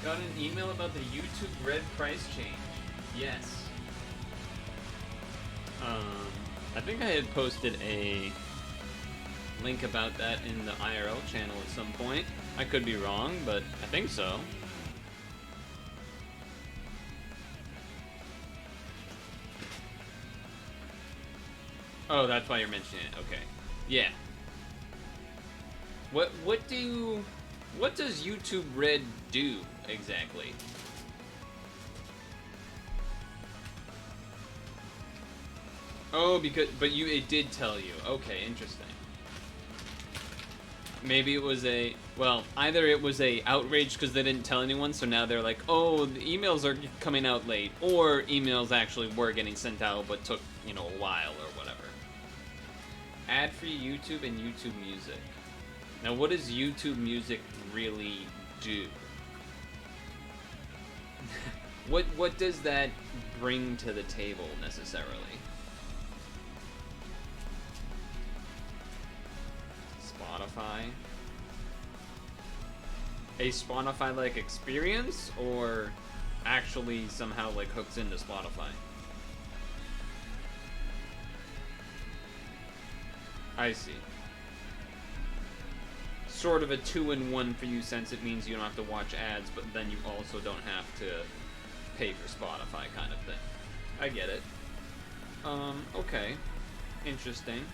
Got an email about the YouTube Red price change. Yes. I think I had posted a link about that in the IRL channel at some point. I could be wrong, but I think so. Oh, that's why you're mentioning it. Okay. Yeah. What does YouTube Red do exactly? Oh, but it did tell you. Okay, interesting. Maybe it was either it was a outrage because they didn't tell anyone, so now they're like, oh, the emails are coming out late, or emails actually were getting sent out but took, a while or whatever. Ad-free YouTube and YouTube Music. Now, what does YouTube Music really do? What does that bring to the table necessarily? Spotify? A Spotify-like experience, or actually somehow like hooks into Spotify? I see. Sort of a 2-in-1 for you, since it means you don't have to watch ads, but then you also don't have to pay for Spotify kind of thing. I get it. Okay. Interesting.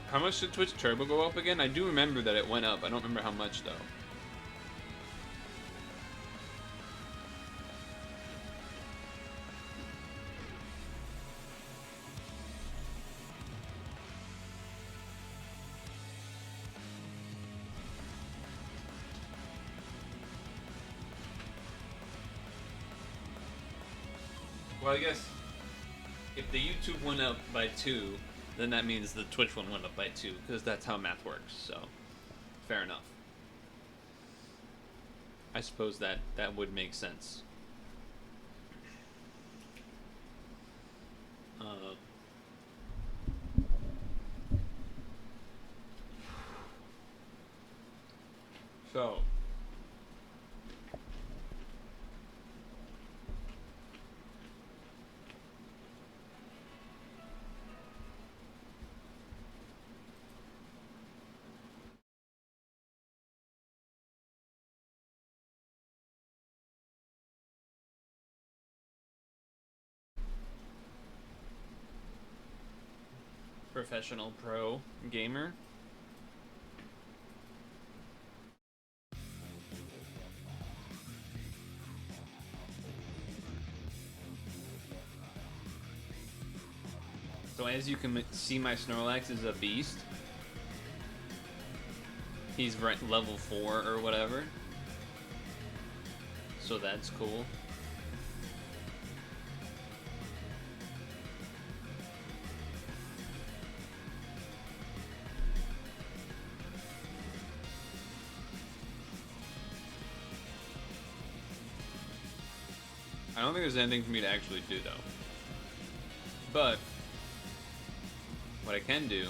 How much did Twitch Turbo go up again? I do remember that it went up. I don't remember how much, though. Well, I guess if the YouTube went up by 2, then that means the Twitch one went up by 2, because that's how math works, so fair enough. I suppose that would make sense. Professional pro gamer. So as you can see, my Snorlax is a beast. He's level 4 or whatever. So that's cool. I don't think there's anything for me to actually do, though. But what I can do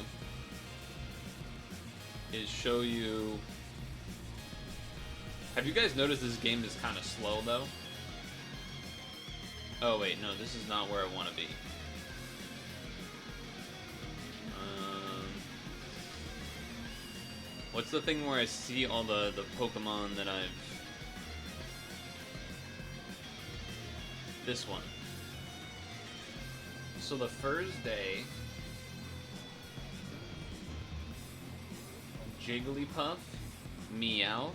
is show you... Have you guys noticed this game is kind of slow, though? Oh, wait, no, this is not where I want to be. What's the thing where I see all the Pokemon that I've... This one. So the first day, Jigglypuff, Meowth,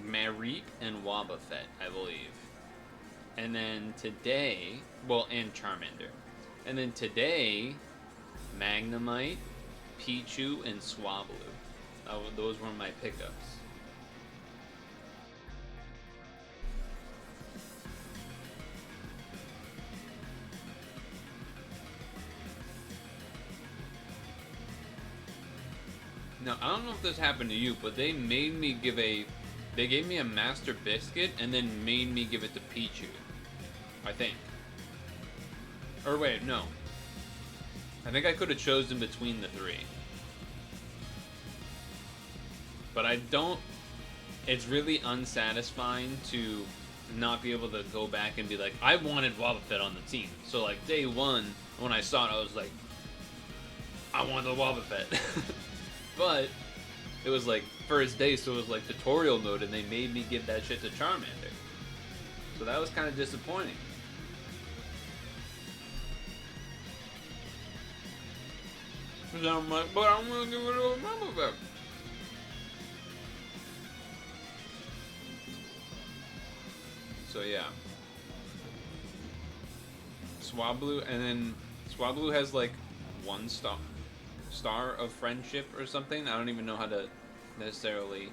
Mareep, and Wobbuffet, I believe. And then today, well, and Charmander. And then today, Magnemite, Pichu, and Swablu. Those were my pickups. Now, I don't know if this happened to you, but they made me give a They gave me a master biscuit and then made me give it to Pichu. I think. Or wait, no. I think I could have chosen between the three. But I don't... It's really unsatisfying to not be able to go back and be like, I wanted Wobbuffet on the team. So like day one, when I saw it, I was like, I want the Wobbuffet. But it was like first day, so it was like tutorial mode, and they made me give that shit to Charmander. So that was kind of disappointing. Cause I'm like, but I'm gonna give it to Wobbuffet. So yeah. Swablu, and then Swablu has like 1 star of friendship or something. I don't even know how to necessarily...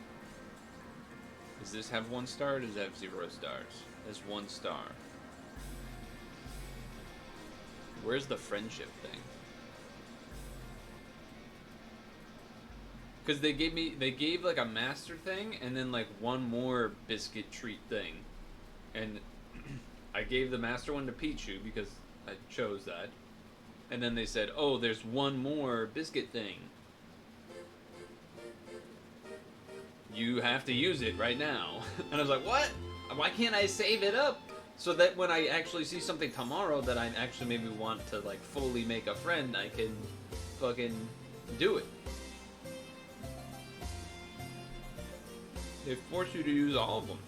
Does this have 1 star or does it have 0 stars? It has 1 star. Where's the friendship thing? Because they gave like a master thing and then like 1 more biscuit treat thing. And I gave the master one to Pichu because I chose that. And then they said, oh, there's 1 more biscuit thing. You have to use it right now. And I was like, what? Why can't I save it up? So that when I actually see something tomorrow that I actually maybe want to like fully make a friend, I can fucking do it. They force you to use all of them.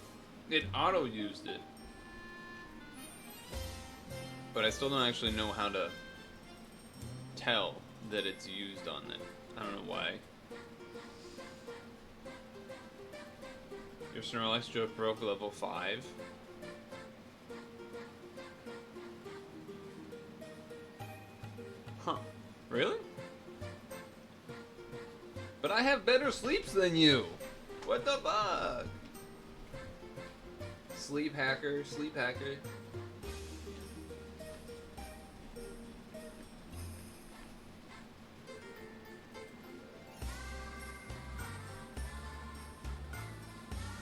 It auto-used it. But I still don't actually know how to tell that it's used on it. I don't know why. Your Snorlax joke broke level 5. Huh. Really? But I have better sleeps than you! What the fuck? Sleep hacker, sleep hacker.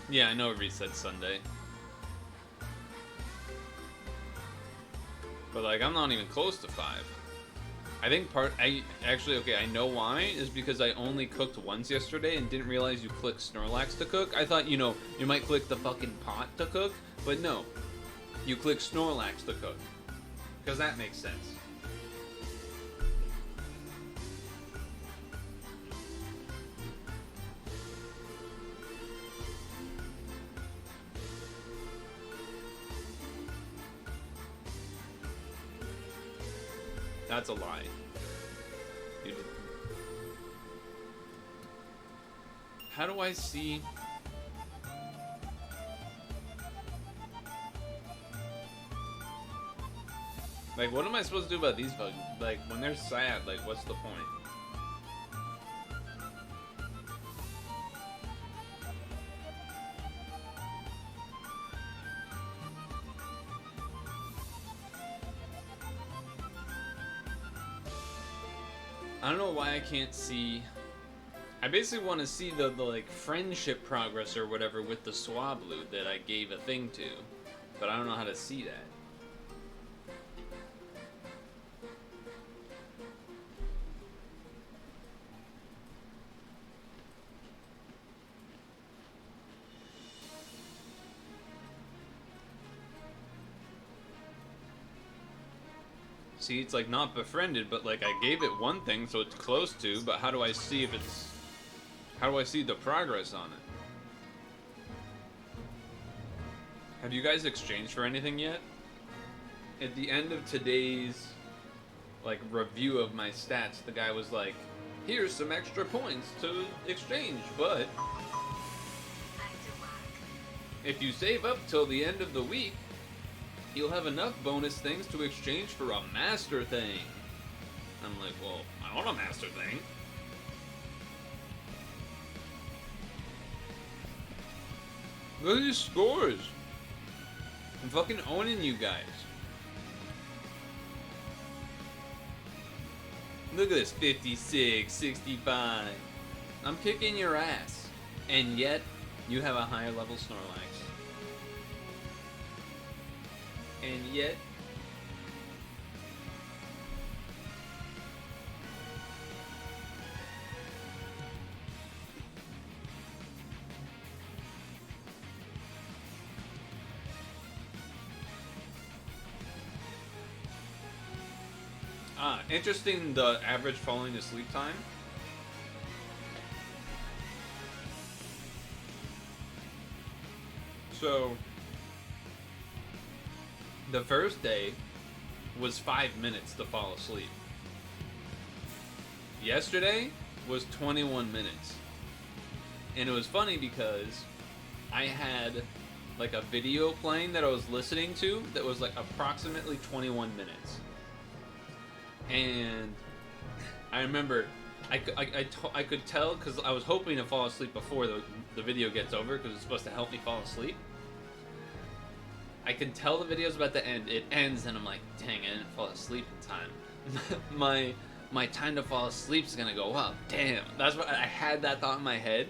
Yeah, I know it resets Sunday. But like, I'm not even close to 5. I think okay, I know why, is because I only cooked once yesterday and didn't realize you click Snorlax to cook. I thought, you know, you might click the fucking pot to cook, but no. You click Snorlax to cook. Because that makes sense. That's a lie. How do I see... Like, what am I supposed to do about these bugs? Like, when they're sad, like, what's the point? I don't know why I can't see... I basically want to see the like, friendship progress or whatever with the Swablu that I gave a thing to. But I don't know how to see that. See, it's like not befriended, but like I gave it one thing, so it's close to, but how do I see if it's... How do I see the progress on it? Have you guys exchanged for anything yet? At the end of today's, like, review of my stats, the guy was like, here's some extra points to exchange, but if you save up till the end of the week, you'll have enough bonus things to exchange for a master thing. I'm like, well, I want a master thing. Look at these scores. I'm fucking owning you guys. Look at this, 56, 65. I'm kicking your ass. And yet, You have a higher level Snorlax. And yet... interesting, the average falling asleep time. So, the first day was 5 minutes to fall asleep. Yesterday was 21 minutes. And it was funny because I had like a video playing that I was listening to that was like approximately 21 minutes. And I remember I could tell because I was hoping to fall asleep before the video gets over because it's supposed to help me fall asleep. I can tell the video's about to end. It ends and I'm like, dang, I didn't fall asleep in time. my time to fall asleep is gonna go up. Damn, that's what I had that thought in my head.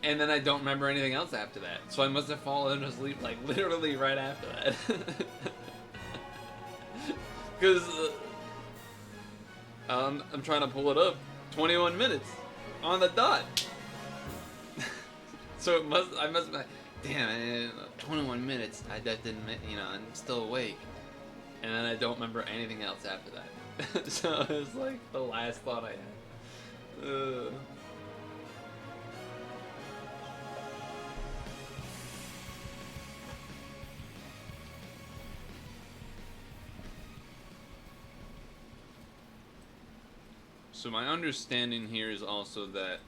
And then I don't remember anything else after that. So I must have fallen asleep like literally right after that. Because I'm trying to pull it up. 21 minutes on the dot. So I must be like, damn, 21 minutes. That didn't, I'm still awake. And then I don't remember anything else after that. So it was like the last thought I had. So my understanding here is also that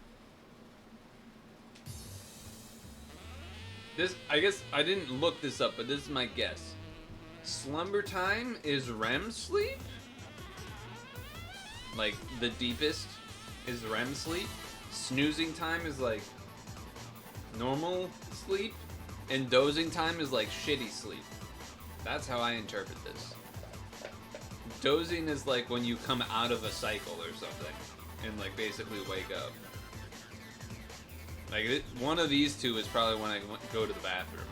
this, I guess I didn't look this up, but this is my guess. Slumber time is REM sleep? Like the deepest is REM sleep. Snoozing time is like normal sleep. And dozing time is like shitty sleep. That's how I interpret this. Dozing is like when you come out of a cycle or something and like basically wake up. Like one of these two is probably when I go to the bathroom.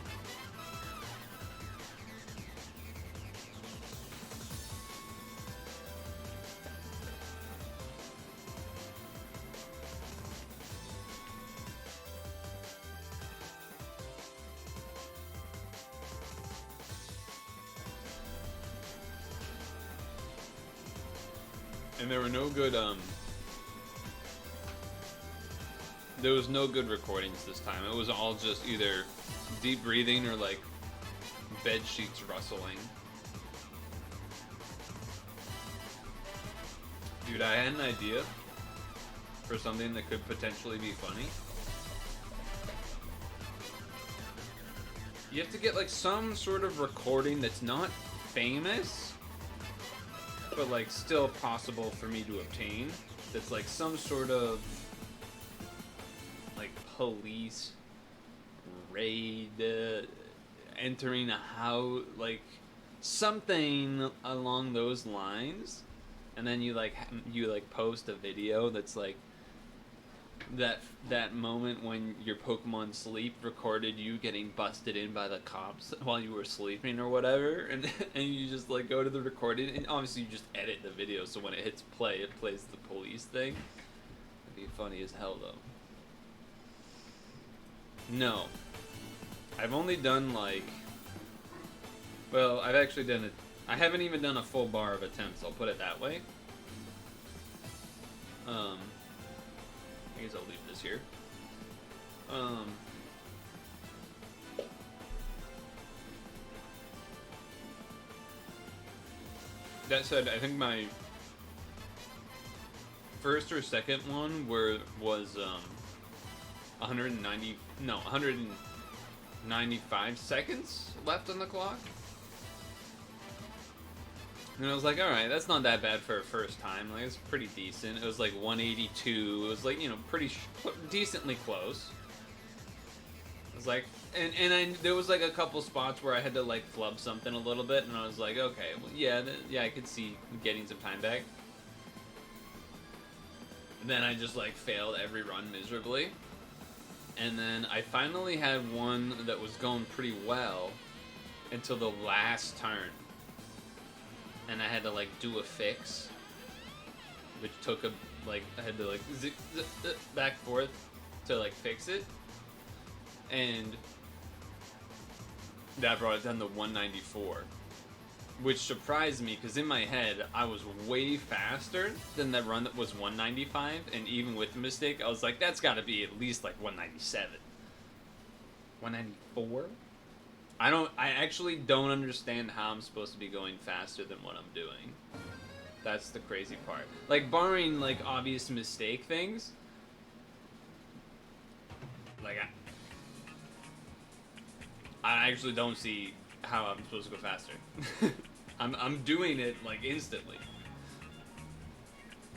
And there were no good, there was no good recordings this time. It was all just either deep breathing or like bed sheets rustling. Dude, I had an idea for something that could potentially be funny. You have to get like some sort of recording that's not famous, but like still possible for me to obtain. That's like some sort of like police raid, entering a house, like something along those lines. And then you post a video that's like that moment when your Pokemon Sleep recorded you getting busted in by the cops while you were sleeping or whatever, and you just like go to the recording, and obviously you just edit the video so when it hits play it plays the police thing. That'd be funny as hell though. No, I've only done like, well, I've actually done it. I haven't even done a full bar of attempts, I'll put it that way. I guess I'll leave this here. That said, I think my first or second one was 195 seconds left on the clock. And I was like, alright, that's not that bad for a first time. Like, it's pretty decent. It was like 182. It was like, pretty decently close. I was like, and there was like a couple spots where I had to like flub something a little bit, and I was like, okay, well, yeah, I could see getting some time back. And then I just like failed every run miserably. And then I finally had one that was going pretty well until the last turn. And I had to like do a fix, which took a like I had to like zig, back and forth to like fix it, and that brought it down to 194, which surprised me because in my head I was way faster than that run that was 195, and even with the mistake I was like, that's got to be at least like 197, 194. I actually don't understand how I'm supposed to be going faster than what I'm doing. That's the crazy part. Like, barring, like, obvious mistake things, like, I actually don't see how I'm supposed to go faster. I'm doing it, like, instantly.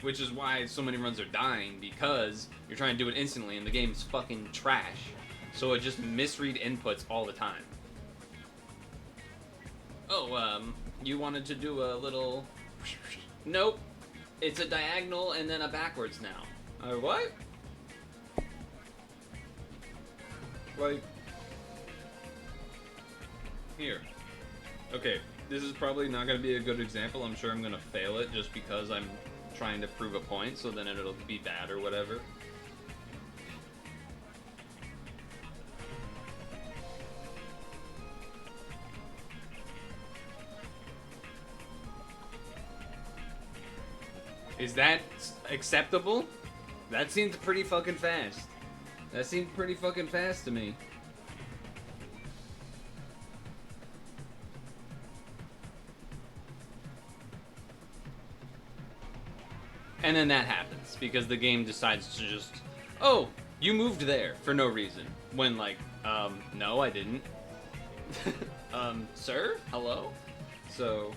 Which is why so many runs are dying, because you're trying to do it instantly and the game's fucking trash. So it just misread inputs all the time. Oh, you wanted to do a little... Nope. It's a diagonal and then a backwards now. What? Like... Here. Okay, this is probably not going to be a good example. I'm sure I'm going to fail it just because I'm trying to prove a point, so then it'll be bad or whatever. Is that acceptable? That seems pretty fucking fast. That seemed pretty fucking fast to me. And then that happens, because the game decides to just, oh, you moved there for no reason. When, like, no, I didn't. Sir? Hello? So...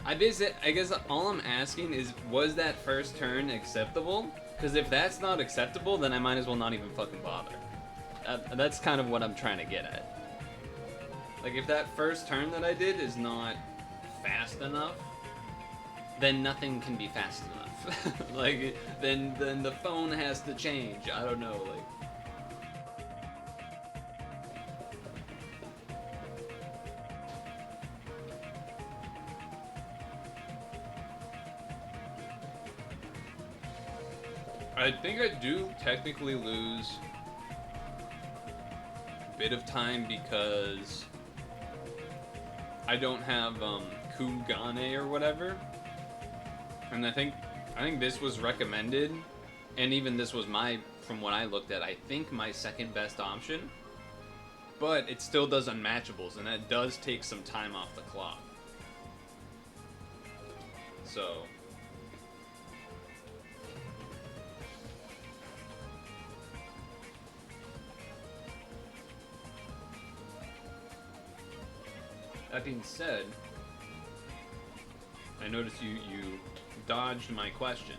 I guess all I'm asking is, was that first turn acceptable? Because if that's not acceptable, then I might as well not even fucking bother. That's kind of what I'm trying to get at. Like, if that first turn that I did is not fast enough, then nothing can be fast enough. Like, then the phone has to change. I don't know, like... I think I do technically lose a bit of time because I don't have Kugane or whatever, and I think this was recommended, and even this was from what I looked at, I think my second best option, but it still does unmatchables, and that does take some time off the clock. So that being said, I noticed you dodged my question.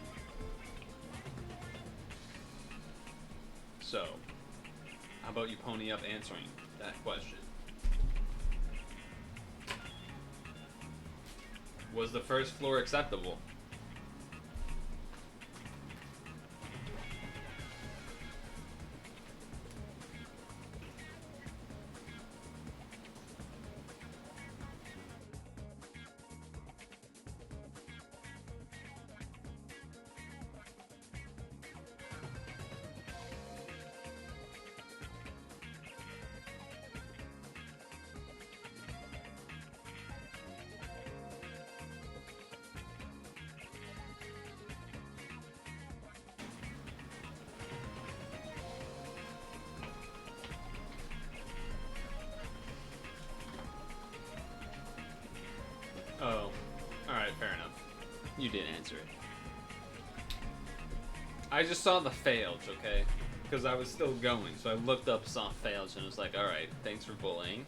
So, how about you pony up answering that question? Was the first floor acceptable? Oh, alright, fair enough. You did answer it. I just saw the fails, okay? Because I was still going, so I looked up, saw fails, and was like, alright, thanks for bullying.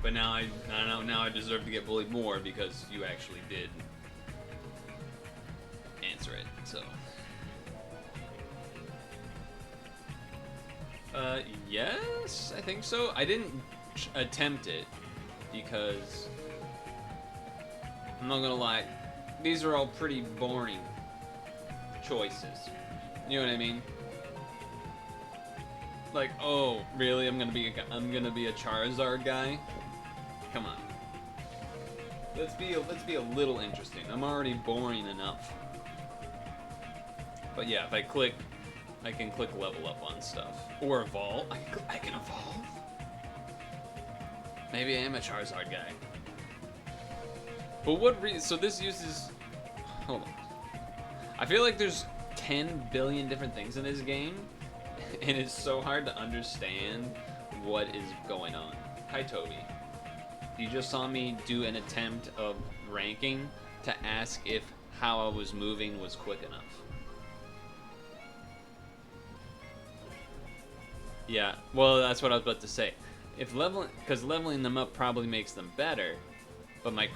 But now I don't know, now I deserve to get bullied more because you actually did answer it, so. Yes, I think so. I didn't attempt it because I'm not gonna lie, these are all pretty boring choices. You know what I mean? Like, oh, really? I'm gonna be a Charizard guy? Come on. Let's be a little interesting. I'm already boring enough. But yeah, if I click, I can click level up on stuff or evolve. I can evolve. Maybe I am a Charizard guy. But what reason? So this uses. Hold on. I feel like there's 10 billion different things in this game, and it's so hard to understand what is going on. Hi, Toby. You just saw me do an attempt of ranking to ask if how I was moving was quick enough. Yeah, well, that's what I was about to say. If because leveling them up probably makes them better, but my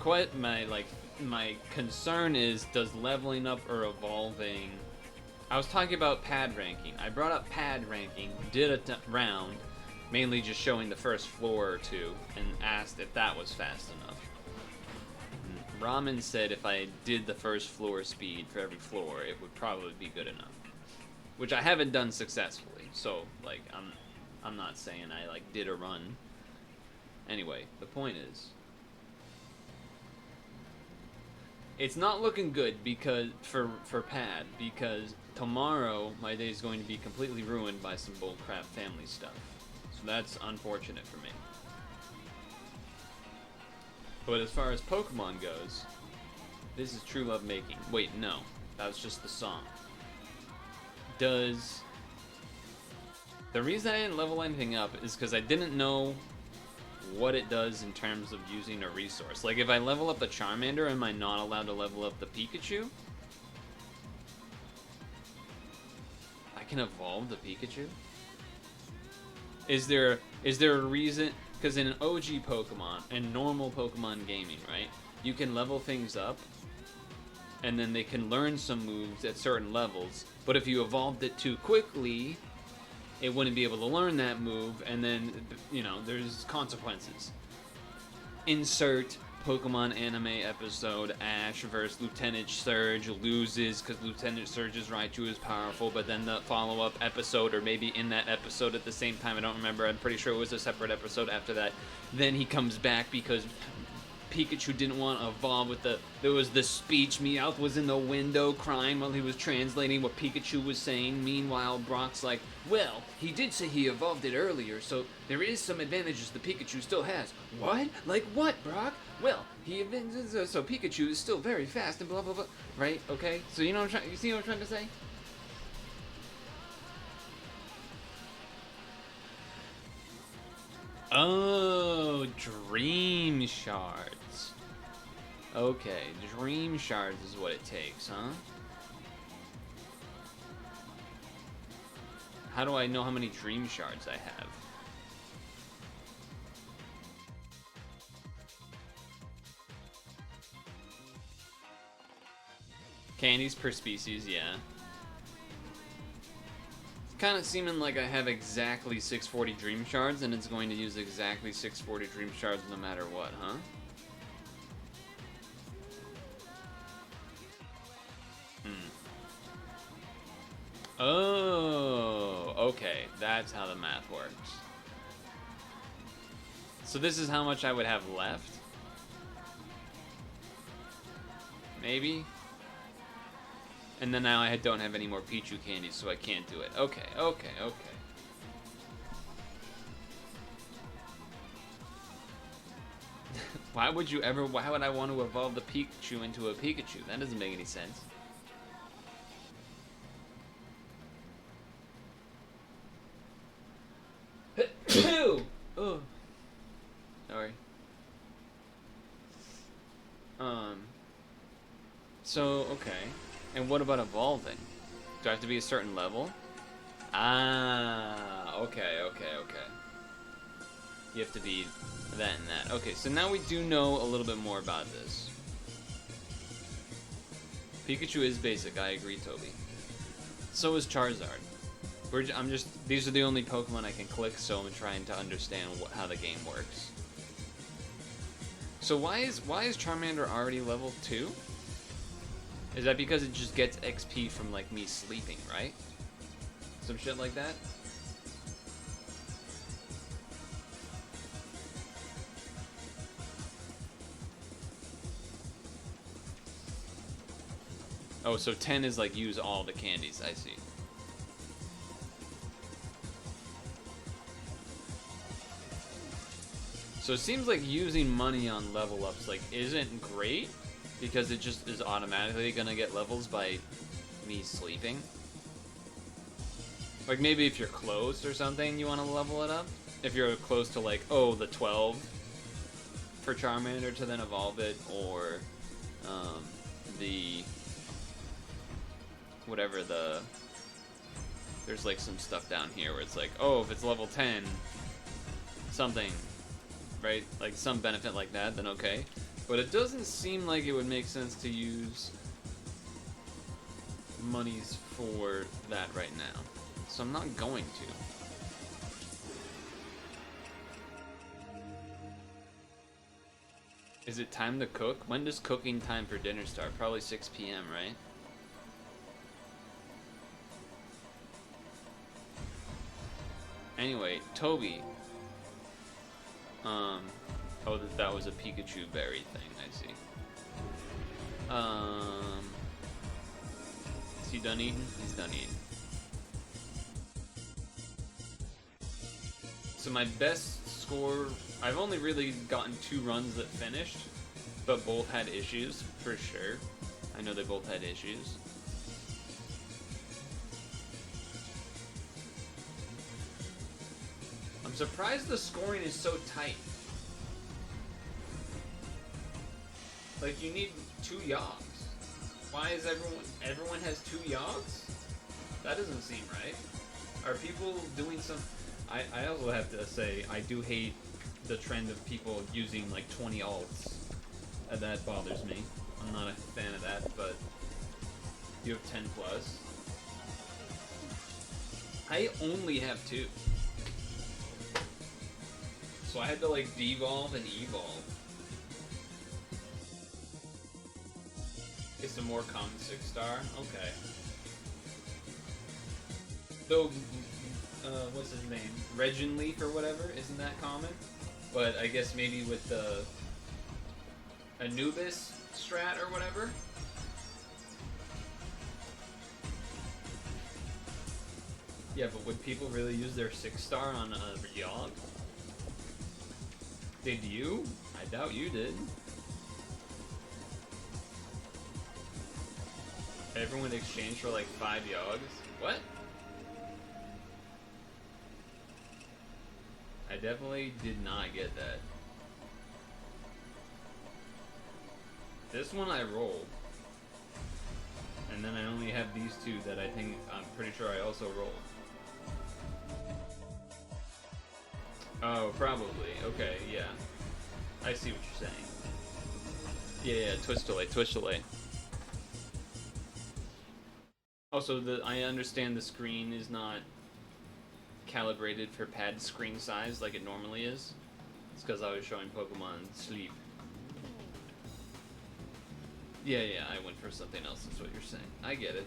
concern is, does leveling up or evolving? I was talking about pad ranking. I brought up pad ranking, did a round, mainly just showing the first floor or two, and asked if that was fast enough. Ramen said if I did the first floor speed for every floor, it would probably be good enough, which I haven't done successfully. So like I'm not saying I like did a run. Anyway, the point is, it's not looking good because for pad, because tomorrow my day is going to be completely ruined by some bullcrap family stuff. So that's unfortunate for me. But as far as Pokemon goes, this is true love making. Wait, no, that was just the song. The reason I didn't level anything up is because I didn't know what it does in terms of using a resource. Like, if I level up the Charmander, am I not allowed to level up the Pikachu? I can evolve the Pikachu? Is there a reason? Because in an OG Pokemon and normal Pokemon gaming, right, you can level things up, and then they can learn some moves at certain levels. But if you evolved it too quickly, it wouldn't be able to learn that move, and then, you know, there's consequences. Insert Pokemon anime episode, Ash versus Lieutenant Surge loses because Lieutenant Surge's Raichu is powerful, but then the follow-up episode, or maybe in that episode at the same time, I don't remember, I'm pretty sure it was a separate episode after that, then he comes back because Pikachu didn't want to evolve with there was the speech. Meowth was in the window crying while he was translating what Pikachu was saying. Meanwhile, Brock's like, well, he did say he evolved it earlier, so there is some advantages the Pikachu still has. What? Like what, Brock? Well, so Pikachu is still very fast and blah, blah, blah. Right? Okay? So you know you see what I'm trying to say? Oh, Dream Shards. Okay, Dream Shards is what it takes, huh? How do I know how many Dream Shards I have? Candies per species, yeah. Kind of seeming like I have exactly 640 Dream Shards, and it's going to use exactly 640 Dream Shards no matter what, huh? Oh, okay, that's how the math works. So this is how much I would have left? Maybe? And then now I don't have any more Pichu candies, so I can't do it. Okay. Why would I want to evolve the Pikachu into a Pikachu? That doesn't make any sense. Oh. Sorry. So, okay. And what about evolving? Do I have to be a certain level? Ah, okay. You have to be that and that. Okay, so now we do know a little bit more about this. Pikachu is basic, I agree, Toby. So is Charizard. These are the only Pokemon I can click, so I'm trying to understand how the game works. So why is Charmander already level 2? Is that because it just gets XP from, like, me sleeping, right? Some shit like that? Oh, so 10 is, like, use all the candies, I see. So it seems like using money on level ups, like, isn't great, because it just is automatically gonna get levels by me sleeping. Like, maybe if you're close or something, you want to level it up. If you're close to, like, oh, the 12 for Charmander to then evolve it, or the whatever there's like some stuff down here where it's like, oh, if it's level 10 something, right, like some benefit like that, then okay. But it doesn't seem like it would make sense to use monies for that right now, so I'm not going to. Is it time to cook? When does cooking time for dinner start? Probably 6 p.m., right? Anyway, Toby. Oh, that was a Pikachu berry thing, I see. Is he done eating? He's done eating. So my best score, I've only really gotten 2 runs that finished, but both had issues, for sure. I know they both had issues. I'm surprised the scoring is so tight. Like, you need 2 Yogs. Why is everyone has 2 Yogs? That doesn't seem right. Are people doing some... I also have to say, I do hate the trend of people using like 20 alts. That bothers me. I'm not a fan of that, but you have 10 plus. I only have 2. So I had to like devolve and evolve. It's a more common 6-star? Okay. Though, what's his name? Reginleaf or whatever, isn't that common? But I guess maybe with the Anubis strat or whatever? Yeah, but would people really use their 6-star on a Yogg? Did you? I doubt you did. Everyone exchanged for like 5 Yoggs? What? I definitely did not get that. This one I rolled. And then I only have these 2 that I'm pretty sure I also rolled. Oh, probably. Okay, yeah. I see what you're saying. Yeah, twitch delay. Also, I understand the screen is not calibrated for pad screen size like it normally is. It's because I was showing Pokemon Sleep. Yeah, I went for something else, is what you're saying. I get it.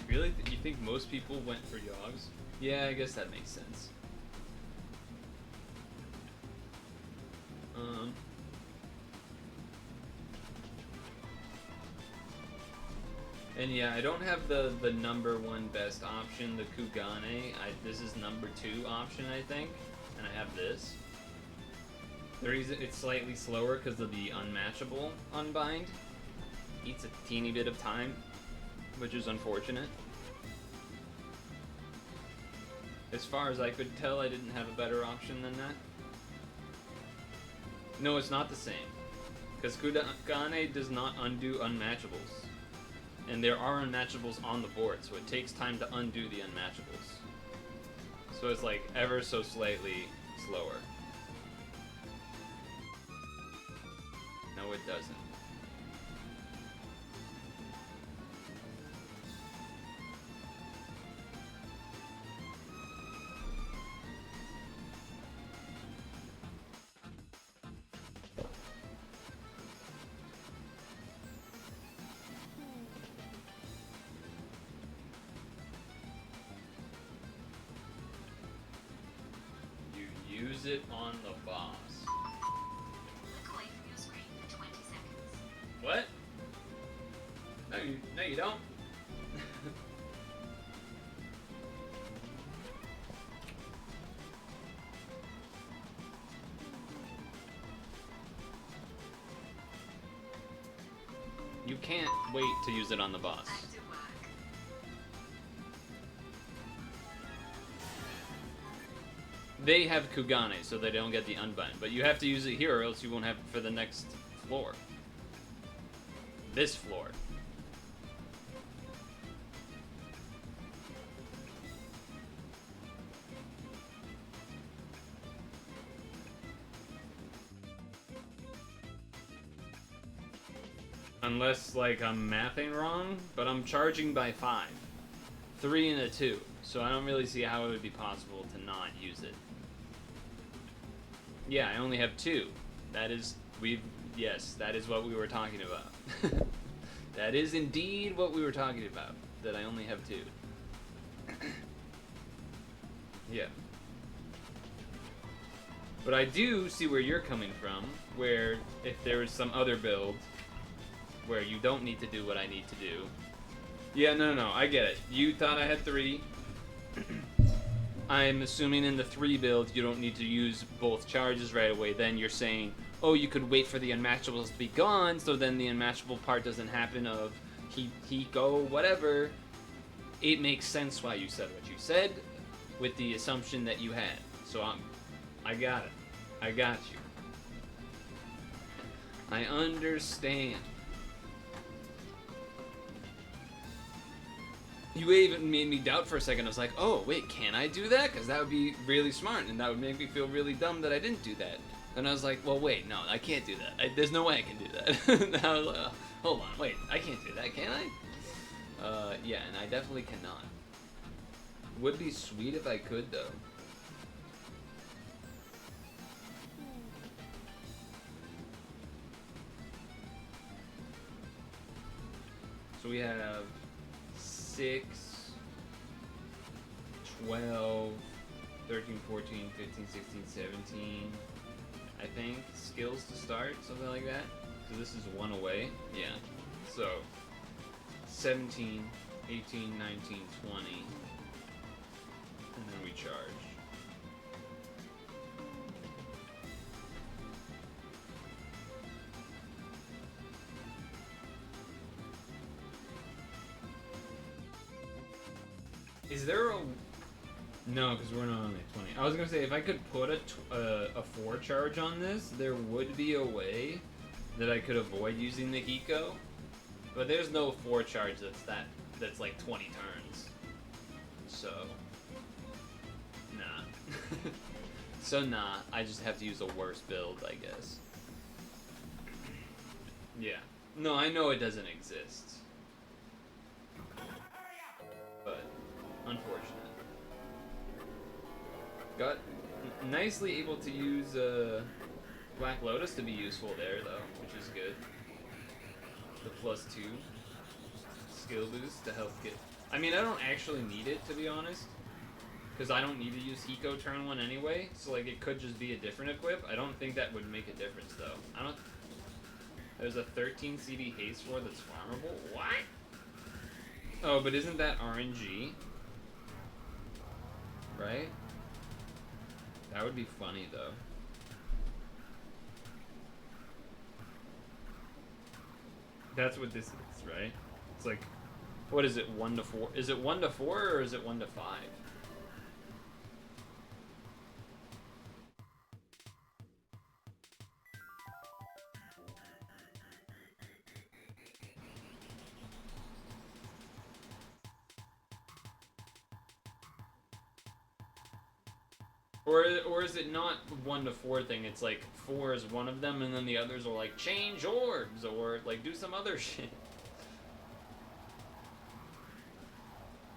Really? You think most people went for Yogs? Yeah, I guess that makes sense. And yeah, I don't have the number 1 best option, the Kugane. This is number 2 option, I think, and I have this. The reason it's slightly slower because of the unmatchable unbind. Eats a teeny bit of time, which is unfortunate. As far as I could tell, I didn't have a better option than that. No, it's not the same. Because Kugane does not undo unmatchables. And there are unmatchables on the board, so it takes time to undo the unmatchables. So it's like ever so slightly slower. No, it doesn't. use it on the boss. Look away from your screen for 20 seconds. What? No, you don't. You can't wait to use it on the boss. Back to work. They have Kugane, so they don't get the unbind, but you have to use it here or else you won't have it for the next floor. This floor. Unless, like, I'm mathing wrong, but I'm charging by 5. 3 and a 2, so I don't really see how it would be possible to not use it. Yeah, I only have 2. Yes, that is what we were talking about. That is indeed what we were talking about, that I only have 2. Yeah. But I do see where you're coming from, where if there was some other build where you don't need to do what I need to do. Yeah, no, I get it. You thought I had 3. I'm assuming in the 3 build you don't need to use both charges right away. Then you're saying, oh, you could wait for the unmatchables to be gone, so then the unmatchable part doesn't happen of he go, whatever. It makes sense why you said what you said, with the assumption that you had. So I got it. I got you. I understand. You even made me doubt for a second. I was like, oh, wait, can I do that? Because that would be really smart, and that would make me feel really dumb that I didn't do that. And I was like, well, wait, no, I can't do that. There's no way I can do that. And I was like, hold on, wait, I can't do that, can I? Yeah, and I definitely cannot. Would be sweet if I could, though. So we have 6, 12, 13, 14, 15, 16, 17, I think, skills to start, something like that. So this is 1 away. Yeah. So 17, 18, 19, 20, and then we charge. Is there a... No, because we're not only 20. I was going to say, if I could put a 4 charge on this, there would be a way that I could avoid using the Hiko. But there's no 4 charge that's like 20 turns. So... Nah. So nah, I just have to use a worse build, I guess. Yeah. No, I know it doesn't exist. But... unfortunate. Got nicely able to use Black Lotus to be useful there, though, which is good. The +2 skill boost to help get... I mean, I don't actually need it, to be honest, because I don't need to use Hiko turn 1 anyway, so like it could just be a different equip. I don't think that would make a difference, though. I don't... There's a 13 CD haste sword that's farmable? What? Oh, but isn't that RNG? Right? That would be funny, though. That's what this is, right? It's like, what is it, 1 to 4? Is it 1 to 4 or is it 1 to 5? Or is it not 1 to 4 thing? It's like 4 is one of them, and then the others are like change orbs or like do some other shit.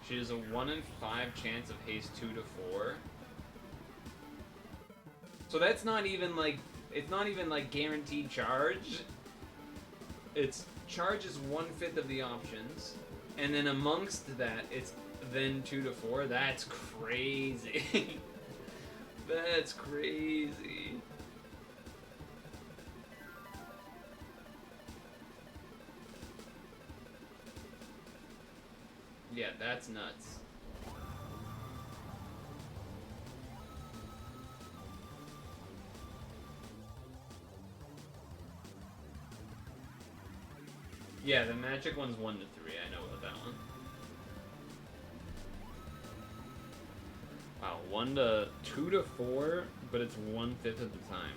She has a 1 in 5 chance of haste 2 to 4. So that's not even like, it's not even like guaranteed charge. It's charge is 1/5 of the options, and then amongst that, it's then 2 to 4. That's crazy. That's crazy. Yeah, that's nuts. Yeah, the magic one's 1 to 3. I know about that one. Wow, 2 to 4, but it's 1/5 of the time.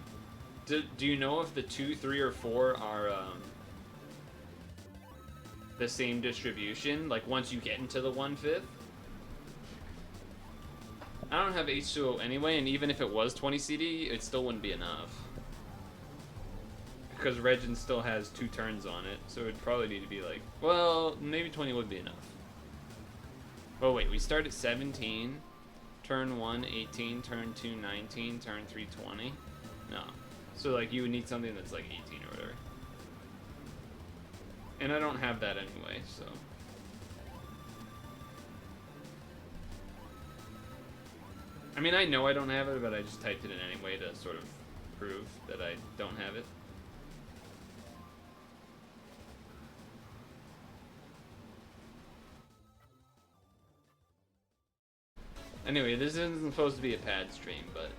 Do you know if the 2, 3, or 4 are the same distribution? Like once you get into the 1/5? I don't have H2O anyway, and even if it was 20 CD, it still wouldn't be enough. Because Regin still has 2 turns on it, so it'd probably need to be like, well, maybe 20 would be enough. Oh wait, we start at 17, turn 1, 18, turn 2, 19, turn 3, 20. No. So like you would need something that's like 18 or whatever. And I don't have that anyway, so. I mean, I know I don't have it, but I just typed it in anyway to sort of prove that I don't have it. Anyway, this isn't supposed to be a pad stream, but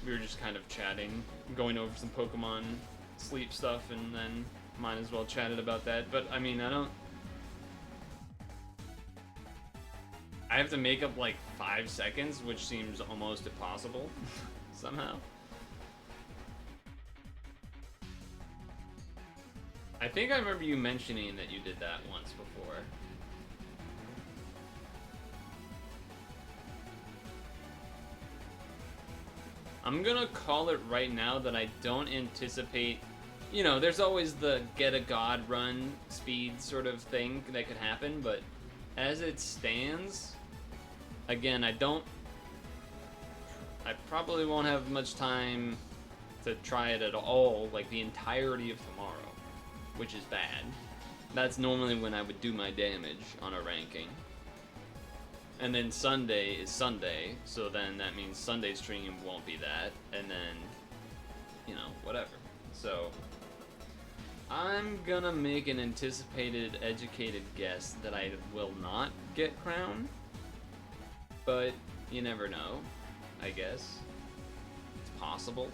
we were just kind of chatting, going over some Pokemon sleep stuff, and then might as well chatted about that. But I mean, I have to make up like 5 seconds, which seems almost impossible somehow. I think I remember you mentioning that you did that once before. I'm gonna call it right now that I don't anticipate, you know, there's always the get a god run speed sort of thing that could happen, but as it stands, again, I probably won't have much time to try it at all, like the entirety of tomorrow, which is bad. That's normally when I would do my damage on a ranking. And then Sunday is Sunday, so then that means Sunday stream won't be that, and then, you know, whatever. So, I'm gonna make an anticipated, educated guess that I will not get crowned, but you never know, I guess. It's possible.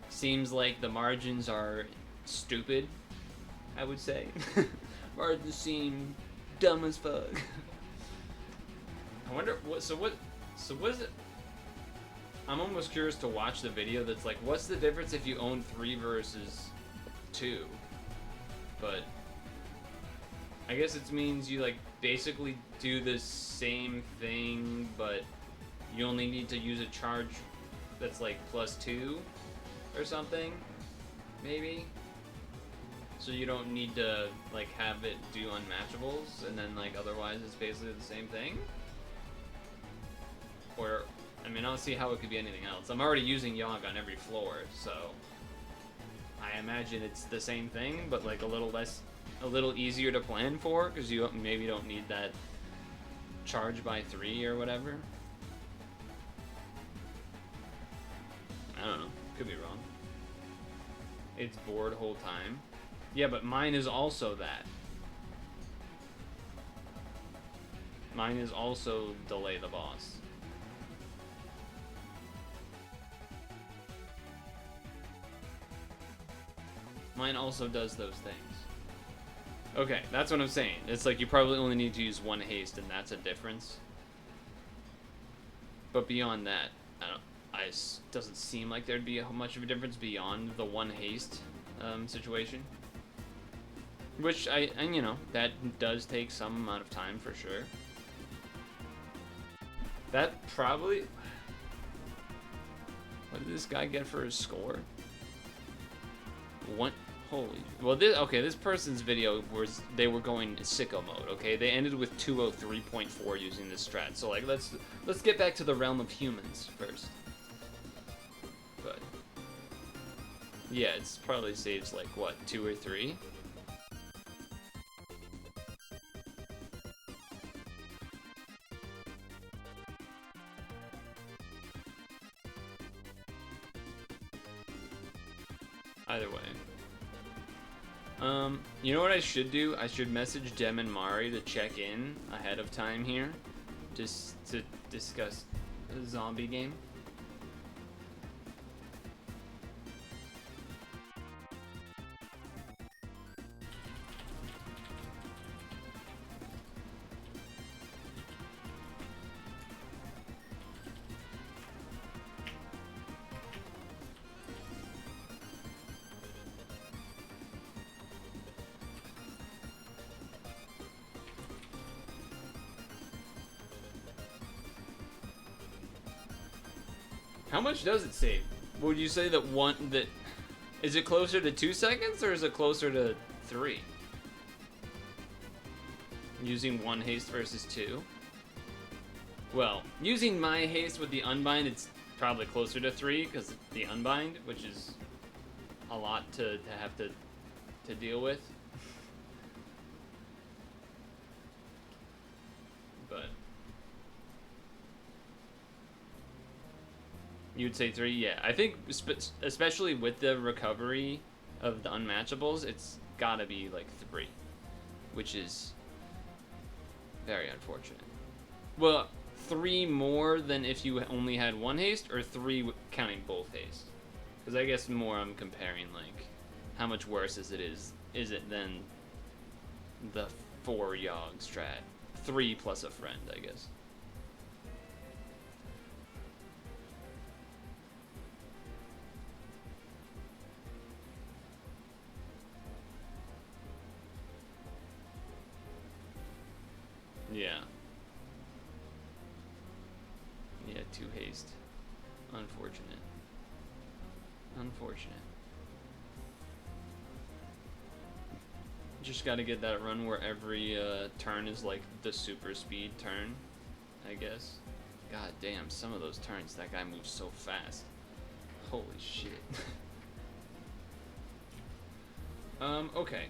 Seems like the margins are stupid, I would say. Margins seem dumb as fuck. I wonder what is it? I'm almost curious to watch the video that's like, what's the difference if you own 3 versus 2? But I guess it means you like basically do the same thing, but you only need to use a charge that's like +2 or something, maybe. So you don't need to like have it do unmatchables, and then like otherwise it's basically the same thing. Or, I mean, I don't see how it could be anything else. I'm already using Yogg on every floor, so I imagine it's the same thing, but like a little easier to plan for, because you maybe don't need that charge by 3 or whatever. I don't know. Could be wrong. It's bored whole time. Yeah, but mine is also that. Mine is also delay the boss. Mine also does those things. Okay, that's what I'm saying. It's like you probably only need to use 1 haste, and that's a difference. But beyond that, it doesn't seem like there'd be much of a difference beyond the 1 haste situation. Which and you know, that does take some amount of time for sure. That probably. What did this guy get for his score? Holy. Well, this person's video was they were going sicko mode. Okay, they ended with 203.4 using this strat. So like, let's get back to the realm of humans first. But yeah, it's probably saves like what, 2 or 3. Either way. You know what I should do? I should message Dem and Mari to check in ahead of time here, just to discuss the zombie game. How much does it save? Would you say that is it closer to 2 seconds or is it closer to 3? Using 1 haste versus 2? Well, using my haste with the unbind, it's probably closer to 3 because the unbind, which is a lot to have to deal with. But you'd say 3? Yeah, I think especially with the recovery of the unmatchables, it's gotta be like 3, which is very unfortunate. Well, 3 more than if you only had 1 haste, or 3 counting both haste? Because I guess more I'm comparing like how much worse is it than the 4 Yogg strat? 3 plus a friend, I guess. Yeah. Yeah, 2 haste. Unfortunate. Unfortunate. Just gotta get that run where every turn is like the super speed turn, I guess. God damn, some of those turns, that guy moves so fast. Holy shit. Okay.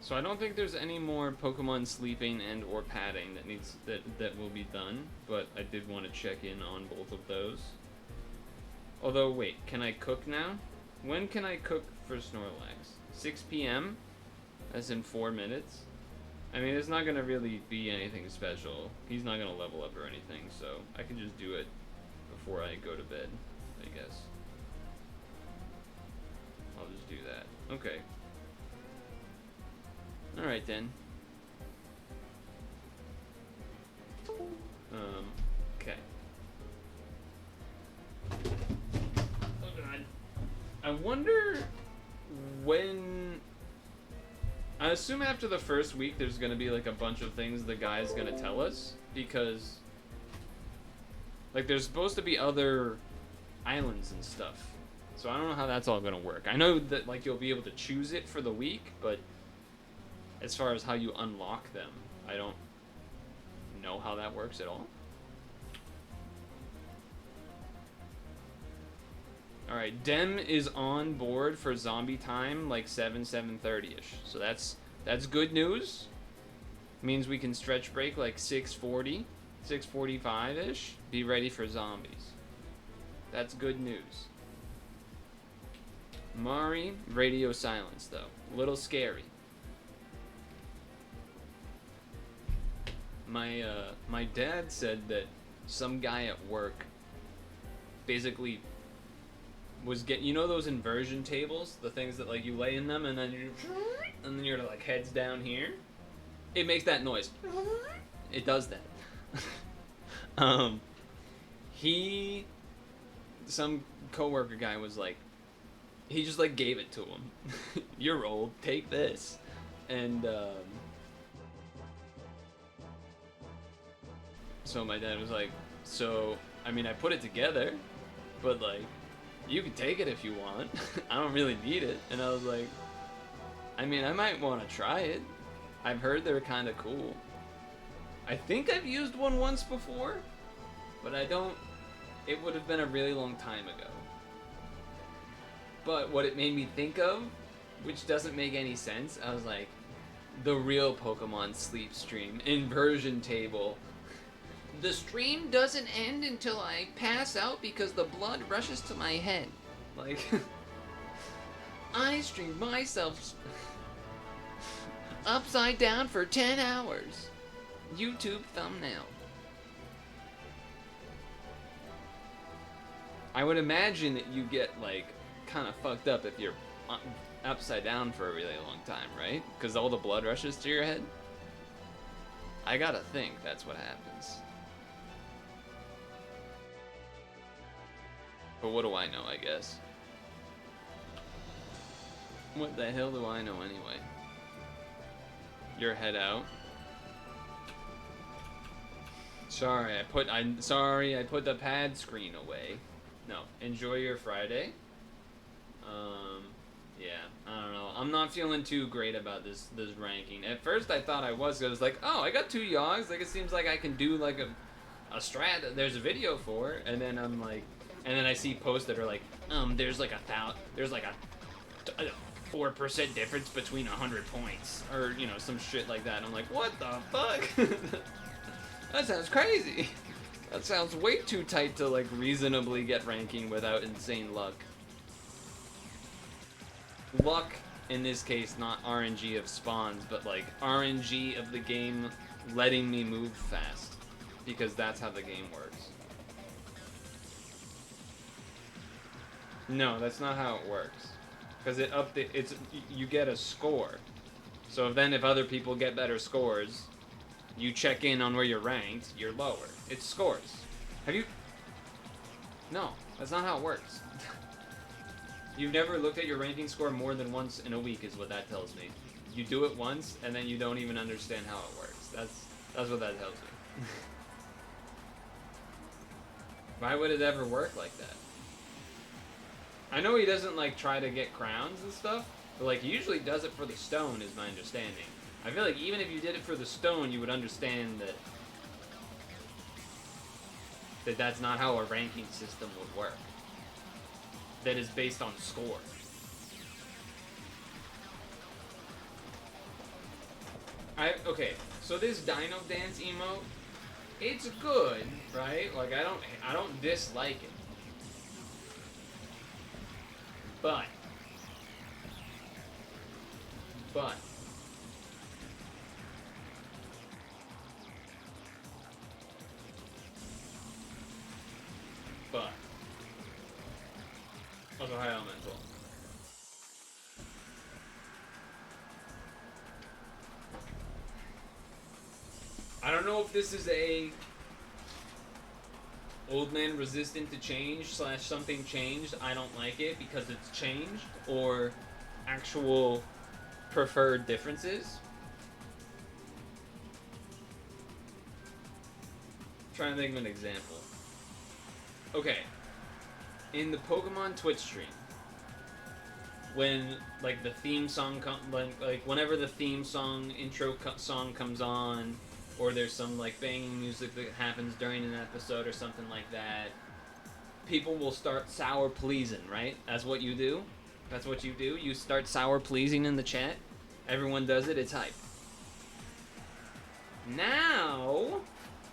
So I don't think there's any more Pokemon sleeping and or padding that will be done, but I did want to check in on both of those. Although, wait, can I cook now? When can I cook for Snorlax? 6 p.m.? As in 4 minutes? I mean, it's not gonna really be anything special. He's not gonna level up or anything, so I can just do it before I go to bed, I guess. I'll just do that. Okay. Alright then. Okay. Oh god. I wonder when... I assume after the first week there's gonna be like a bunch of things the guy's gonna tell us, because like there's supposed to be other islands and stuff. So I don't know how that's all gonna work. I know that like you'll be able to choose it for the week, but as far as how you unlock them, I don't know how that works at all. Alright, Dem is on board for zombie time like 7:30ish. So that's good news. Means we can stretch break like 6:40, 6:45ish. Be ready for zombies. That's good news. Mari, radio silence though. A little scary. My dad said that some guy at work basically was you know those inversion tables, the things that like you lay in them and then you're like heads down here. It makes that noise. It does that. Some coworker guy was like, he just like gave it to him. You're old, take this, and so my dad was like, so I mean I put it together, but like, you can take it if you want. I don't really need it. And I was like, I mean, I might want to try it. I've heard they're kind of cool. I think I've used one once before, but I don't, it would have been a really long time ago. But what it made me think of, which doesn't make any sense, I was like, the real Pokemon sleep stream, inversion table. The stream doesn't end until I pass out because the blood rushes to my head. Like, I streamed myself upside down for 10 hours. YouTube thumbnail. I would imagine that you get, like, kind of fucked up if you're upside down for a really long time, right? Because all the blood rushes to your head? I gotta think that's what happens. But what do I know, I guess? What the hell do I know anyway? Your head out. Sorry, I put the pad screen away. No, enjoy your Friday. Yeah, I don't know. I'm not feeling too great about this ranking. At first I thought I was like, oh, I got 2 yogs. Like, it seems like I can do like a strat that there's a video for. And then I'm like, and then I see posts that are like, there's like a 4% difference between 100 points, or you know, some shit like that. And I'm like, what the fuck? That sounds crazy. That sounds way too tight to like reasonably get ranking without insane luck. Luck in this case, not RNG of spawns, but like RNG of the game letting me move fast, because that's how the game works. No, that's not how it works. Because you get a score. So then if other people get better scores, you check in on where you're ranked, you're lower. It's scores. Have you? No, that's not how it works. You've never looked at your ranking score more than once in a week is what that tells me. You do it once and then you don't even understand how it works. That's what that tells me. Why would it ever work like that? I know he doesn't like try to get crowns and stuff, but like he usually does it for the stone is my understanding. I feel like even if you did it for the stone, you would understand that that's not how a ranking system would work. That is based on score. Okay, so this Dino Dance emote, it's good, right? Like I don't dislike it. But also high elemental. I don't know if this is a old man resistant to change / something changed. I don't like it because it's changed, or actual preferred differences. Trying to think of an example. Okay. In the Pokemon Twitch stream, when like the theme song like whenever the theme song intro song comes on, or there's some like banging music that happens during an episode or something like that, people will start sour pleasing, right? That's what you do. That's what you do. You start sour pleasing in the chat. Everyone does it. It's hype. Now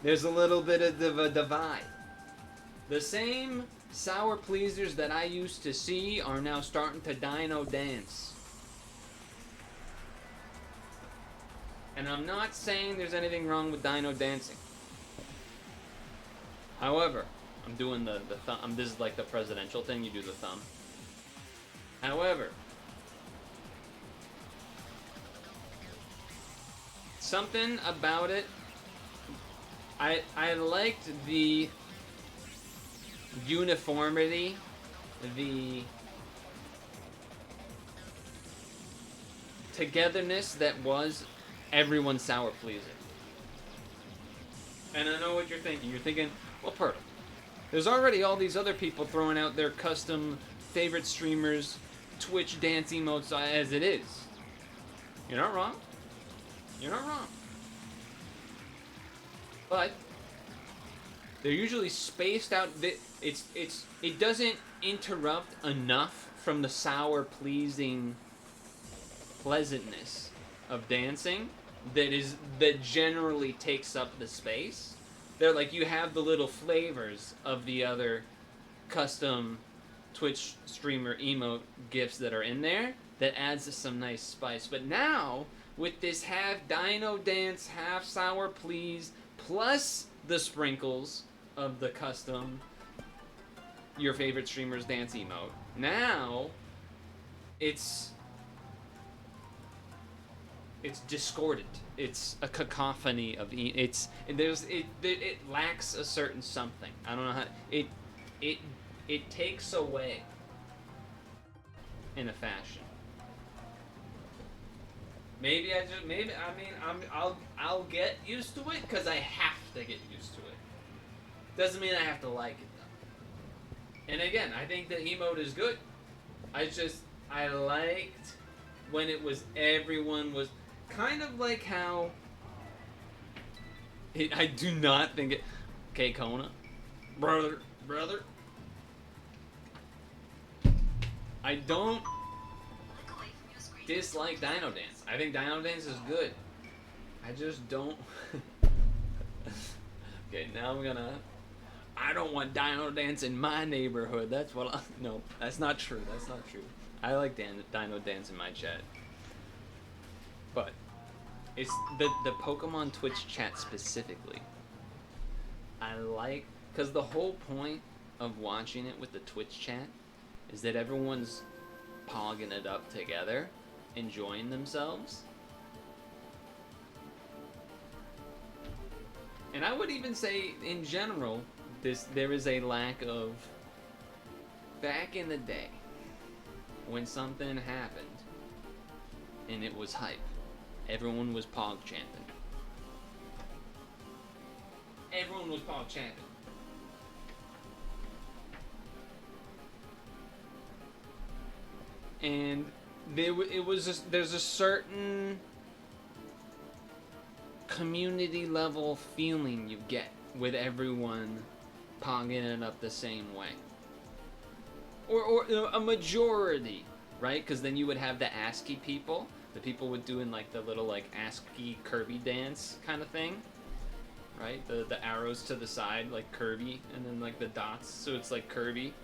there's a little bit of a divide. The same sour pleasers that I used to see are now starting to Dino Dance. And I'm not saying there's anything wrong with Dino dancing. However, I'm doing the thumb. This is like the presidential thing. You do the thumb. However, something about it. I liked the uniformity, the togetherness that was everyone sour pleasing. And I know what you're thinking. You're thinking, well, Purtle, there's already all these other people throwing out their custom favorite streamers Twitch dance emotes as it is. You're not wrong. You're not wrong. But they're usually spaced out. It doesn't interrupt enough from the sour pleasing pleasantness of dancing that generally takes up the space. They're like, you have the little flavors of the other custom Twitch streamer emote gifs that are in there that adds some nice spice. But now, with this half Dino Dance, half Sour Please, plus the sprinkles of the custom your favorite streamer's dance emote, now it's discordant. It's a cacophony of it lacks a certain something. I don't know how it takes away in a fashion. I'll get used to it because I have to get used to it. Doesn't mean I have to like it though. And again, I think the emote is good. I liked when it was everyone was kind of like how I do not think it. Okay, Kona, brother. I don't Look away from your screen. dislike Dino Dance. I think Dino Dance is good. I just don't. Okay, now I'm gonna. I don't want Dino Dance in my neighborhood. That's what I. No, that's not true. That's not true. I like Dino Dance in my chat. But it's the Pokemon Twitch chat specifically. I like, because the whole point of watching it with the Twitch chat is that everyone's pogging it up together, enjoying themselves. And I would even say, in general, there is a lack of, back in the day, when something happened and it was hype, everyone was pog chanting. Everyone was pog chanting. And there's a certain community level feeling you get with everyone pogging it up the same way. Or a majority, right? Because then you would have the ASCII people, the people would doing like the little like ASCII Kirby dance kind of thing, right? The arrows to the side like Kirby, and then like the dots, so it's like Kirby,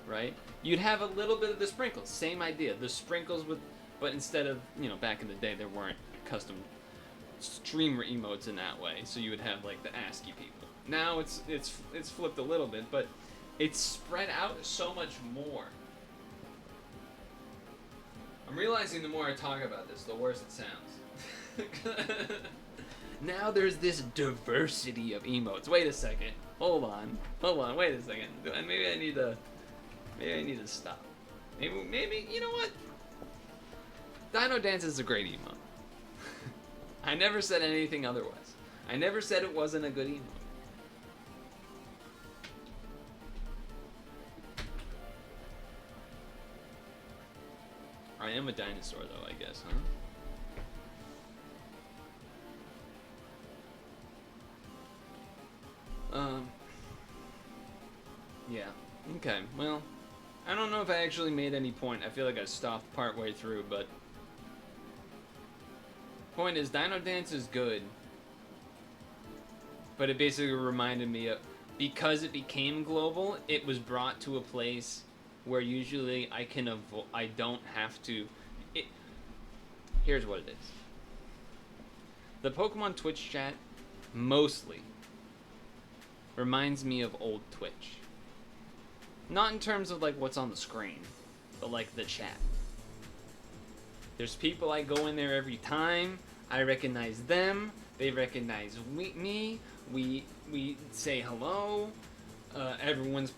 right? You'd have a little bit of the sprinkles, same idea. The sprinkles would, but instead of, back in the day there weren't custom streamer emotes in that way, so you would have like the ASCII people. Now it's flipped a little bit, but it's spread out so much more. I'm realizing the more I talk about this, the worse it sounds. Now there's this diversity of emotes. Wait a second. Hold on. Wait a second. Maybe I need to stop. Maybe you know what? Dino Dance is a great emote. I never said anything otherwise. I never said it wasn't a good emote. I am a dinosaur though, I guess, huh? Yeah. Okay, well, I don't know if I actually made any point. I feel like I stopped partway through, but point is, Dino Dance is good, but it basically reminded me of, because it became global, it was brought to a place where usually I don't have to. Here's what it is. The Pokemon Twitch chat mostly reminds me of old Twitch. Not in terms of like what's on the screen, but like the chat. There's people I go in there every time. I recognize them. They recognize me. We say hello. Everyone's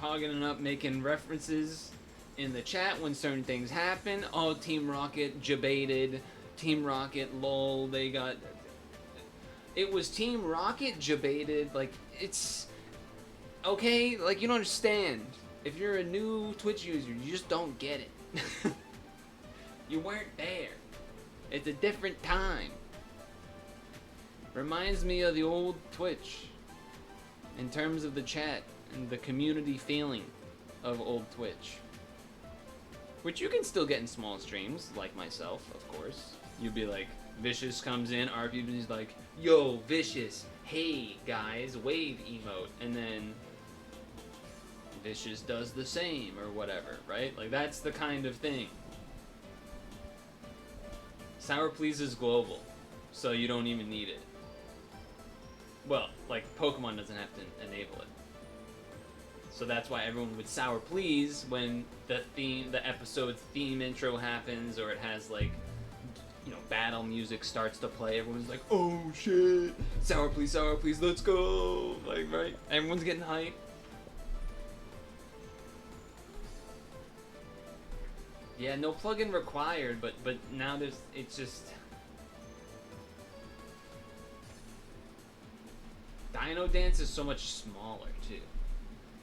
pogging it up, making references in the chat when certain things happen. Oh, Team Rocket debated. Team Rocket, lol. They got. It was Team Rocket debated. Like, it's okay. Like, you don't understand. If you're a new Twitch user, you just don't get it. You weren't there. It's a different time. Reminds me of the old Twitch in terms of the chat and the community feeling of old Twitch, which you can still get in small streams, like myself, of course. You'd be like, Vicious comes in, RPB's like, yo, Vicious, hey guys, wave emote, and then Vicious does the same or whatever, right? Like that's the kind of thing. Sour Please is global, so you don't even need it. Well, like Pokemon doesn't have to enable it. So that's why everyone would Sour Please when the episode's theme intro happens, or it has like, you know, battle music starts to play. Everyone's like, oh shit, Sour Please, let's go. Like, right? Everyone's getting hyped. Yeah, no plugin required, but now it's just Dino Dance is so much smaller too.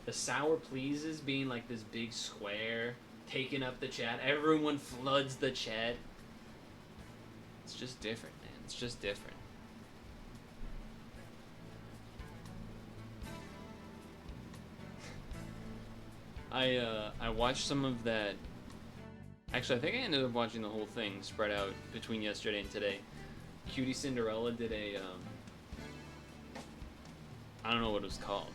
The Sour Pleases being like this big square, taking up the chat. Everyone floods the chat. It's just different, man. It's just different. I watched some of that. Actually, I think I ended up watching the whole thing spread out between yesterday and today. Cutie Cinderella did a I don't know what it was called.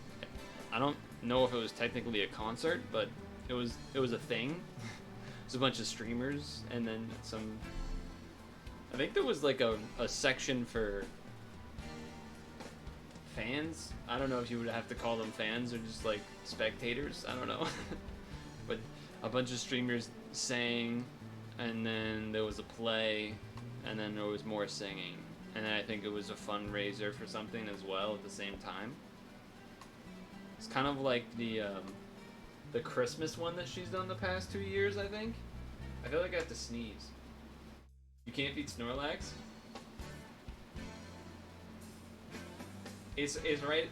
I don't know if it was technically a concert, but it was a thing. It was a bunch of streamers, and then some. I think there was like a section for fans. I don't know if you would have to call them fans or just like spectators. I don't know. But a bunch of streamers sang, and then there was a play, and then there was more singing, and then I think it was a fundraiser for something as well at the same time. It's kind of like the Christmas one that she's done the past 2 years, I think. I feel like I have to sneeze. You can't beat Snorlax? It's right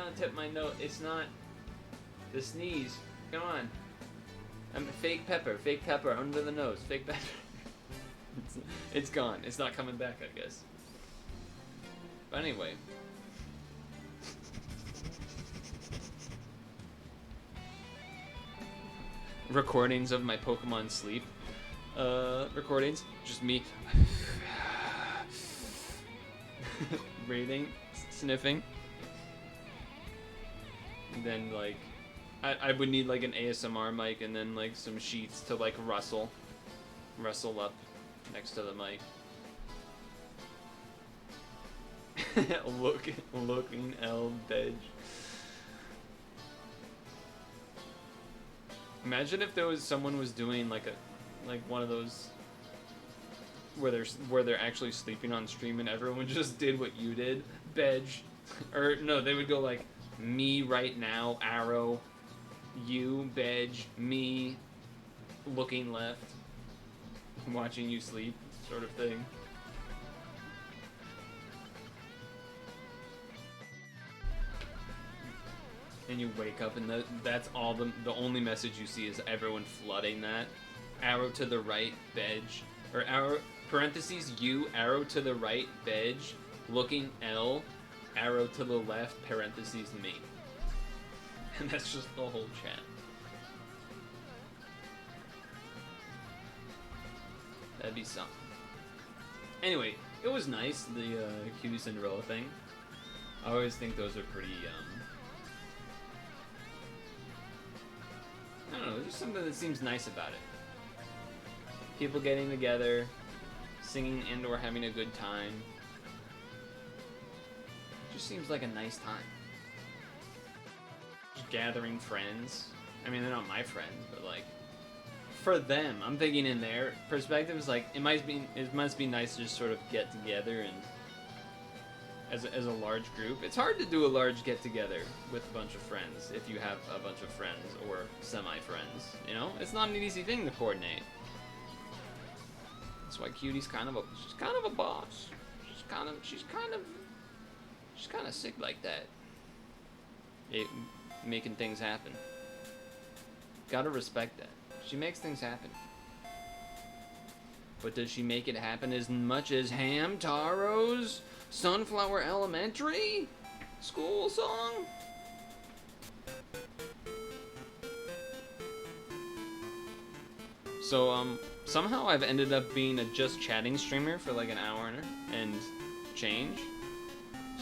on the tip of my nose. It's not the sneeze. Come on. I'm fake pepper under the nose. Fake pepper. It's gone. It's not coming back, I guess. But anyway. Recordings of my Pokemon sleep. Recordings. Just me. Breathing. Sniffing. And then, like, I would need, like, an ASMR mic and then, like, some sheets to, like, rustle up next to the mic. Looking L Bedge. Imagine if there was someone was doing like one of those where they're actually sleeping on stream and everyone just did what you did, Bedge, or no, they would go like me right now, arrow, you, Bedge, me, looking left, watching you sleep, sort of thing. And you wake up and that's all the only message you see is everyone flooding that. Arrow to the right, Bedge. Or arrow, parentheses, you, arrow to the right, Bedge. Looking L, arrow to the left, parentheses, me. And that's just the whole chat. That'd be something. Anyway, it was nice, the Cutie Cinderella thing. I always think those are pretty, I don't know, there's something that seems nice about it. People getting together, singing and or having a good time. It just seems like a nice time. Just gathering friends. I mean, they're not my friends, but like, for them, I'm thinking in their perspective, it's like, it must be nice to just sort of get together and as a large group. It's hard to do a large get-together with a bunch of friends if you have a bunch of friends or semi-friends, you know? It's not an easy thing to coordinate. That's why Cutie's kind of a boss. She's kind of sick like that. Making things happen. Gotta respect that. She makes things happen. But does she make it happen as much as Hamtaro's Sunflower Elementary school song? So, somehow I've ended up being a just chatting streamer for like an hour and change.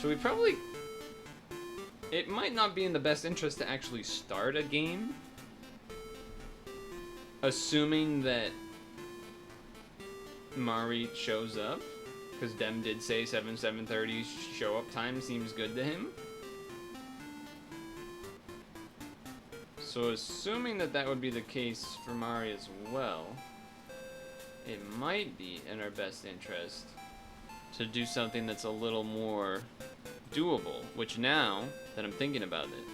So we probably it might not be in the best interest to actually start a game, assuming that Mari shows up, because Dem did say 7:30 show up time seems good to him. So assuming that that would be the case for Mari as well, it might be in our best interest to do something that's a little more doable, which now that I'm thinking about it,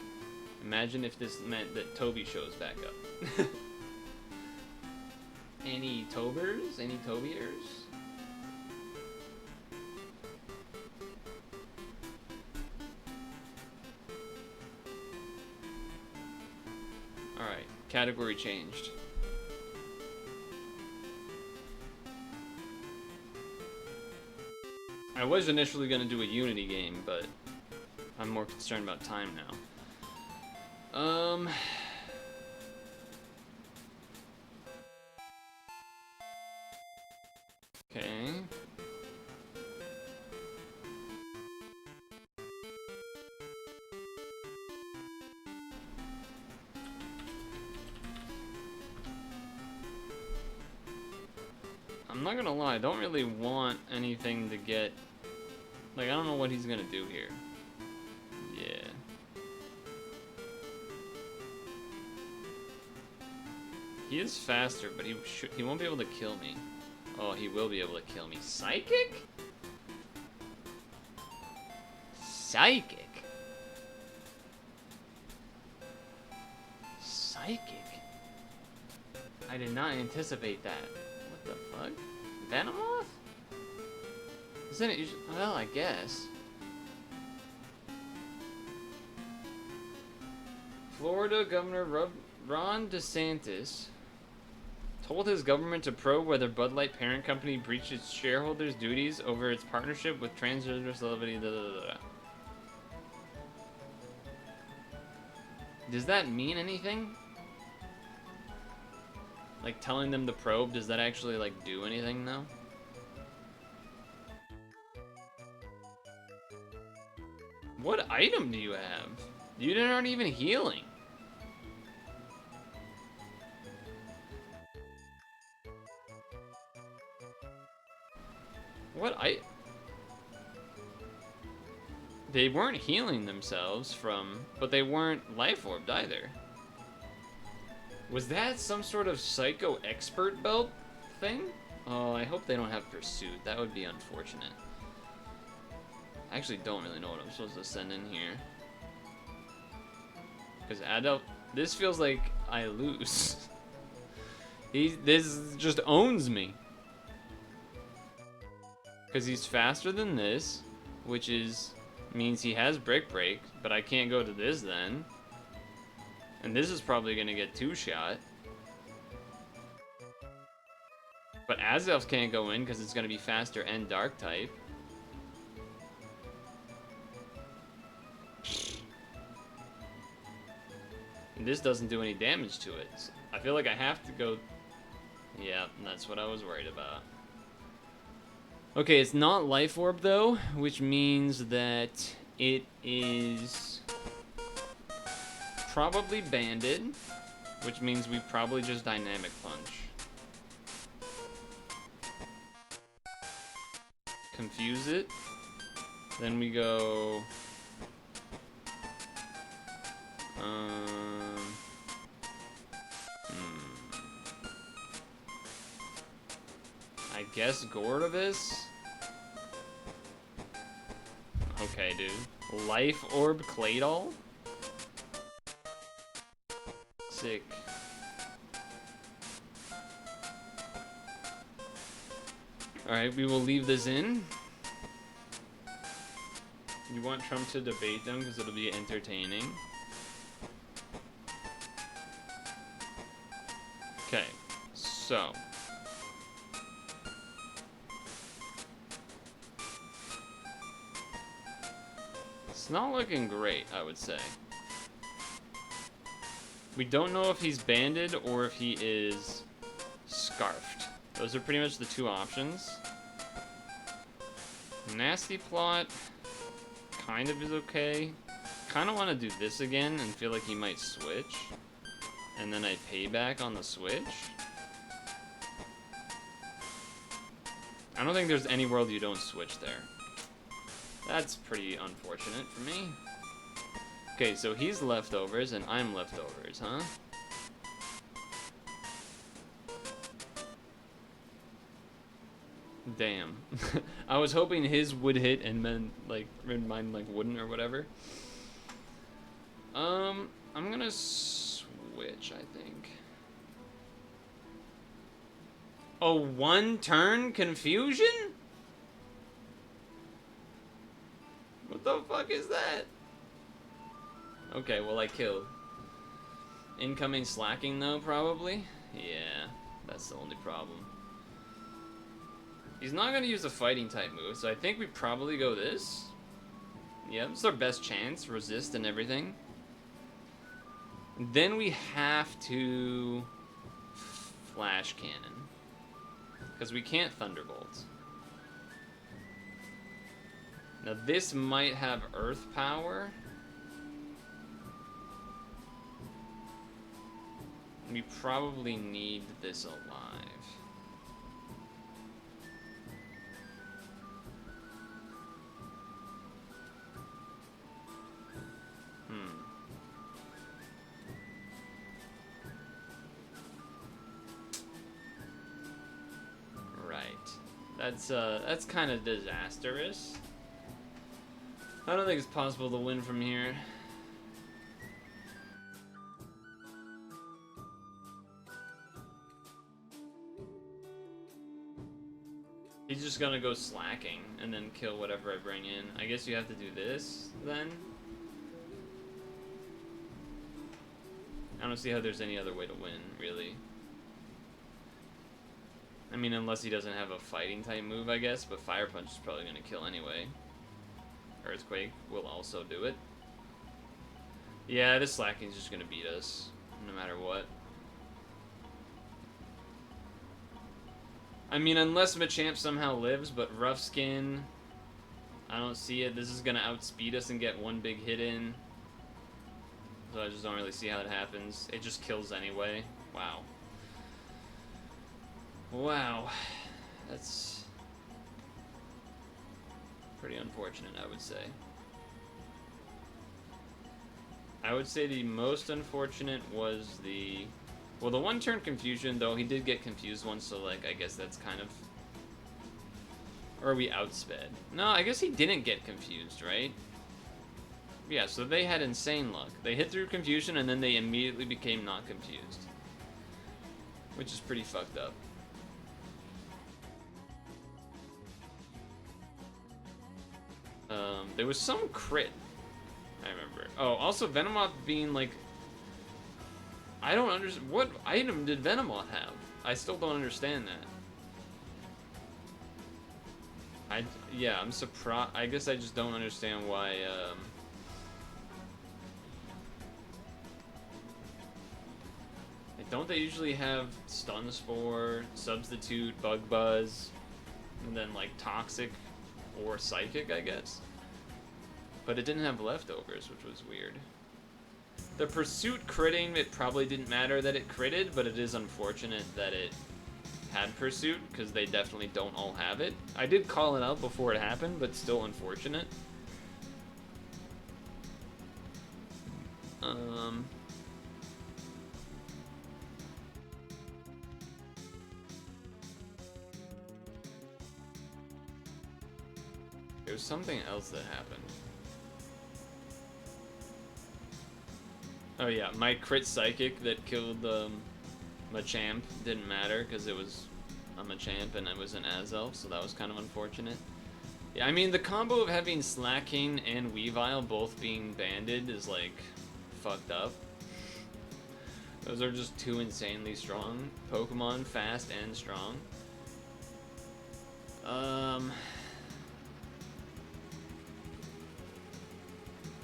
imagine if this meant that Toby shows back up. Any Tobers? Any Tobiers? Alright, category changed. I was initially going to do a Unity game, but I'm more concerned about time now. Okay. I'm not gonna lie, I don't really want anything to get... Like, I don't know what he's gonna do here. Yeah. He is faster, but he won't be able to kill me. Oh, he will be able to kill me. Psychic? Psychic? Psychic? I did not anticipate that. What the fuck? Venomoth? Isn't it usually... Well, I guess. Florida Governor Ron DeSantis told his government to probe whether Bud Light parent company breached its shareholders' duties over its partnership with transgender celebrity. Does that mean anything? Like, telling them to probe, does that actually, like, do anything, though? What item do you have? You aren't even healing. What They weren't healing themselves from, but they weren't life orbed either. Was that some sort of psycho expert belt thing? Oh, I hope they don't have pursuit. That would be unfortunate. I actually don't really know what I'm supposed to send in here. Because adult, this feels like I lose. This just owns me. Because he's faster than this, which means he has Brick Break, but I can't go to this then. And this is probably going to get 2-shot. But Azelf can't go in because it's going to be faster and Dark type. And this doesn't do any damage to it. So I feel like I have to go... Yeah, that's what I was worried about. Okay, it's not Life Orb though, which means that it is probably banded, which means we probably just Dynamic Punch. Confuse it. Then we go... I guess Gordovis? Okay, dude. Life Orb Claydol? Sick. Alright, we will leave this in. You want Trump to debate them because it'll be entertaining. Okay, so... It's not looking great, I would say. We don't know if he's banded or if he is scarfed. Those are pretty much the two options. Nasty Plot kind of is okay. kind of want to do this again and feel like he might switch. And then I pay back on the switch. I don't think there's any world you don't switch there. That's pretty unfortunate for me. Okay, so he's leftovers and I'm leftovers, huh? Damn. I was hoping his would hit and then, like, mine, like, wouldn't or whatever. I'm gonna switch, I think. Oh, one turn confusion? What the fuck is that? Okay, well, I killed. Incoming slacking, though, probably? Yeah, that's the only problem. He's not going to use a fighting type move, so I think we probably go this. Yeah, it's our best chance. Resist and everything. Then we have to flash cannon. Because we can't thunderbolt. Now this might have earth power. We probably need this alive. That's kind of disastrous. I don't think it's possible to win from here. He's just gonna go slacking and then kill whatever I bring in. I guess you have to do this then. I don't see how there's any other way to win, really. I mean, unless he doesn't have a fighting type move, I guess, but Fire Punch is probably going to kill anyway. Earthquake will also do it. Yeah, this slacking's just going to beat us, no matter what. I mean, unless Machamp somehow lives, but Rough Skin, I don't see it. This is going to outspeed us and get one big hit in. So I just don't really see how it happens. It just kills anyway. Wow. Wow, that's pretty unfortunate, I would say. I would say the most unfortunate was the... Well, the one-turn confusion, though, he did get confused once, so, like, I guess that's kind of... Or are we outsped? No, I guess he didn't get confused, right? Yeah, so they had insane luck. They hit through confusion, and then they immediately became not confused. Which is pretty fucked up. There was some crit, I remember. Oh, also Venomoth being like... I don't understand. What item did Venomoth have? I still don't understand that. Yeah, I'm surprised. I guess I just don't understand why, Don't they usually have Stun Spore, Substitute, Bug Buzz, and then like Toxic or Psychic, I guess? But it didn't have Leftovers, which was weird. The Pursuit critting, it probably didn't matter that it critted, but it is unfortunate that it had Pursuit, because they definitely don't all have it. I did call it out before it happened, but still unfortunate. There's something else that happened. Oh yeah, my crit Psychic that killed Machamp didn't matter because it was a Machamp and it was an Azelf, so that was kind of unfortunate. Yeah, I mean, the combo of having Slacking and Weavile both being banded is, like, fucked up. Those are just two insanely strong Pokemon, fast and strong.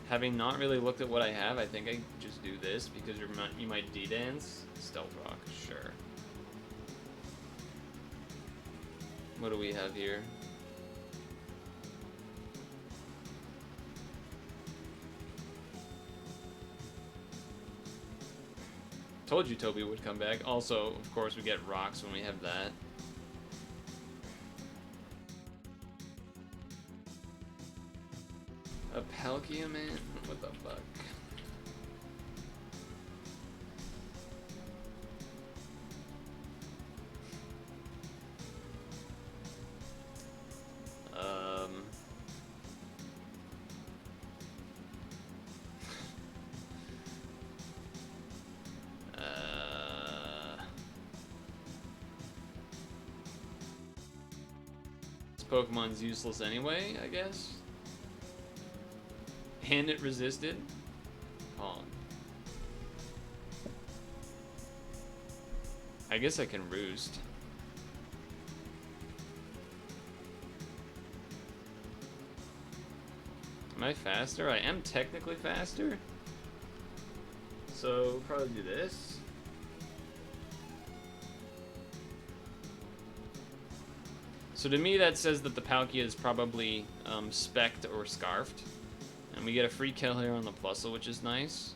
Having not really looked at what I have, I think I just do this because you might D-Dance. Stealth Rock, sure. What do we have here? Told you Toby would come back. Also, of course, we get rocks when we have that. A Palkia, man? What the fuck? This Pokemon's useless anyway, I guess. And it resisted. Oh. I guess I can roost. Am I faster? I am technically faster. So probably do this. So to me that says that the Palkia is probably specced or scarfed. And we get a free kill here on the Plusle, which is nice.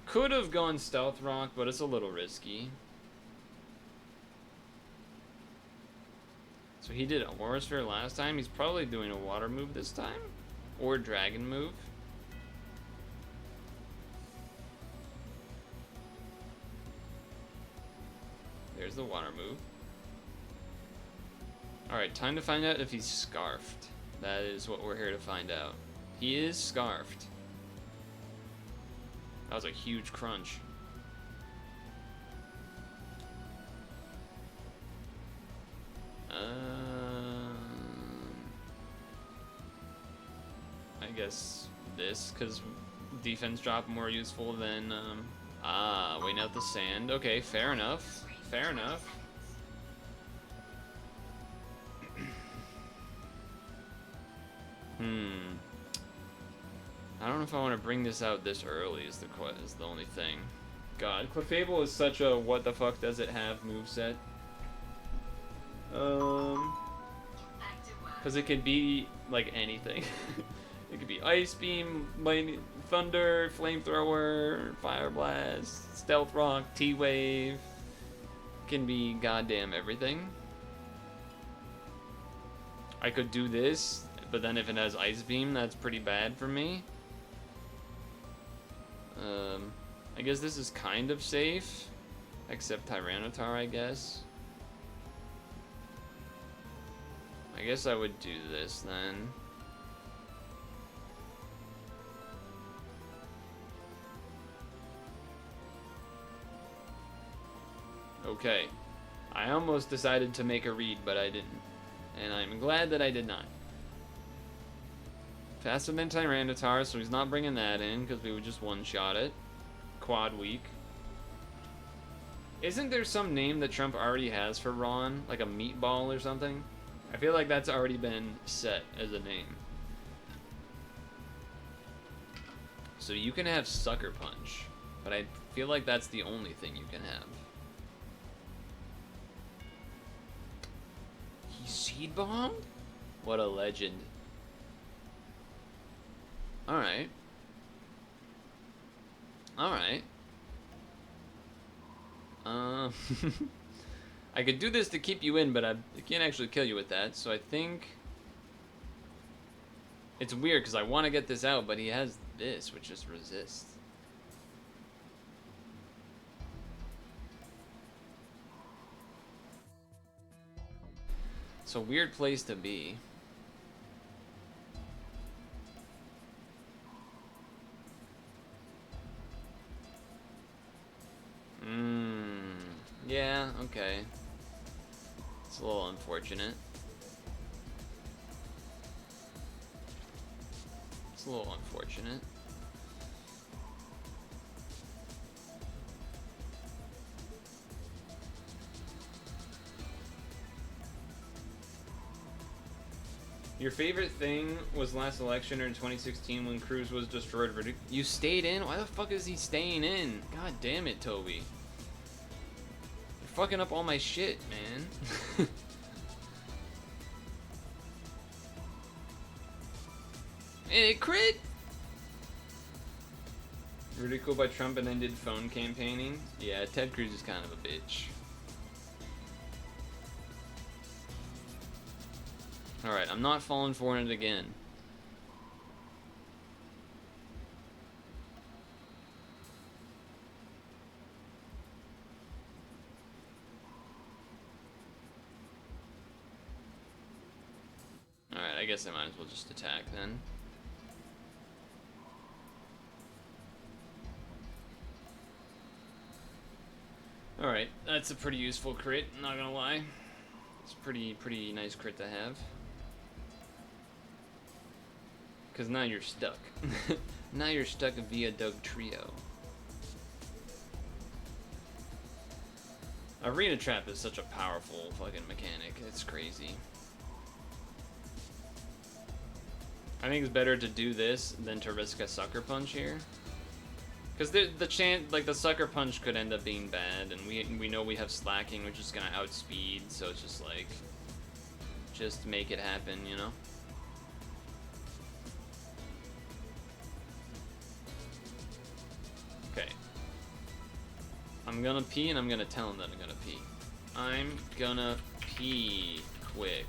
Could have gone Stealth Rock, but it's a little risky. So he did Aura Sphere last time. He's probably doing a Water move this time. Or Dragon move. There's the Water move. Alright, time to find out if he's scarfed. That is what we're here to find out. He is scarfed. That was a huge crunch. I guess this, because defense drop more useful than, waiting out the sand. Okay, fair enough. Fair enough. I don't know if I want to bring this out this early is the only thing. God, Clefable is such a what the fuck does it have moveset. Because it could be like anything. It could be Ice Beam, Lightning, Thunder, Flamethrower, Fire Blast, Stealth Rock, T-Wave. It can be goddamn everything. I could do this, but then if it has Ice Beam, that's pretty bad for me. I guess this is kind of safe, except Tyranitar, I guess. I guess I would do this then. Okay. I almost decided to make a read, but I didn't. And I'm glad that I did not. Faster than Tyranitar, so he's not bringing that in, because we would just one-shot it. Quad weak. Isn't there some name that Trump already has for Ron? Like a meatball or something? I feel like that's already been set as a name. So you can have Sucker Punch, but I feel like that's the only thing you can have. He Seed Bombed? What a legend. Alright. Alright. I could do this to keep you in, but I can't actually kill you with that, so I think... It's weird, because I want to get this out, but he has this, which just resists. It's a weird place to be. Yeah, okay. It's a little unfortunate. It's a little unfortunate. Your favorite thing was last election or in 2016 when Cruz was destroyed. You stayed in? Why the fuck is he staying in? God damn it, Toby. You're fucking up all my shit, man. And it crit? Ridiculed by Trump and then did phone campaigning. Yeah, Ted Cruz is kind of a bitch. Alright, I'm not falling for it again. Alright, I guess I might as well just attack then. Alright, that's a pretty useful crit, not gonna lie. It's pretty nice crit to have. Cause now you're stuck. Now you're stuck via Doug Trio. Arena Trap is such a powerful fucking mechanic, it's crazy. I think it's better to do this than to risk a Sucker Punch here. Because the chance, like the Sucker Punch could end up being bad, and we know we have Slacking, which is gonna outspeed, so it's just like, just make it happen, you know? Okay. I'm gonna pee, and I'm gonna tell him that I'm gonna pee. I'm gonna pee quick.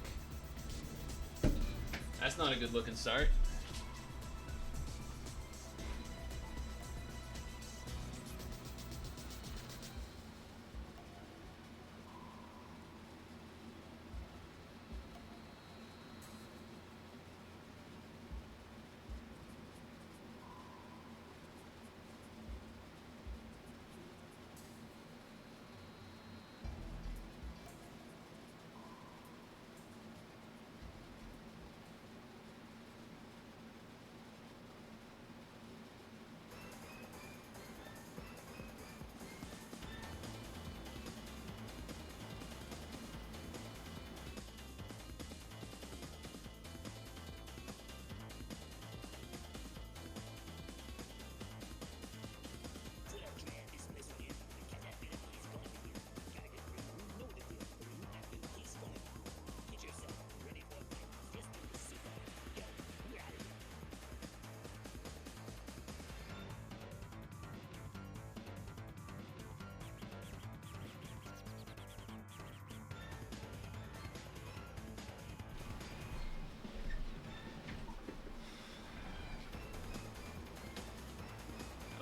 That's not a good looking start.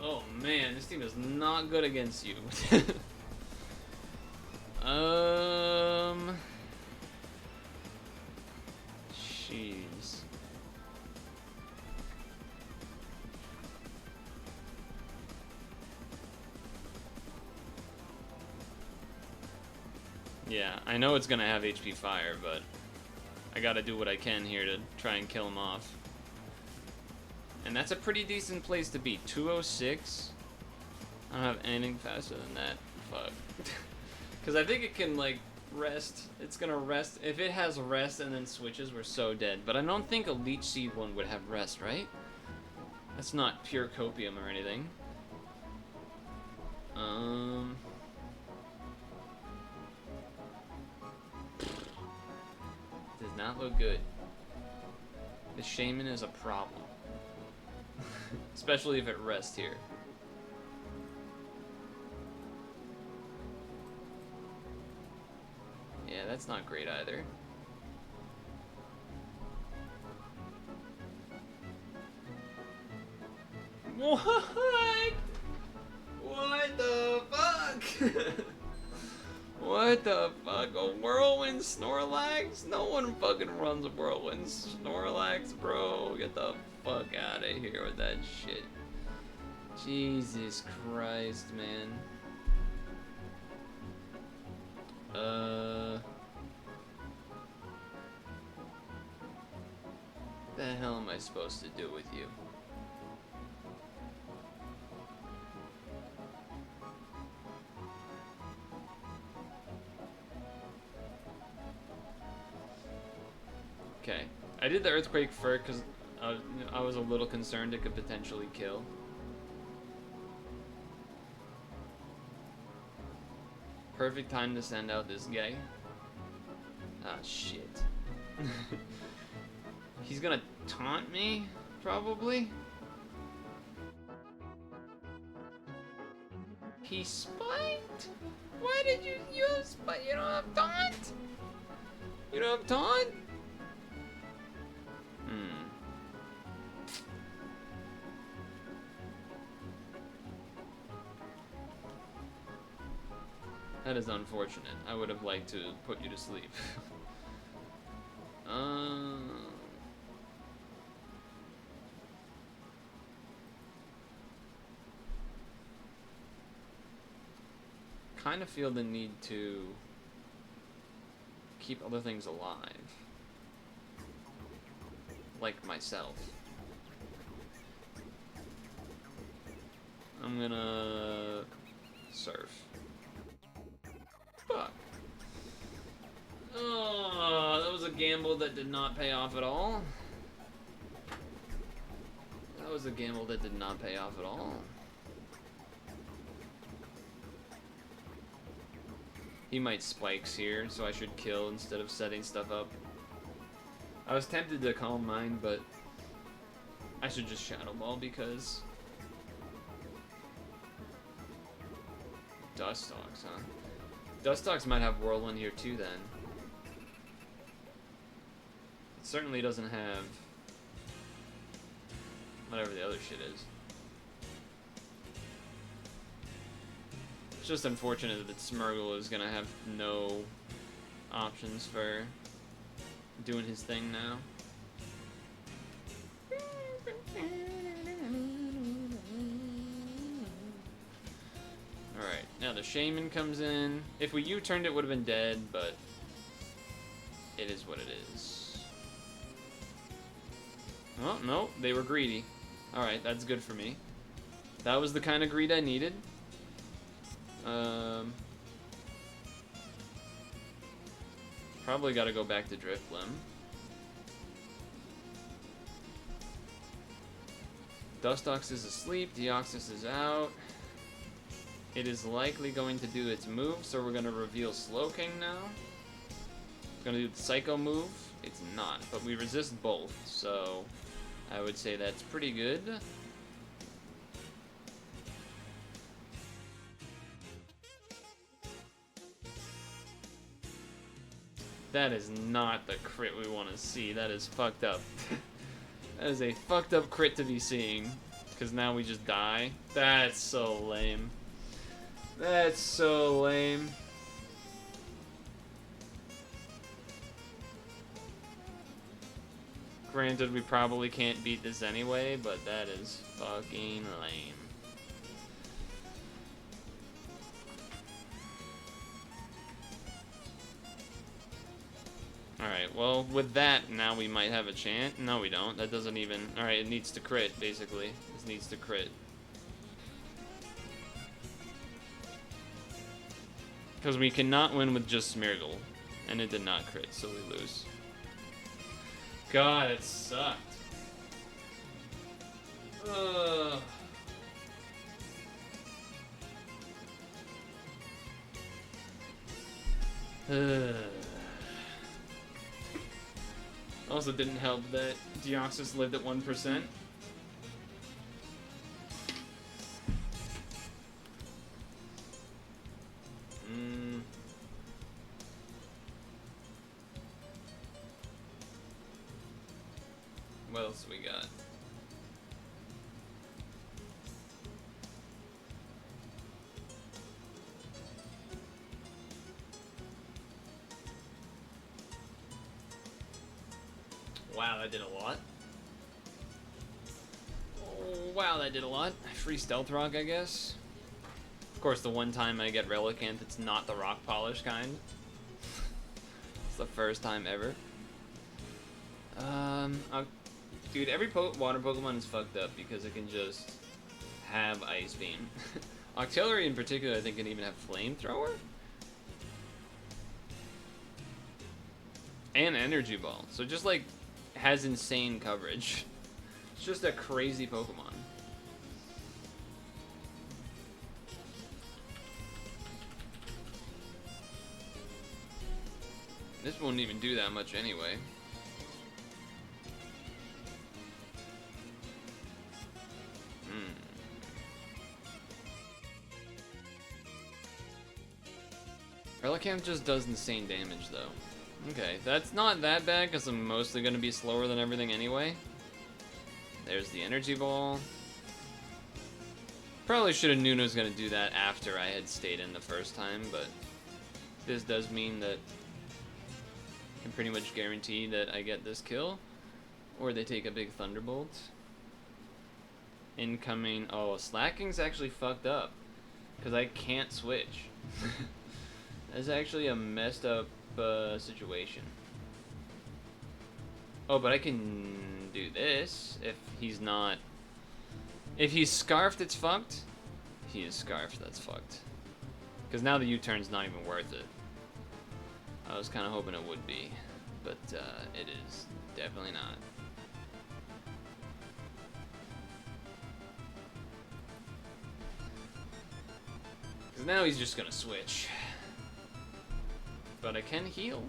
Oh man, this team is not good against you. Jeez. Yeah, I know it's gonna have HP fire, but I gotta do what I can here to try and kill him off. And that's a pretty decent place to be. 206? I don't have anything faster than that. Fuck. Because I think it can, like, rest. It's gonna rest. If it has rest and then switches, we're so dead. But I don't think a Leech Seed one would have rest, right? That's not pure copium or anything. Does not look good. The Shaman is a problem. Especially if it rests here. Yeah, that's not great either. What? What the fuck? What the fuck? A Whirlwind Snorlax? No one fucking runs a Whirlwind Snorlax, bro. Get the fuck out of here with that shit. Jesus Christ, man. The hell am I supposed to do with you? Okay, I did the Earthquake first because I was a little concerned it could potentially kill. Perfect time to send out this guy. Ah, shit. He's gonna taunt me, probably? He spiked? Why did you use, but you don't have taunt? You don't have taunt? That is unfortunate. I would have liked to put you to sleep. Kind of feel the need to keep other things alive. Like myself. I'm gonna surf. Fuck. Oh, that was a gamble that did not pay off at all. That was a gamble that did not pay off at all. He might spikes here, so I should kill instead of setting stuff up. I was tempted to calm mine, but I should just Shadow Ball because Dustox, huh? Dustox might have Whirlwind here too then. It certainly doesn't have whatever the other shit is. It's just unfortunate that Smurgle is gonna have no options for doing his thing now. Alright, now the Shaman comes in. If we U-turned, it would have been dead, but it is what it is. Oh, no, they were greedy. Alright, that's good for me. That was the kind of greed I needed. Probably gotta go back to Drifblim. Dustox is asleep, Deoxys is out. It is likely going to do its move, so we're gonna reveal Slowking now. It's gonna do the Psycho move. It's not, but we resist both, so I would say that's pretty good. That is not the crit we want to see. That is fucked up. That is a fucked up crit to be seeing. Because now we just die. That's so lame. That's so lame. Granted, we probably can't beat this anyway, but that is fucking lame. Alright, well, with that, now we might have a chance. No, we don't. That doesn't even... Alright, it needs to crit, basically. This needs to crit. Because we cannot win with just Smeargle. And it did not crit, so we lose. God, it sucked. Ugh. Also didn't help that Deoxys lived at 1%. What else we got? Wow, that did a lot. Oh, wow, that did a lot. Free Stealth Rock, I guess. Of course, the one time I get Relicanth, it's not the Rock Polish kind. It's the first time ever. Dude, every water Pokemon is fucked up because it can just have Ice Beam. Octillery in particular, I think, can even have Flamethrower. And Energy Ball. So just like has insane coverage. It's just a crazy Pokemon. This won't even do that much anyway. Relicanth just does insane damage, though. Okay, that's not that bad, because I'm mostly going to be slower than everything anyway. There's the Energy Ball. Probably should have known I was going to do that after I had stayed in the first time, but this does mean that I can pretty much guarantee that I get this kill, or they take a big Thunderbolt. Incoming. Oh, Slacking's actually fucked up, because I can't switch. That's actually a messed up situation. Oh, but I can do this if he's not. If he's Scarfed, it's fucked. If he is Scarfed, that's fucked. Because now the U-turn's not even worth it. I was kind of hoping it would be, but it is definitely not. Because now he's just gonna switch. But I can heal.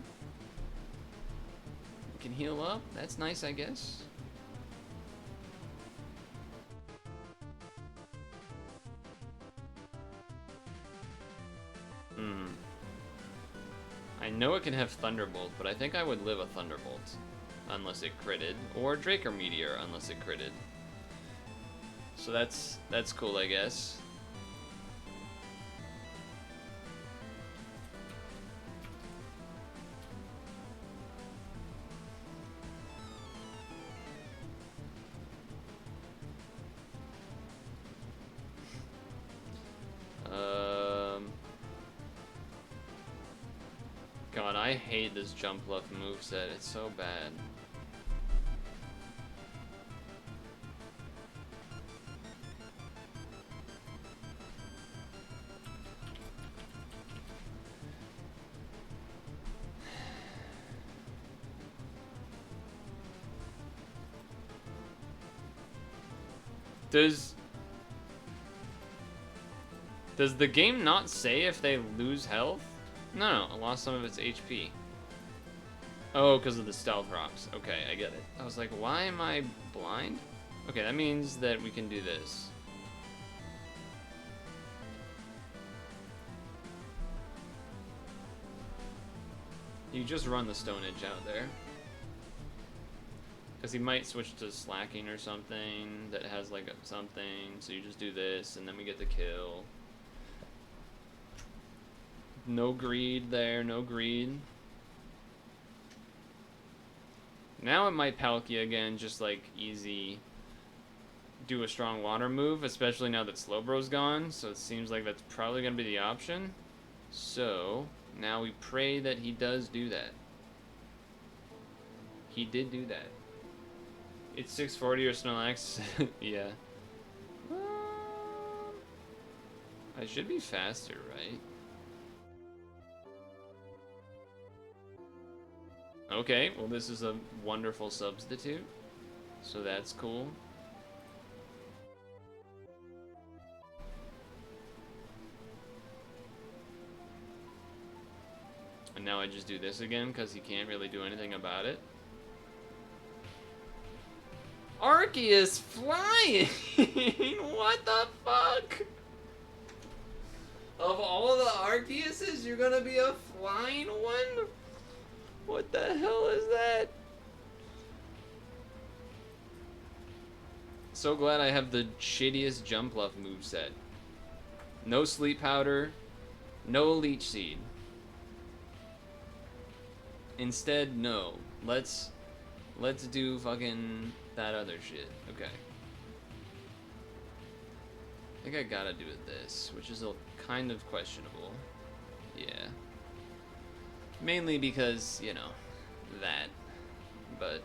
I can heal up. That's nice, I guess. I know it can have Thunderbolt, but I think I would live a Thunderbolt. Unless it critted. Or Draco Meteor, unless it critted. So that's cool, I guess. God, I hate this jump left moveset. It's so bad. Does the game not say if they lose health? No, it lost some of its HP. Oh, because of the stealth rocks. Okay, I get it. I was like, why am I blind? Okay, that means that we can do this. You just run the Stone Edge out there. Because he might switch to Slacking or something that has like something. So you just do this and then we get the kill. No greed there, no greed. Now it might Palkia again, just like easy do a strong water move, especially now that Slowbro's gone, so it seems like that's probably going to be the option. So, now we pray that he does do that. He did do that. It's 640 or Snorlax? Yeah. I should be faster, right? Okay, well this is a wonderful substitute, so that's cool. And now I just do this again because he can't really do anything about it. Arceus flying! What the fuck? Of all the Arceuses, you're gonna be a flying one? What the hell is that? So glad I have the shittiest Jumpluff moveset. No Sleep Powder, no Leech Seed. Instead, no. Let's do fucking that other shit. Okay. I think I gotta do it this, which is a kind of questionable. Yeah. Mainly because, you know, that. But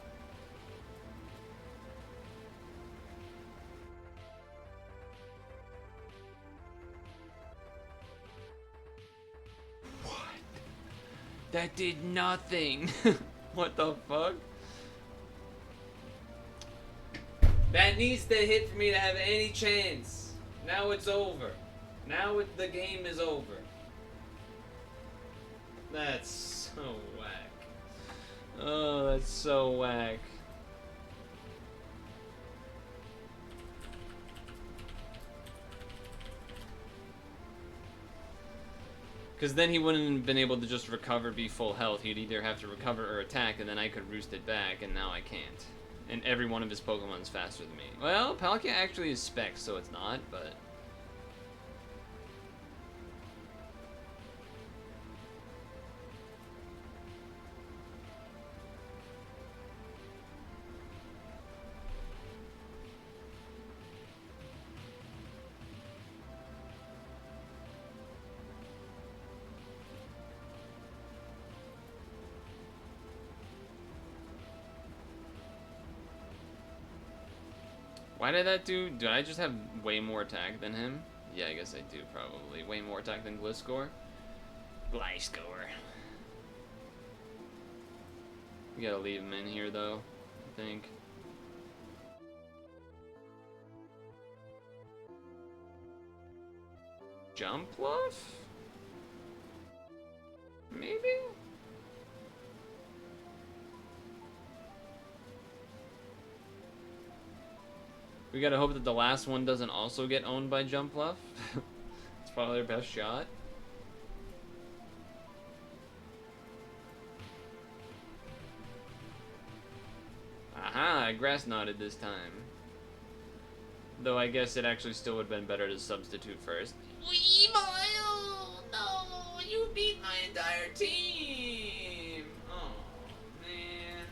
what? That did nothing. What the fuck? That needs to hit for me to have any chance. Now it's over. Now the game is over. That's so whack. Oh, that's so whack. Because then he wouldn't have been able to just recover, be full health. He'd either have to recover or attack, and then I could roost it back, and now I can't. And every one of his Pokemon's faster than me. Well, Palkia actually is Specs, so it's not, but... Why did that do? Did I just have way more attack than him? Yeah, I guess I do, probably. Way more attack than Gliscor? Gliscor. We gotta leave him in here, though, I think. Jumpluff? Maybe? We gotta hope that the last one doesn't also get owned by Jumpluff. It's probably their best shot. Aha, I grass knotted this time. Though I guess it actually still would have been better to substitute first. Weavile! No, you beat my entire team! Oh, man.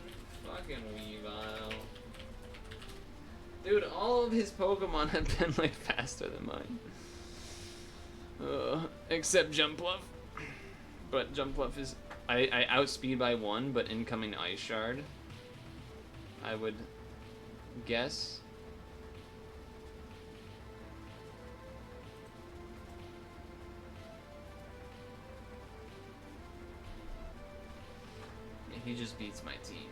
Fucking Weavile. Dude, all of his Pokemon have been, like, faster than mine. Except Jumpluff. But Jumpluff is... I outspeed by 1, but incoming Ice Shard, I would guess. He just beats my team.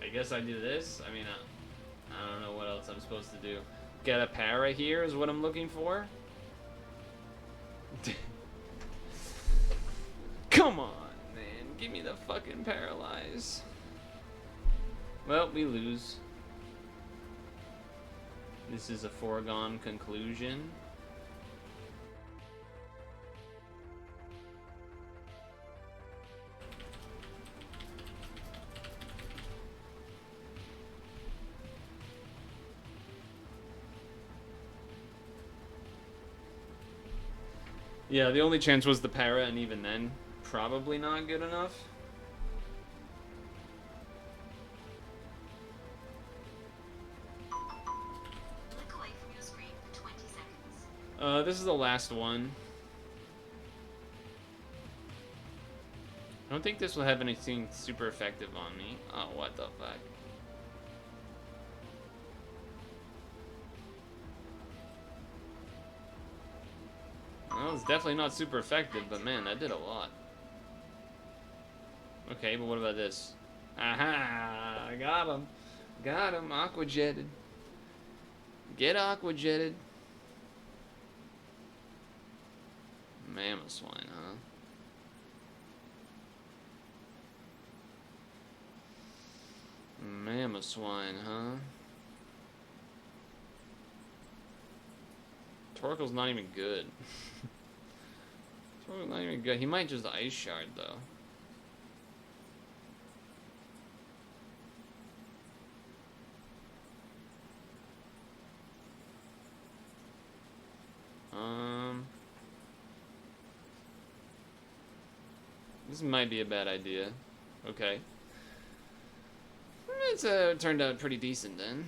I guess I do this. I mean, I don't know what else I'm supposed to do. Get a para here is what I'm looking for. Come on, man. Give me the fucking paralyze. Well, we lose. This is a foregone conclusion. Yeah, the only chance was the para, and even then, probably not good enough. Look away from your screen for 20 seconds. This is the last one. I don't think this will have anything super effective on me. Oh, what the fuck. Well, it's definitely not super effective, but man, that did a lot. Okay, but what about this? Aha! I got him. Got him. Aqua jetted. Get aqua jetted. Mamoswine, huh? Mamoswine, huh? Torkoal's not even good. Torkoal's not even good. He might just Ice Shard, though. This might be a bad idea. Okay. It's turned out pretty decent then.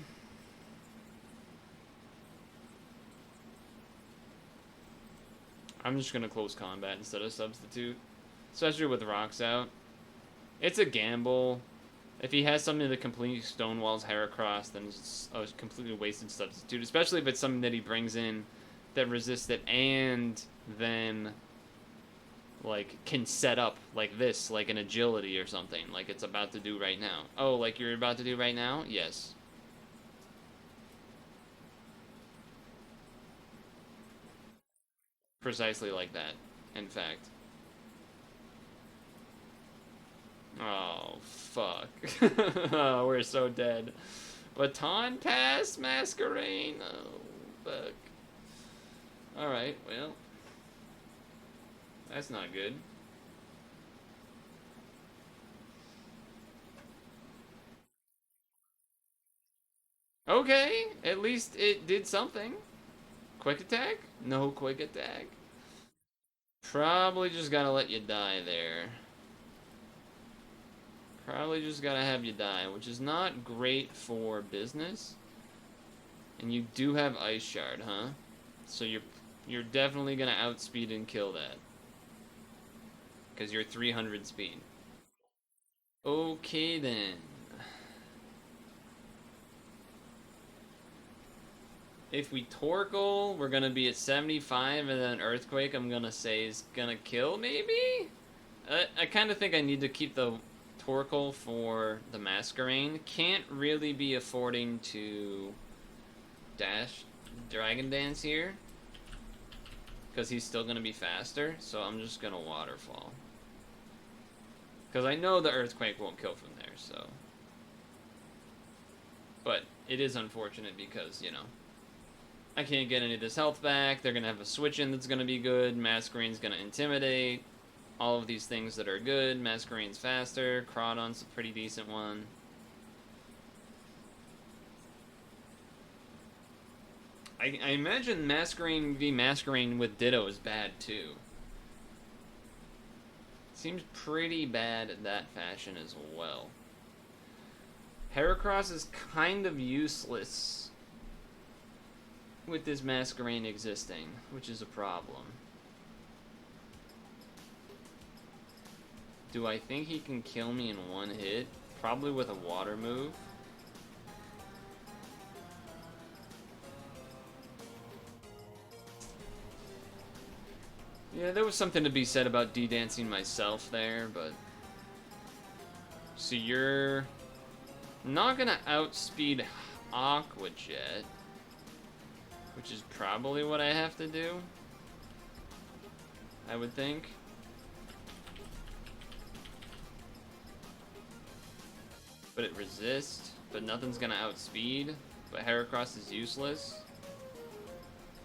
I'm just gonna close combat instead of substitute, especially with rocks out. It's a gamble. If he has something that completely stonewalls Heracross, then it's a completely wasted substitute, especially if it's something that he brings in that resists it and then like can set up like this, like an agility or something, like it's about to do right now. Oh, like you're about to do right now? Yes. Precisely like that, in fact. Oh, fuck. Oh, we're so dead. Baton pass, Masquerade. Oh, fuck. Alright, well. That's not good. Okay, at least it did something. Quick attack? No quick attack. Probably just gotta let you die there. Probably just gotta have you die, which is not great for business. And you do have Ice Shard, huh? So you're definitely gonna outspeed and kill that. Because you're 300 speed. Okay then. If we Torkoal, we're gonna be at 75, and then Earthquake I'm gonna say is gonna kill, maybe? I kind of think I need to keep the Torkoal for the Masquerade. Can't really be affording to dash Dragon Dance here. Because he's still gonna be faster, so I'm just gonna Waterfall. Because I know the Earthquake won't kill from there, so. But it is unfortunate because, you know, I can't get any of this health back. They're going to have a switch in that's going to be good. Masquerade's going to intimidate. All of these things that are good. Masquerade's faster. Crawdon's a pretty decent one. I imagine Masquerade v Masquerade with Ditto is bad too. Seems pretty bad in that fashion as well. Heracross is kind of useless with this Masquerade existing, which is a problem. Do I think he can kill me in one hit? Probably with a water move. Yeah, there was something to be said about de-dancing myself there, but... So you're not gonna outspeed Aqua Jet, which is probably what I have to do, I would think. But it resists, but nothing's gonna outspeed, but Heracross is useless.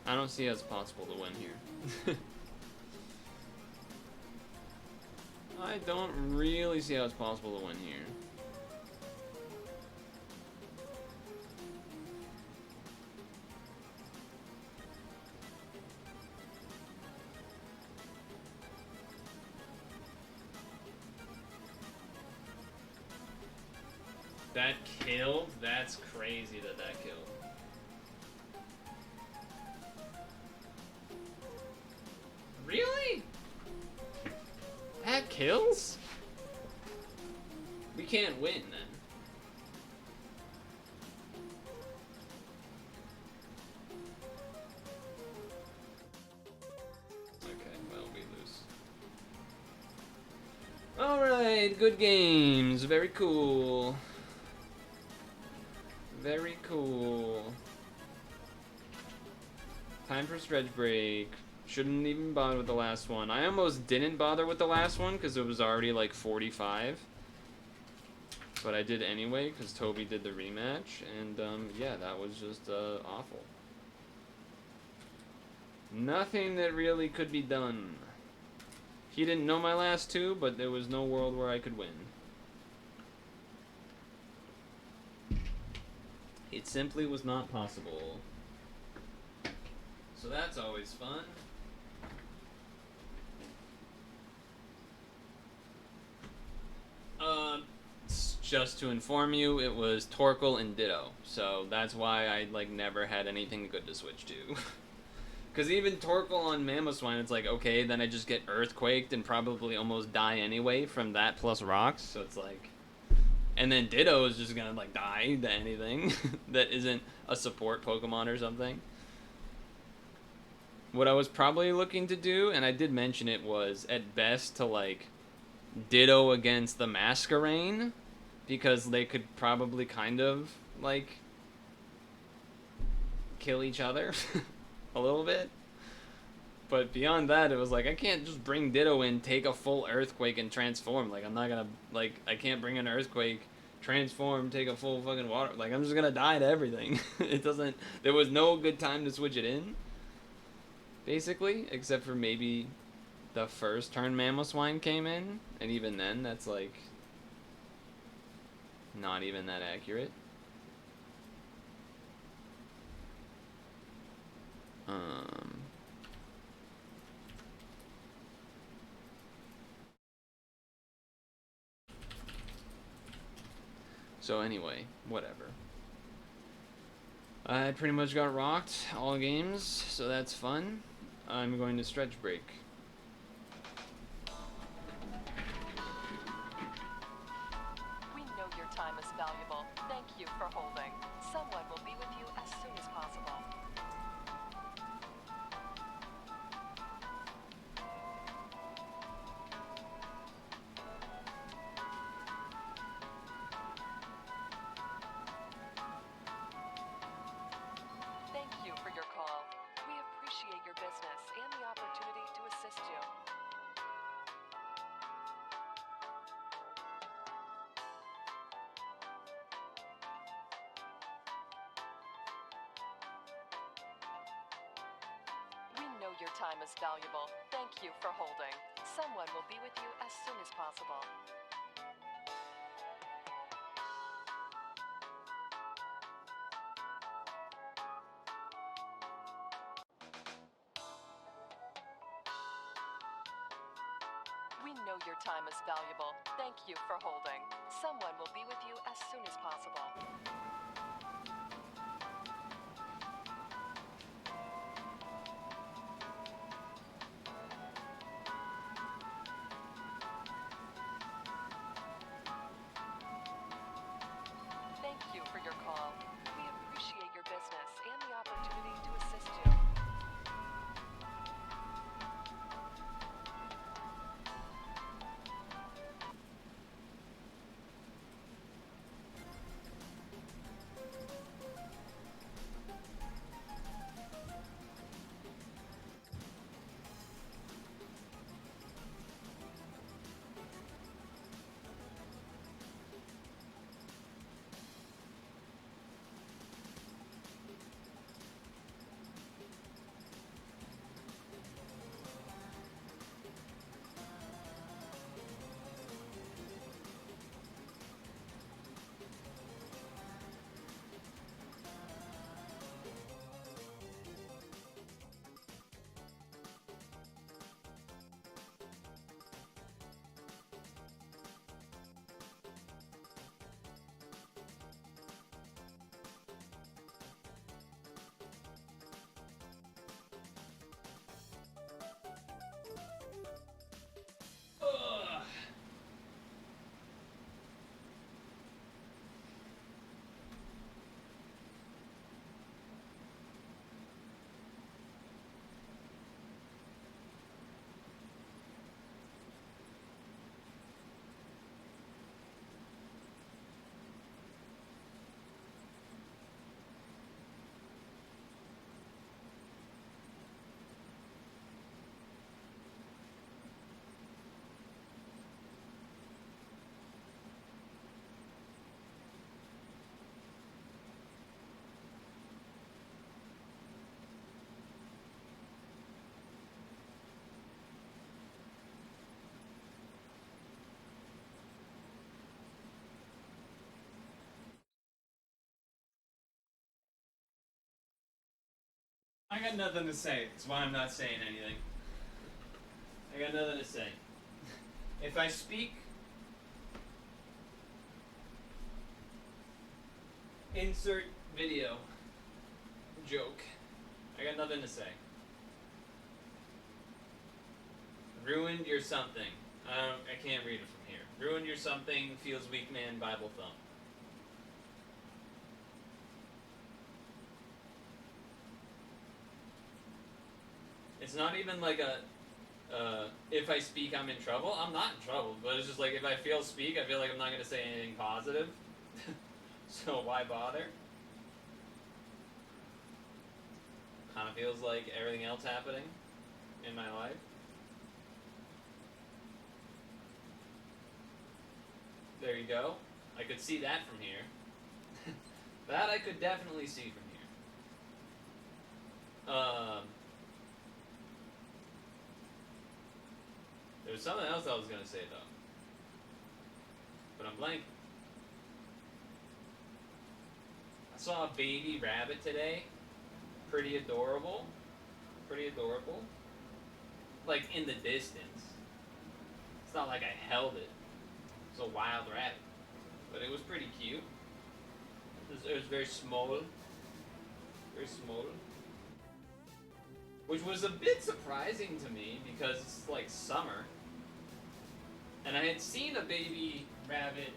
I don't see how it's possible to win here. I don't really see how it's possible to win here. That killed? That's crazy that that killed. Really? That kills? We can't win then. Okay, well, we lose. Alright, good games. Very cool. Very cool. Time for stretch break. Shouldn't even bother with the last one. I almost didn't bother with the last one because it was already like 45. But I did anyway because Toby did the rematch. And yeah, that was just awful. Nothing that really could be done. He didn't know my last two, but there was no world where I could win. It simply was not possible. So that's always fun. Just to inform you, it was Torkoal and Ditto. So that's why I like never had anything good to switch to. Because even Torkoal on Mamoswine, it's like, okay, then I just get Earthquaked and probably almost die anyway from that plus Rocks. So it's like... And then Ditto is just gonna like die to anything that isn't a support Pokemon or something. What I was probably looking to do, and I did mention it, was at best to like Ditto against the Masquerade, because they could probably kind of like kill each other a little bit. But beyond that, it was like, I can't just bring Ditto in, take a full Earthquake, and transform. Like, I'm not gonna, like, I can't bring an Earthquake transform, take a full fucking water. Like, I'm just gonna die to everything. It doesn't. There was no good time to switch it in, basically, except for maybe the first turn Mamoswine came in, and even then, that's like not even that accurate. So anyway, whatever. I pretty much got rocked all games, so that's fun. I'm going to stretch break. We know your time is valuable. Thank you for holding. Someone will be with you as soon as possible. Thank you for your call. We appreciate your business and the opportunity to assist you. We know your time is valuable. Thank you for holding. Someone will be with you as soon as possible. We know your time is valuable. Thank you for holding. Someone will be with you as soon as possible. Thank you for your call. We appreciate your business and the opportunity to assist you. Ugh. I got nothing to say. That's why I'm not saying anything. I got nothing to say. If I speak, insert video joke. I got nothing to say. Ruined your something. I can't read it from here. Ruined your something, feels weak man, Bible thumb. It's not even like a, if I speak, I'm in trouble. I'm not in trouble, but it's just like if I speak, I feel like I'm not going to say anything positive. So why bother? Kind of feels like everything else happening in my life. There you go. I could see that from here. That I could definitely see from here. There was something else I was gonna say though, but I'm blanking. I saw a baby rabbit today. Pretty adorable. Pretty adorable. Like in the distance. It's not like I held it. It's a wild rabbit, but it was pretty cute. It was very small. Very small. Which was a bit surprising to me because it's like summer. And I had seen a baby rabbit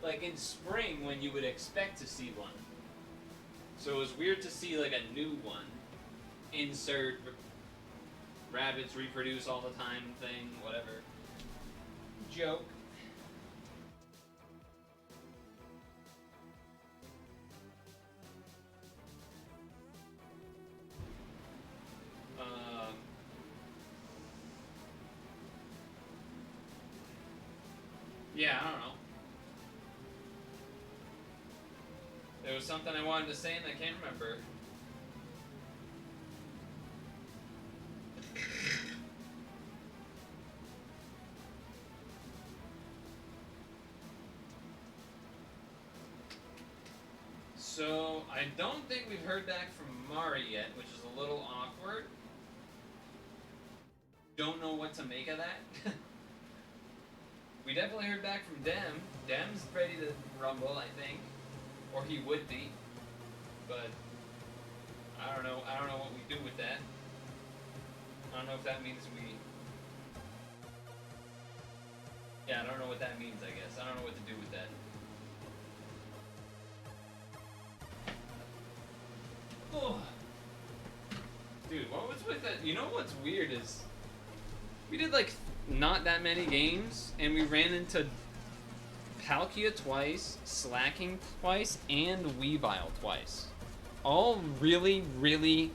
like in spring when you would expect to see one. So it was weird to see like a new one. Insert rabbits reproduce all the time thing, whatever. Joke. Yeah, I don't know. There was something I wanted to say and I can't remember. So, I don't think we've heard back from Mari yet, which is a little awkward. Don't know what to make of that. We definitely heard back from Dem. Dem's ready to rumble, I think. Or he would be. But I don't know what we do with that. I don't know if that means we... Yeah, I don't know what that means, I guess. I don't know what to do with that. Oh. Dude, what was with that? You know what's weird is... We did like not that many games, and we ran into Palkia twice, Slacking twice, and Weavile twice. All really, really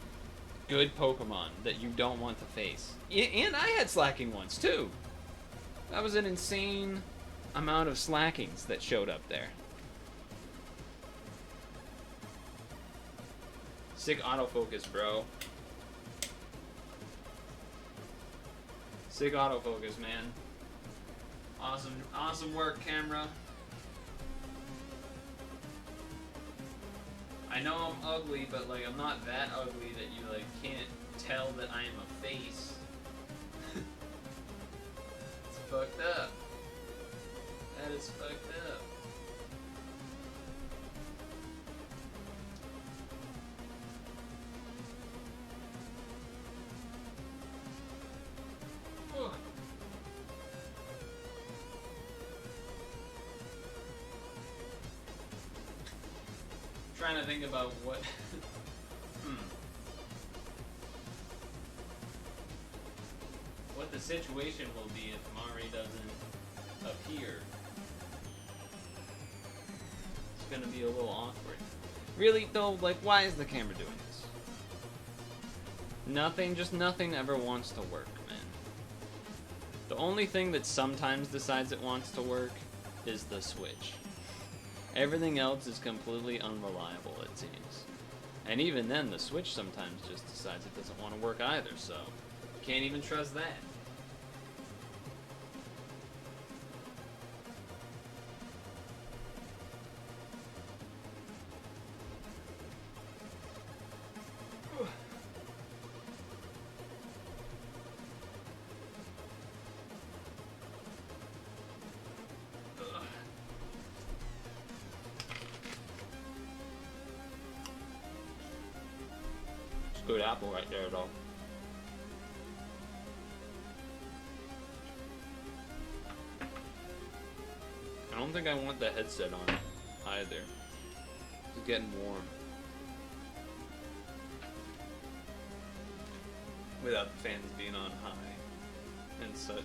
good Pokemon that you don't want to face. And I had Slacking once, too. That was an insane amount of Slackings that showed up there. Sick autofocus, bro. Sick autofocus, man. Awesome work, camera. I know I'm ugly, but like I'm not that ugly that you like can't tell that I am a face. It's fucked up. That is fucked up. Trying to think about what what the situation will be if Mari doesn't appear. It's gonna be a little awkward. Really though, like why is the camera doing this? Nothing ever wants to work, man. The only thing that sometimes decides it wants to work is the Switch. Everything else is completely unreliable, it seems. And even then, the Switch sometimes just decides it doesn't want to work either, so you can't even trust that. Good apple right there, though. I don't think I want the headset on either. It's getting warm. Without the fans being on high and such.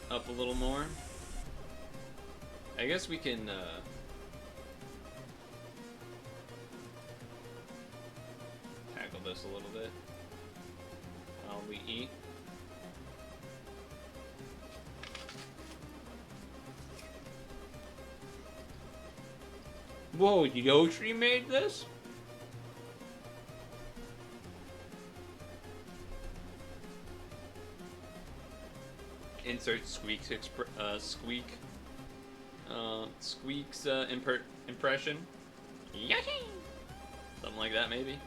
Up a little more. I guess we can tackle this a little bit while we eat. Whoa, Yoshi made this? Insert Squeak's Squeak's impression. Yoshi! Something like that, maybe.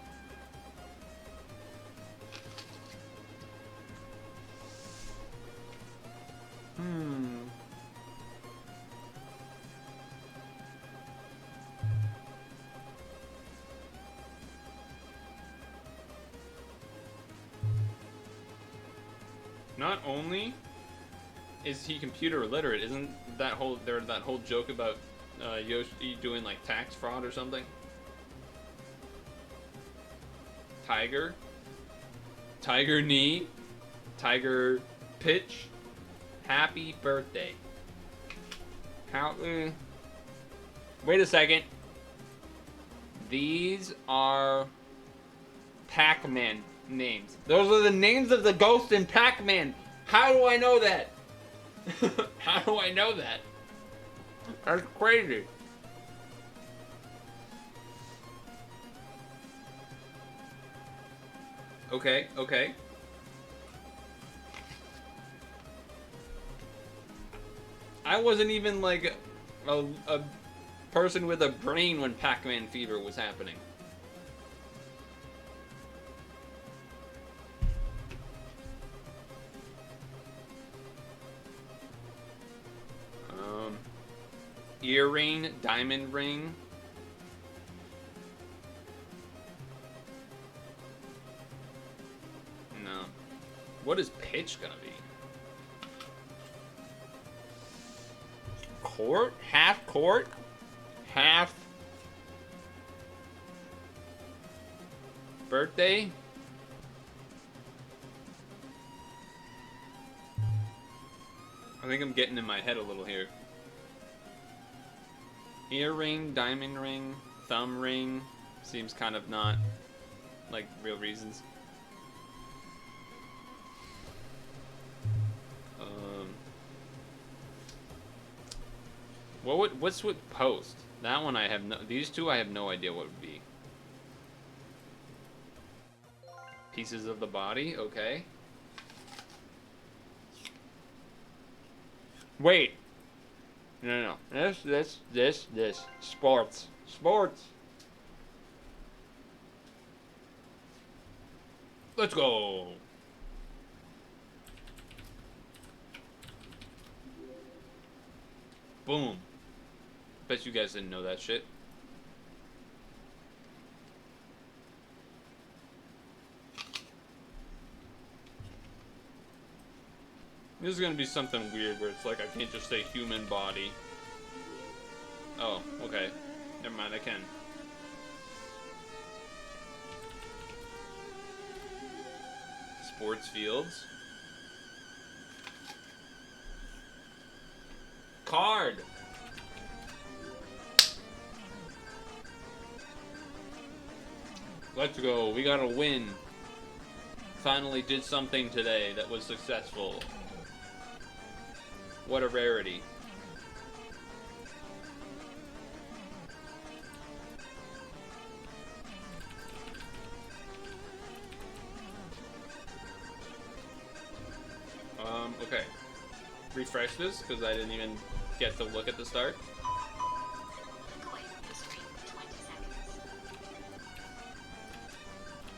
Not only is he computer illiterate, isn't that whole joke about Yoshi doing like tax fraud or something? Tiger knee, tiger pitch. Happy birthday. Wait a second. These are Pac-Man names. Those are the names of the ghosts in Pac-Man. How do I know that? How do I know that? That's crazy. Okay. I wasn't even like a person with a brain when Pac-Man Fever was happening. Earring, diamond ring. No. What is pitch gonna be? Court? Half court? Half birthday? I think I'm getting in my head a little here. Earring, diamond ring, thumb ring. Seems kind of not like real reasons. What's with post? That one I have no. These two I have no idea what would be. Pieces of the body. Okay. Wait. No. This. Sports. Let's go. Boom. Bet you guys didn't know that shit. This is gonna be something weird where it's like I can't just say human body. Oh, okay. Never mind, I can. Sports fields. Card! Let's go. We got a win. Finally did something today that was successful. What a rarity. Okay. Refresh this, because I didn't even get to look at the start. Look away from the screen for 20 seconds.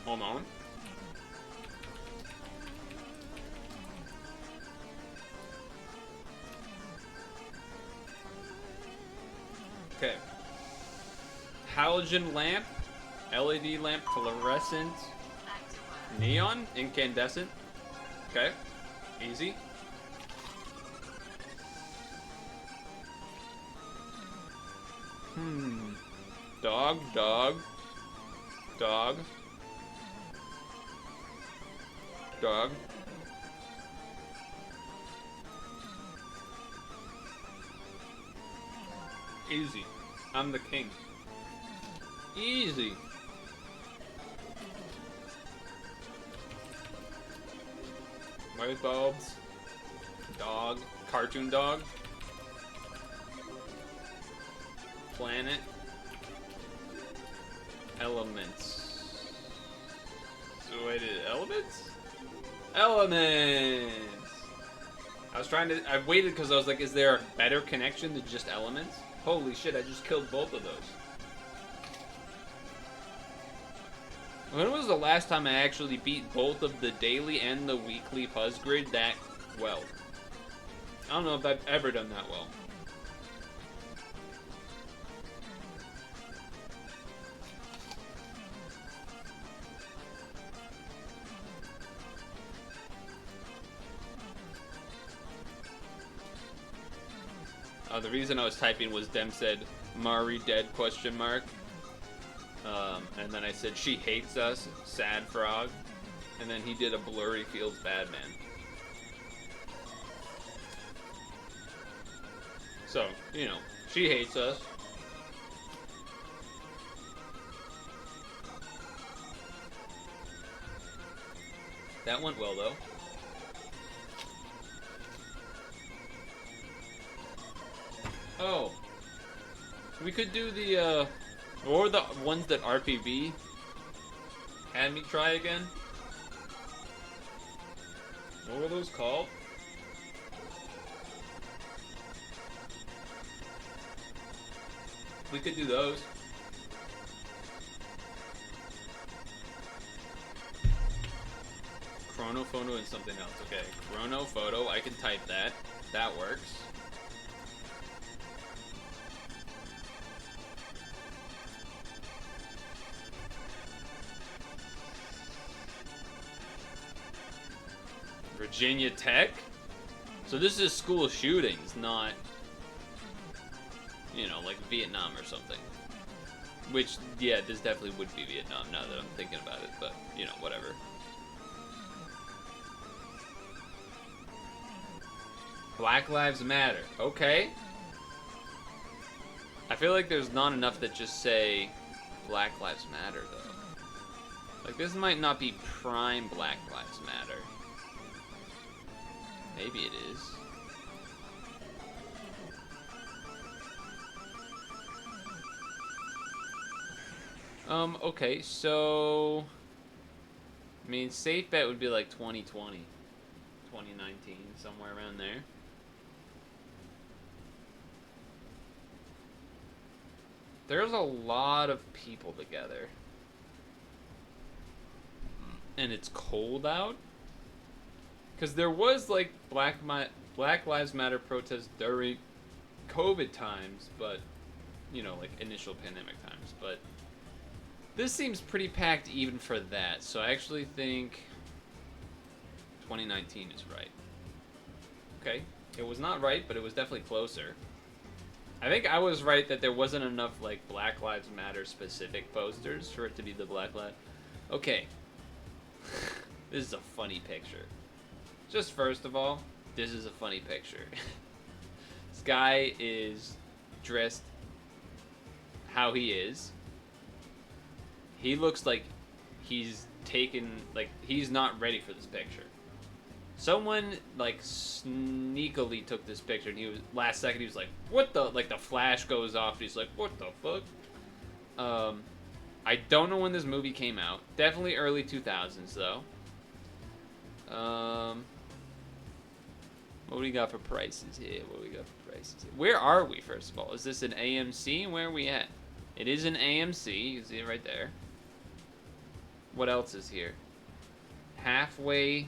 Hold on. Okay. Halogen lamp, LED lamp, fluorescent, Back to work. neon, incandescent. Okay. Easy. Dog. Easy. I'm the king. Easy. Light bulbs. Dog. Cartoon dog. Planet. elements. So I did elements? Elements! I was trying to... I waited because I was like, is there a better connection than just elements? Holy shit, I just killed both of those. When was the last time I actually beat both of the daily and the weekly Puzzgrid that well? I don't know if I've ever done that well. The reason I was typing was Dem said, Mari dead, question mark. And then I said, she hates us, sad frog. And then he did a blurry Fields bad man. So, you know, she hates us. That went well, though. Oh. We could do the, or the ones that RPV had me try again. What were those called? We could do those. Chronophoto and something else. Okay, Chronophoto, I can type that. That works. Virginia Tech? So this is school shootings, not, you know, like Vietnam or something. Which, yeah, this definitely would be Vietnam now that I'm thinking about it, but, you know, whatever. Black Lives Matter. Okay. I feel like there's not enough that just say Black Lives Matter, though. Like, this might not be prime Black Lives Matter. Maybe it is. Okay, so... I mean, safe bet would be like 2020. 2019, somewhere around there. There's a lot of people together. And it's cold out? Because there was, like, Black Lives Matter protests during COVID times, but, you know, like, initial pandemic times. But this seems pretty packed even for that. So I actually think 2019 is right. Okay. It was not right, but it was definitely closer. I think I was right that there wasn't enough, like, Black Lives Matter specific posters for it to be the Black Lives... Okay. This is a funny picture. Just first of all, this is a funny picture. This guy is dressed how he is. He looks like he's taken, like, he's not ready for this picture. Someone, like, sneakily took this picture, and he was, last second, he was like, what the, like, the flash goes off, and he's like, what the fuck? I don't know when this movie came out. Definitely early 2000s, though. What do we got for prices here? Where are we, first of all? Is this an AMC? Where are we at? It is an AMC. You can see it right there. What else is here? Halfway...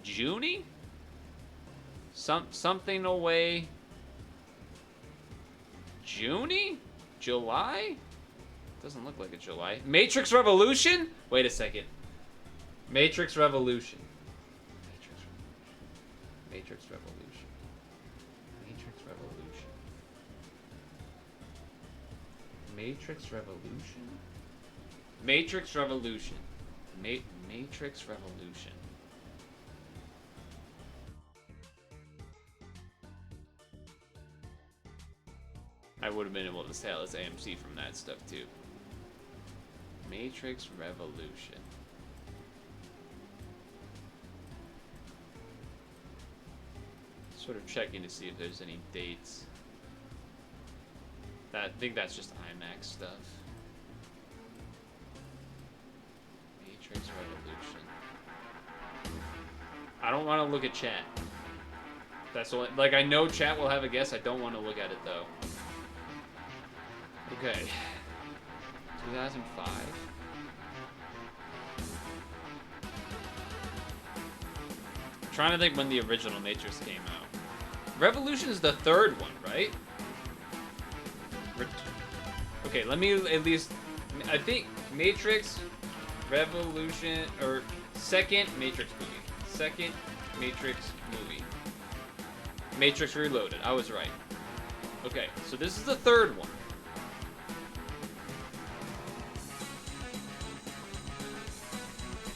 Junie? Something away... Junie? July? Doesn't look like a July. Matrix Revolution? Wait a second. Matrix Revolution. Matrix Revolution. Matrix Revolution. Matrix Revolution. Matrix Revolution. Matrix Revolution. I would have been able to tell it's AMC from that stuff too. Matrix Revolution. Sort of checking to see if there's any dates. I think that's just IMAX stuff. Matrix Revolution. I don't want to look at chat. That's what, like, I know chat will have a guess. I don't want to look at it though. Okay. 2005. I'm trying to think when the original Matrix came out. Revolution is the third one, right? Okay, let me at least... I think Matrix, Revolution, or second Matrix movie. Second Matrix movie. Matrix Reloaded. I was right. Okay, so this is the third one.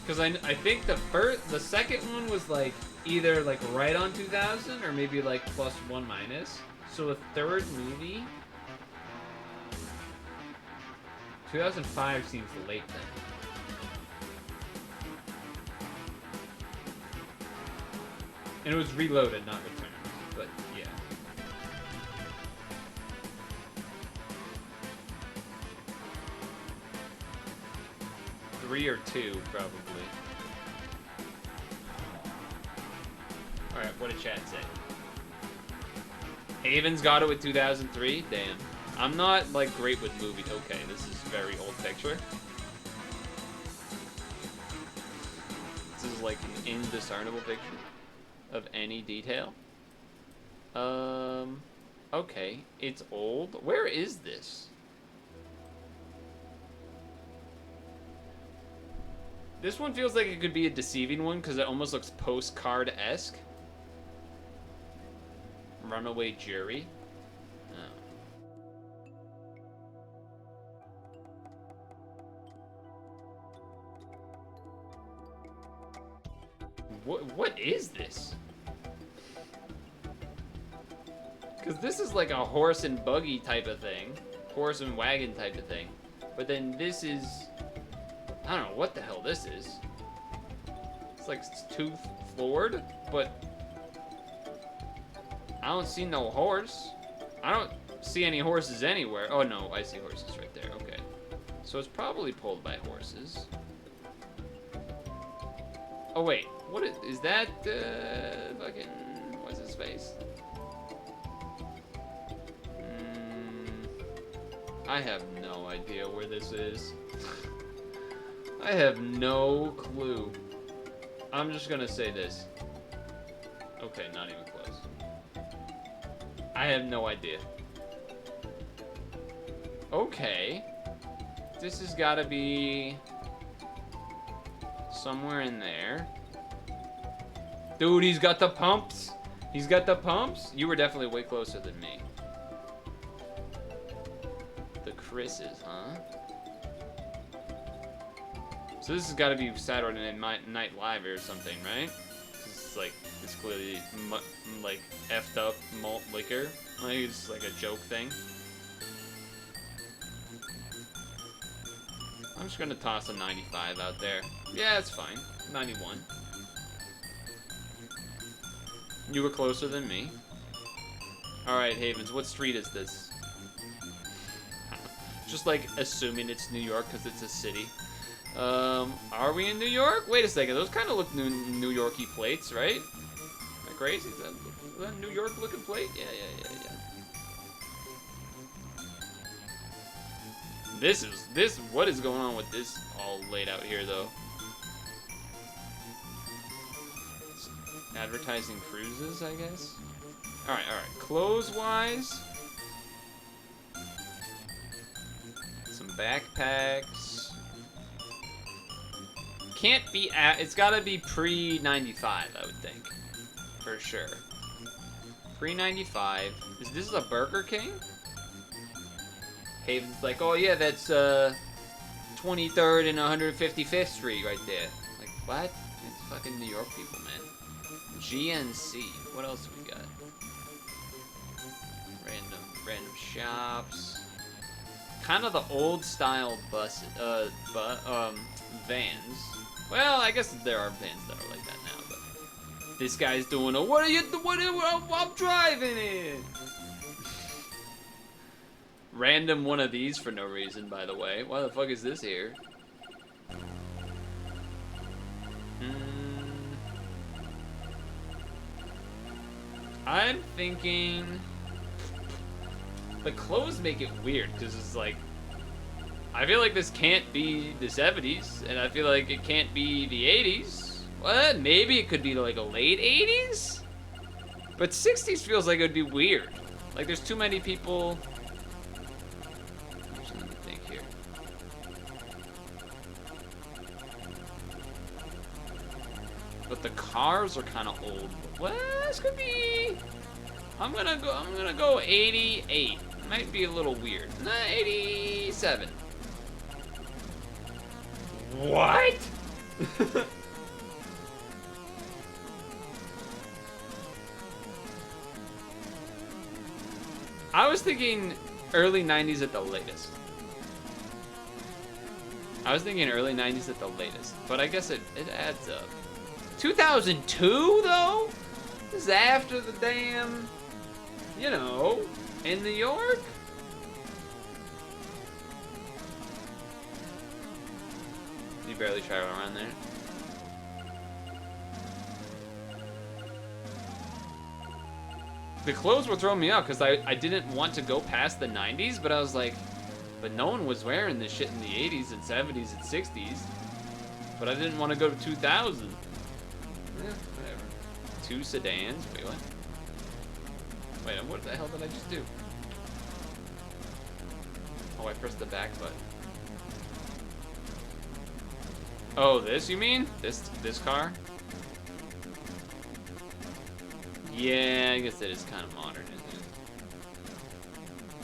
Because I think the second one was like either like right on 2000 or maybe like plus one minus. So the third movie, 2005 seems late then. And it was Reloaded, not Returned. But yeah. Three or two, probably. Alright, what did chat say? Haven's got it with 2003? Damn. I'm not, like, great with movies. Okay, this is a very old picture. This is, like, an indiscernible picture of any detail. Okay. It's old. Where is this? This one feels like it could be a deceiving one because it almost looks postcard-esque. Runaway Jury. Oh. What is this? Because this is like a horse and buggy type of thing. Horse and wagon type of thing. But then this is... I don't know what the hell this is. It's like two-floored, but... I don't see no horse. I don't see any horses anywhere. Oh no, I see horses right there. Okay. So it's probably pulled by horses. Oh wait, what is that? Fucking what's his face? I have no idea where this is. I have no clue. I'm just gonna say this. Okay, not even close. I have no idea. Okay. This has gotta be somewhere in there. Dude, he's got the pumps. He's got the pumps. You were definitely way closer than me. The Chris's, huh? So this has got to be Saturday Night Live or something, right? This is like, it's clearly like effed up malt liquor. Like it's like a joke thing. I'm just gonna toss a 95 out there. Yeah, it's fine. 91. You were closer than me. Alright, Havens, what street is this? Just like assuming it's New York because it's a city. Are we in New York? Wait a second, those kind of look New York-y plates, right? Am I crazy? Is that a New York looking plate? Yeah. What is going on with this all laid out here, though? It's advertising cruises, I guess? Alright. Clothes-wise. Some backpacks. Can't be it's gotta be pre-95, I would think. For sure. Pre-95. This is a Burger King? Haven's like, oh yeah, that's 23rd and 155th Street right there. Like, what? It's fucking New York people, man. GNC. What else have we got? Random shops. Kind of the old style vans. Well, I guess there are vans that are like that now, but this guy's doing a I'm driving it. random one of these for no reason, by the way. Why the fuck is this here? I'm thinking... The clothes make it weird, because it's like... I feel like this can't be the 70s, and I feel like it can't be the 80s. What? Maybe it could be like a late 80s? But 60s feels like it would be weird. Like there's too many people... Actually, let me think here. But the cars are kind of old. What? This could be... I'm gonna go 88. Might be a little weird. Nah, 87. What? I was thinking early 90s at the latest. I was thinking early 90s at the latest, but I guess it adds up. 2002 though? This is after the damn, you know, in New York? You barely travel around there. The clothes were throwing me off because I didn't want to go past the 90s, but I was like, but no one was wearing this shit in the 80s and 70s and 60s. But I didn't want to go to 2000. Yeah, whatever. 2 sedans. Wait, what? Wait, what the hell did I just do? Oh, I pressed the back button. Oh, this you mean? This car? Yeah, I guess it is kind of modern, isn't it?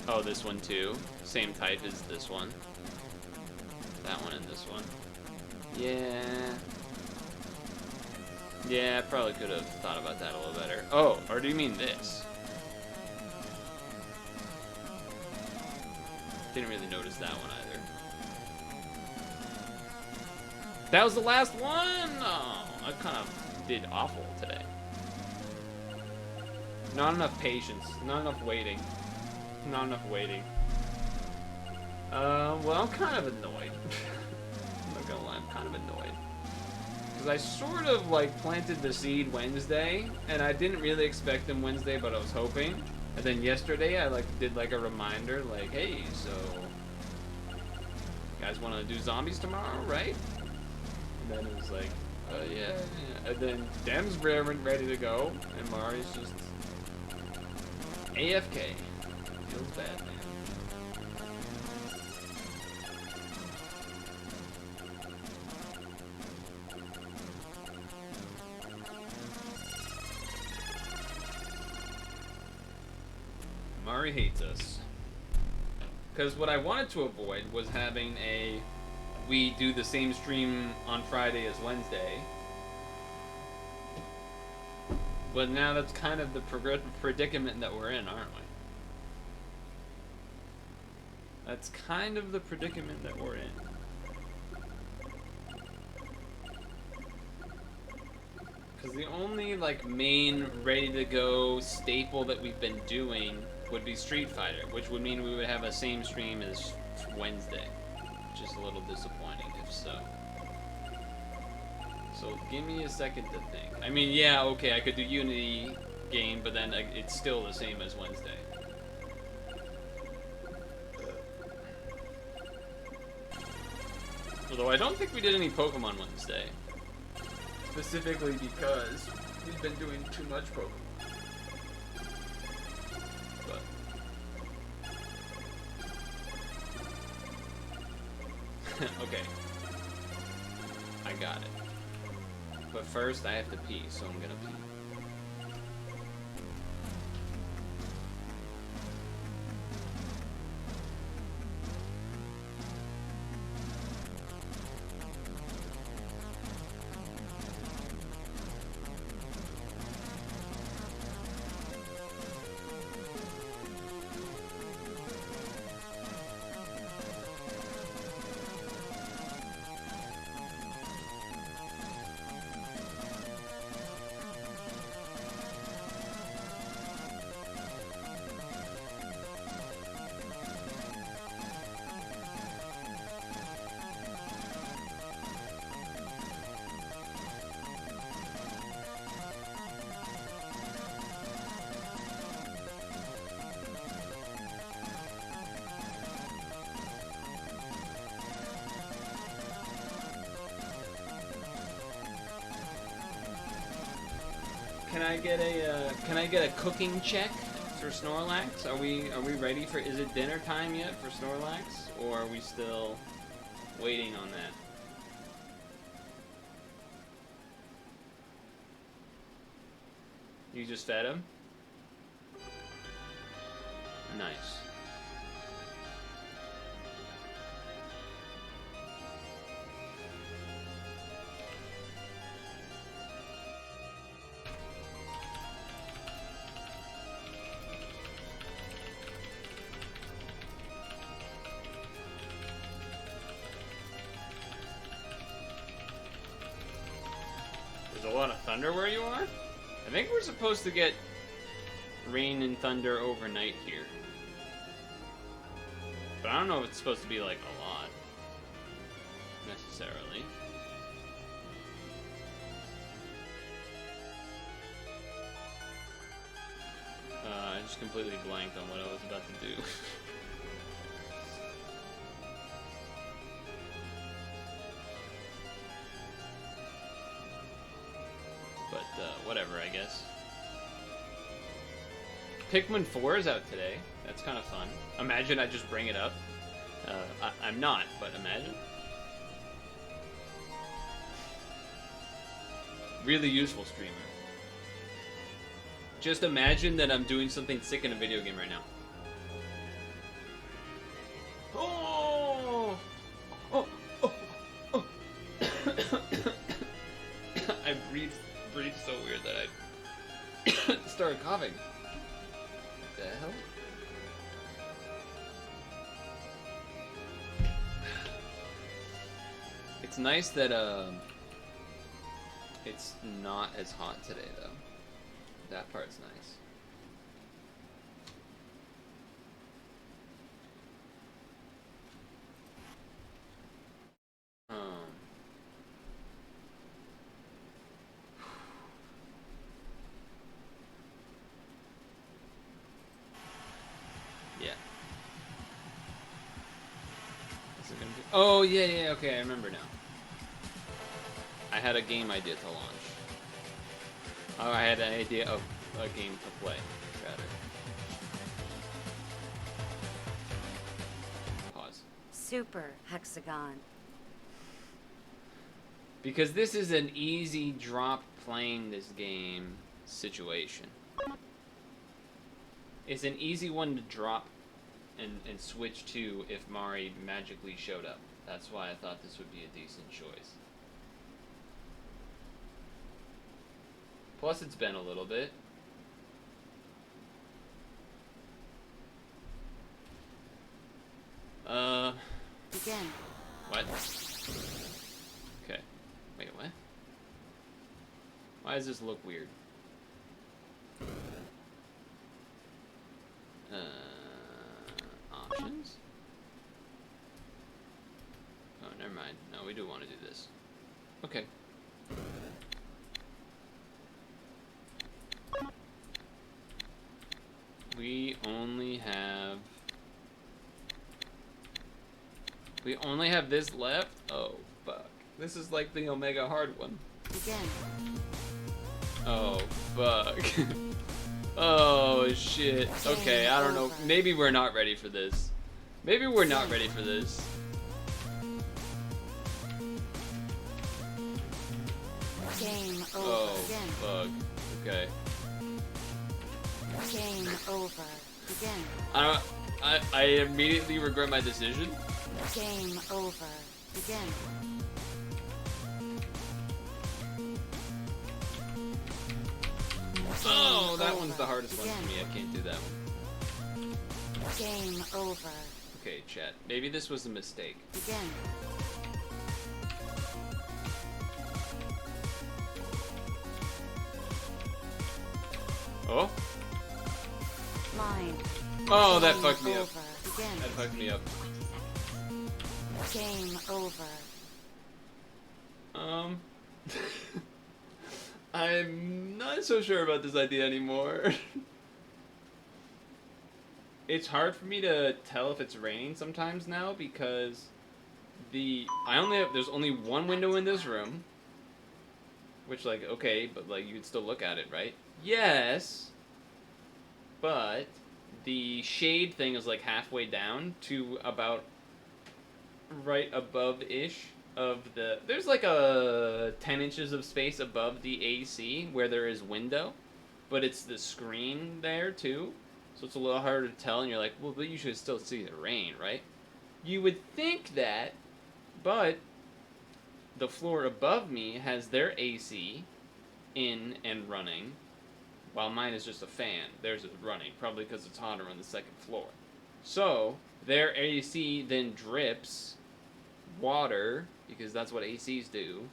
Oh, this one too. Same type as this one. That one and this one. Yeah. Yeah, I probably could have thought about that a little better. Oh, or do you mean this? Didn't really notice that one either. That was the last one? Oh, I kind of did awful today. Not enough patience. Not enough waiting. Not enough waiting. Well, I'm kind of annoyed. I'm not gonna lie, I'm kind of annoyed. Because I sort of, like, planted the seed Wednesday, and I didn't really expect them Wednesday, but I was hoping. And then yesterday, I, like, did, like, a reminder, like, hey, so... You guys want to do zombies tomorrow, right? And then it was like, yeah. And then Dem's ready to go, and Mari's just... AFK. Feels bad, man. Mari hates us. Because what I wanted to avoid was having we do the same stream on Friday as Wednesday. But now that's kind of the predicament that we're in, aren't we? That's kind of the predicament that we're in. Because the only, like, main ready-to-go staple that we've been doing would be Street Fighter, which would mean we would have a same stream as Wednesday, which is a little disappointing if so. So give me a second to think. I mean, yeah, okay, I could do Unity game, but then it's still the same as Wednesday. Although I don't think we did any Pokemon Wednesday. Specifically because we've been doing too much Pokemon. But... okay. I got it. But first, I have to pee, so I'm gonna pee. can I get a cooking check for Snorlax? Are we ready for? Is it dinner time yet for Snorlax, or are we still waiting on that? You just fed him? Nice. There's a lot of thunder where you are? I think we're supposed to get rain and thunder overnight here. But I don't know if it's supposed to be like a lot. Necessarily. I just completely blanked on what I was about to do. But, whatever, I guess. Pikmin 4 is out today. That's kind of fun. Imagine I just bring it up. I'm not, but imagine. Really useful streamer. Just imagine that I'm doing something sick in a video game right now. Oh! Oh! Oh! Oh! I breathed so weird that I started coughing. What the hell? It's nice that it's not as hot today though. That part's nice. Yeah. Is it gonna be? Oh yeah, okay, I remember now. I had a game idea to launch. Oh, I had an idea of a game to play, rather. Pause. Super hexagon. Because this is an easy drop playing this game situation. It's an easy one to drop and switch to if Mari magically showed up. That's why I thought this would be a decent choice. Plus, it's been a little bit. Begin. What? Okay. Wait, what? Why does this look weird? Options? Oh, never mind. No, we do want to do this. Okay. We only have this left? Oh, fuck. This is like the Omega hard one. Begin. Oh, fuck. Oh, shit. Okay, I don't know. Maybe we're not ready for this. Maybe we're not ready for this. Game over. Oh, Begin. fuck. Okay. Game over. Begin. I immediately regret my decision. Game over. Begin. Oh, that one's the hardest one for me. I can't do that one. Game over. Okay, chat. Maybe this was a mistake. Begin. Oh? Line. Oh, that Game fucked me up. over. Begin. That fucked me up. Game over. I'm not so sure about this idea anymore. It's hard for me to tell if it's raining sometimes now because there's only one window in this room. Which, like, okay, but, like, you could still look at it, right? Yes, but the shade thing is like halfway down to about right above-ish of the... There's like a 10 inches of space above the AC where there is window, but it's the screen there too, so it's a little harder to tell, and you're like, well, but you should still see the rain, right? You would think that, but the floor above me has their AC in and running, while mine is just a fan. Theirs is running, probably because it's hotter on the second floor. So, their AC then drips water, because that's what ACs do,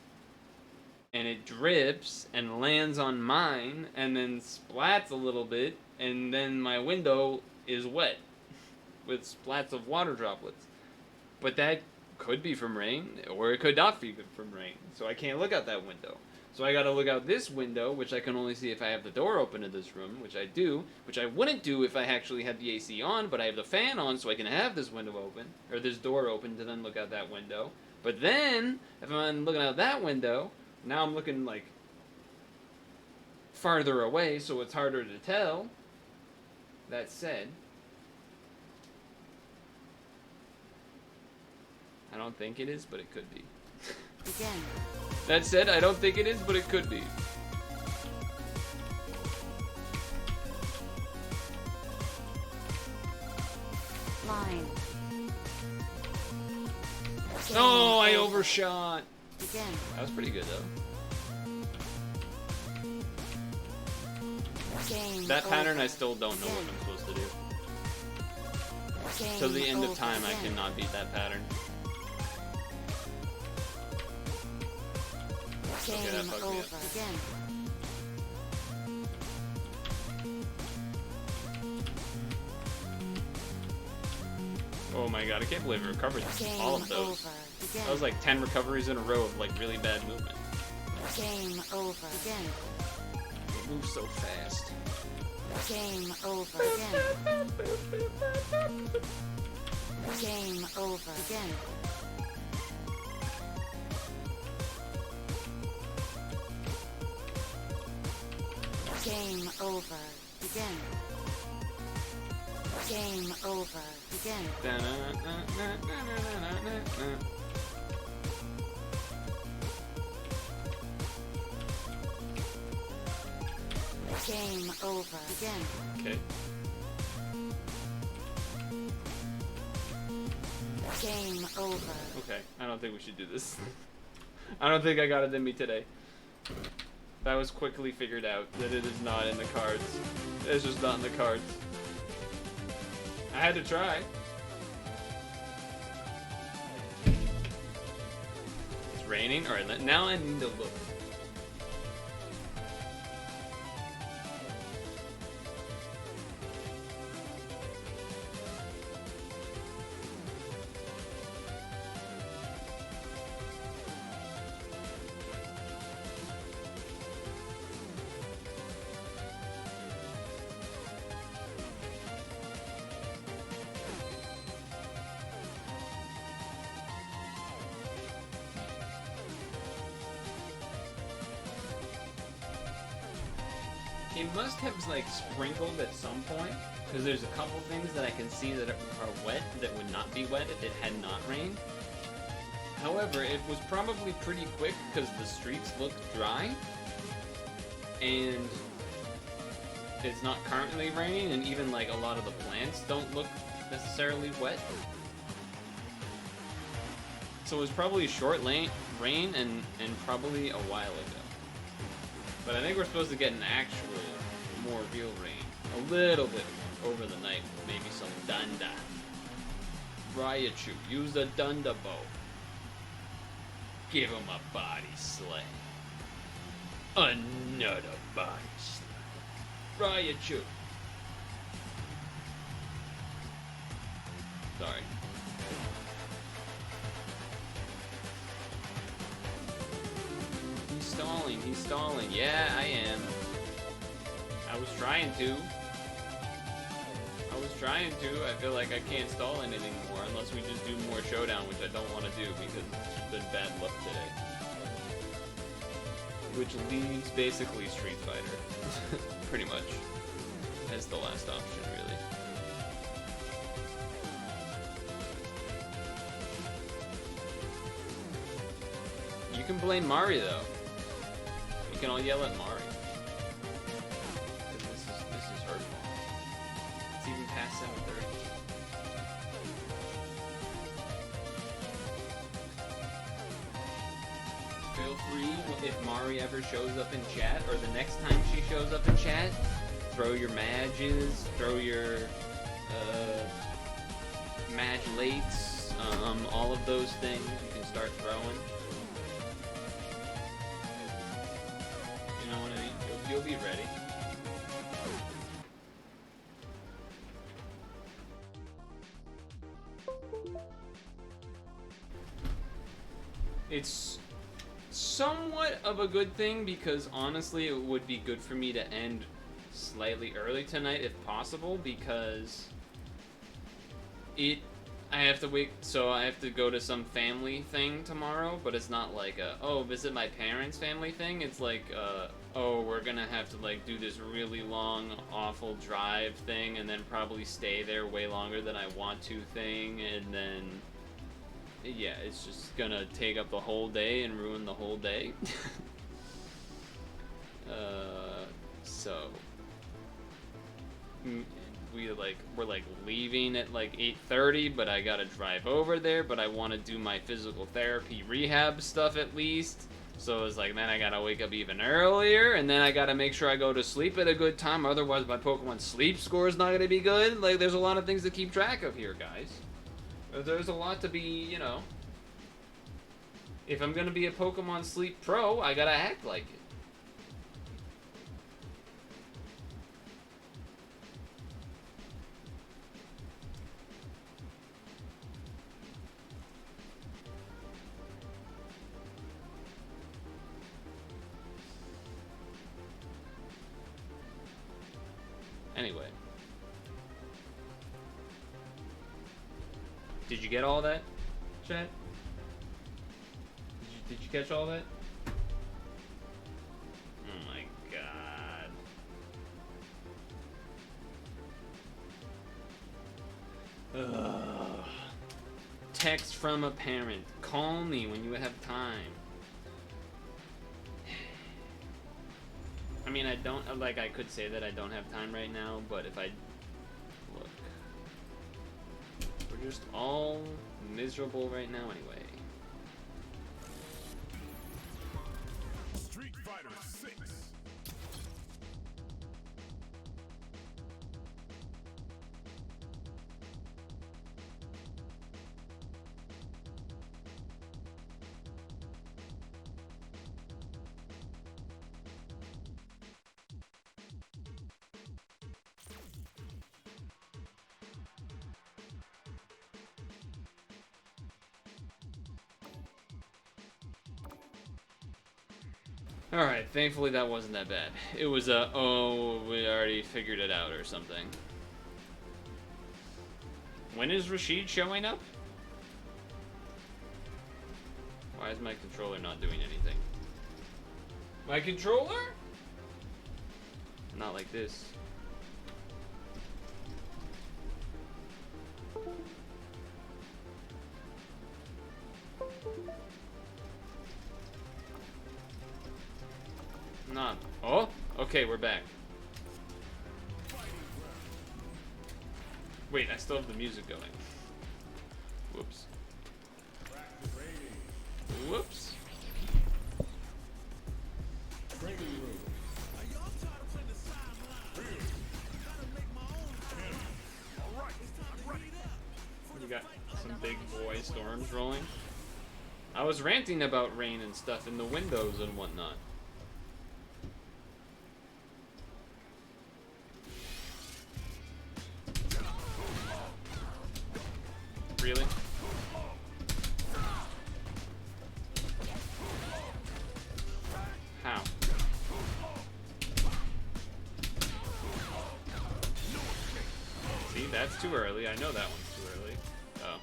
and it drips and lands on mine, and then splats a little bit, and then my window is wet with splats of water droplets. But that could be from rain, or it could not be from rain, so I can't look out that window. So I gotta look out this window, which I can only see if I have the door open in this room, which I do, which I wouldn't do if I actually had the AC on, but I have the fan on so I can have this window open, or this door open to then look out that window. But then, if I'm looking out that window, now I'm looking, like, farther away, so it's harder to tell. That said, I don't think it is, but it could be. Begin. That said, I don't think it is, but it could be. Line. No, I overshot. Begin. That was pretty good, though. Game That pattern, over. I still don't know what I'm supposed to do. Game Till the end of over. time, I Begin. cannot beat that pattern. Game that fucked me over. up. Begin. Oh my god, I can't believe I recovered Game all of those. over. Begin. That was like 10 recoveries in a row of like really bad movement. Game over. Begin. It moves so fast. Game over. Begin. Game over. Begin. Game over. Begin. Game over. Begin. Game over. Begin. Okay. Game over. Okay, I don't think we should do this. I don't think I got it in me today. That was quickly figured out that it is not in the cards. It's just not in the cards. I had to try. It's raining? Alright, now I need to look. It must have like sprinkled at some point, because there's a couple things that I can see that are wet that would not be wet if it had not rained. However, it was probably pretty quick because the streets look dry, and it's not currently raining, and even like a lot of the plants don't look necessarily wet. So it was probably a short rain and probably a while ago. But I think we're supposed to get an actual, more real rain. A little bit over the night. Maybe some dunda. Raichu, use a dunda bow. Give him a body slam. Another body slam. Raichu. Sorry. He's stalling. Yeah, I am. I was trying to. I feel like I can't stall in it anymore unless we just do more Showdown, which I don't want to do because it's been bad luck today. which leaves basically Street Fighter, pretty much, as the last option, really. You can blame Mari, though. You can all yell at Mari. This is her fault. It's even past 7:30. Feel free, if Mari ever shows up in chat, or the next time she shows up in chat, throw your Madges, throw your Madge Lates, all of those things you can start throwing. You know what I mean? You'll be ready. It's somewhat of a good thing because honestly it would be good for me to end slightly early tonight if possible, because I have to wait, so I have to go to some family thing tomorrow, but it's not like a, oh, visit my parents' family thing. It's like, oh, we're gonna have to like do this really long, awful drive thing, and then probably stay there way longer than I want to thing, and then, yeah, it's just gonna take up the whole day and ruin the whole day. So we're like leaving at like 8:30, but I gotta drive over there, but I want to do my physical therapy rehab stuff at least. So it's like, then I gotta wake up even earlier, and then I gotta make sure I go to sleep at a good time, otherwise my Pokemon sleep score is not gonna be good. Like, there's a lot of things to keep track of here, guys. There's a lot to be, you know. If I'm gonna be a Pokemon Sleep Pro, I gotta act like it. Anyway. Did you get all that, chat? Did you catch all that? Oh my god. Ugh. Text from a parent. Call me when you have time. I mean, I don't, like, I could say that I don't have time right now, but if I look, we're just all miserable right now anyway. Street Fighter 6. Alright, thankfully that wasn't that bad. It was a, oh, we already figured it out or something. When is Rashid showing up? Why is my controller not doing anything? My controller? Not like this. Not. Oh, okay, we're back. Wait, I still have the music going. Whoops. Whoops. You got some big boy storms rolling. I was ranting about rain and stuff in the windows and whatnot. Really? How? See, that's too early. I know that one's too early. Oh.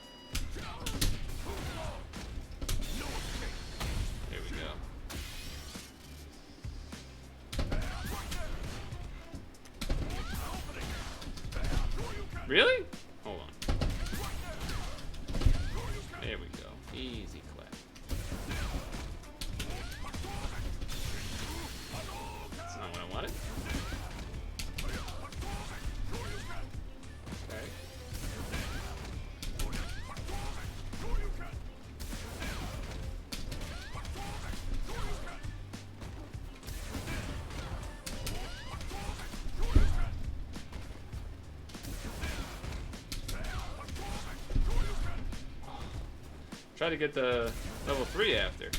There we go. Really? Hold on. There we go. Easy clap. That's not what I wanted. Okay. Try to get the level 3 after.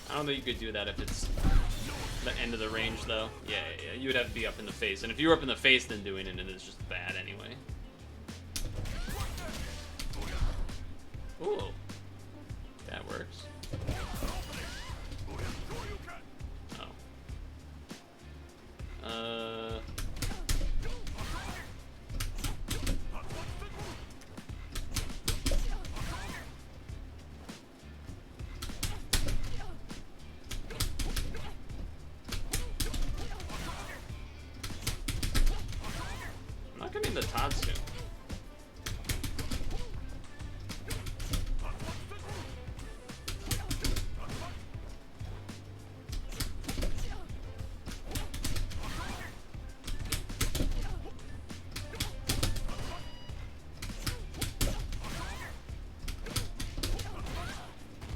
I don't think you could do that if it's the end of the range, though. Yeah, you would have to be up in the face. And if you were up in the face, then doing it is just bad anyway. Ooh. That works. Oh. I'm not getting the Tatsu.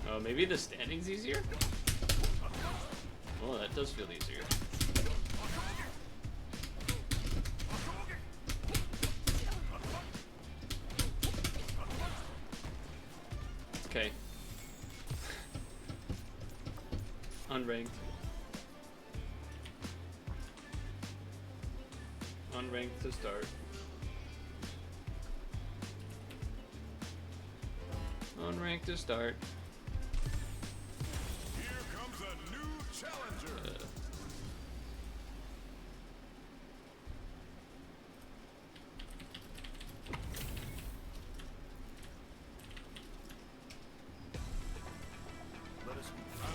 Oh, maybe the standing's easier? Oh, that does feel easier. Okay. Unranked. Unranked to start. Unranked to start. Here comes a new challenger.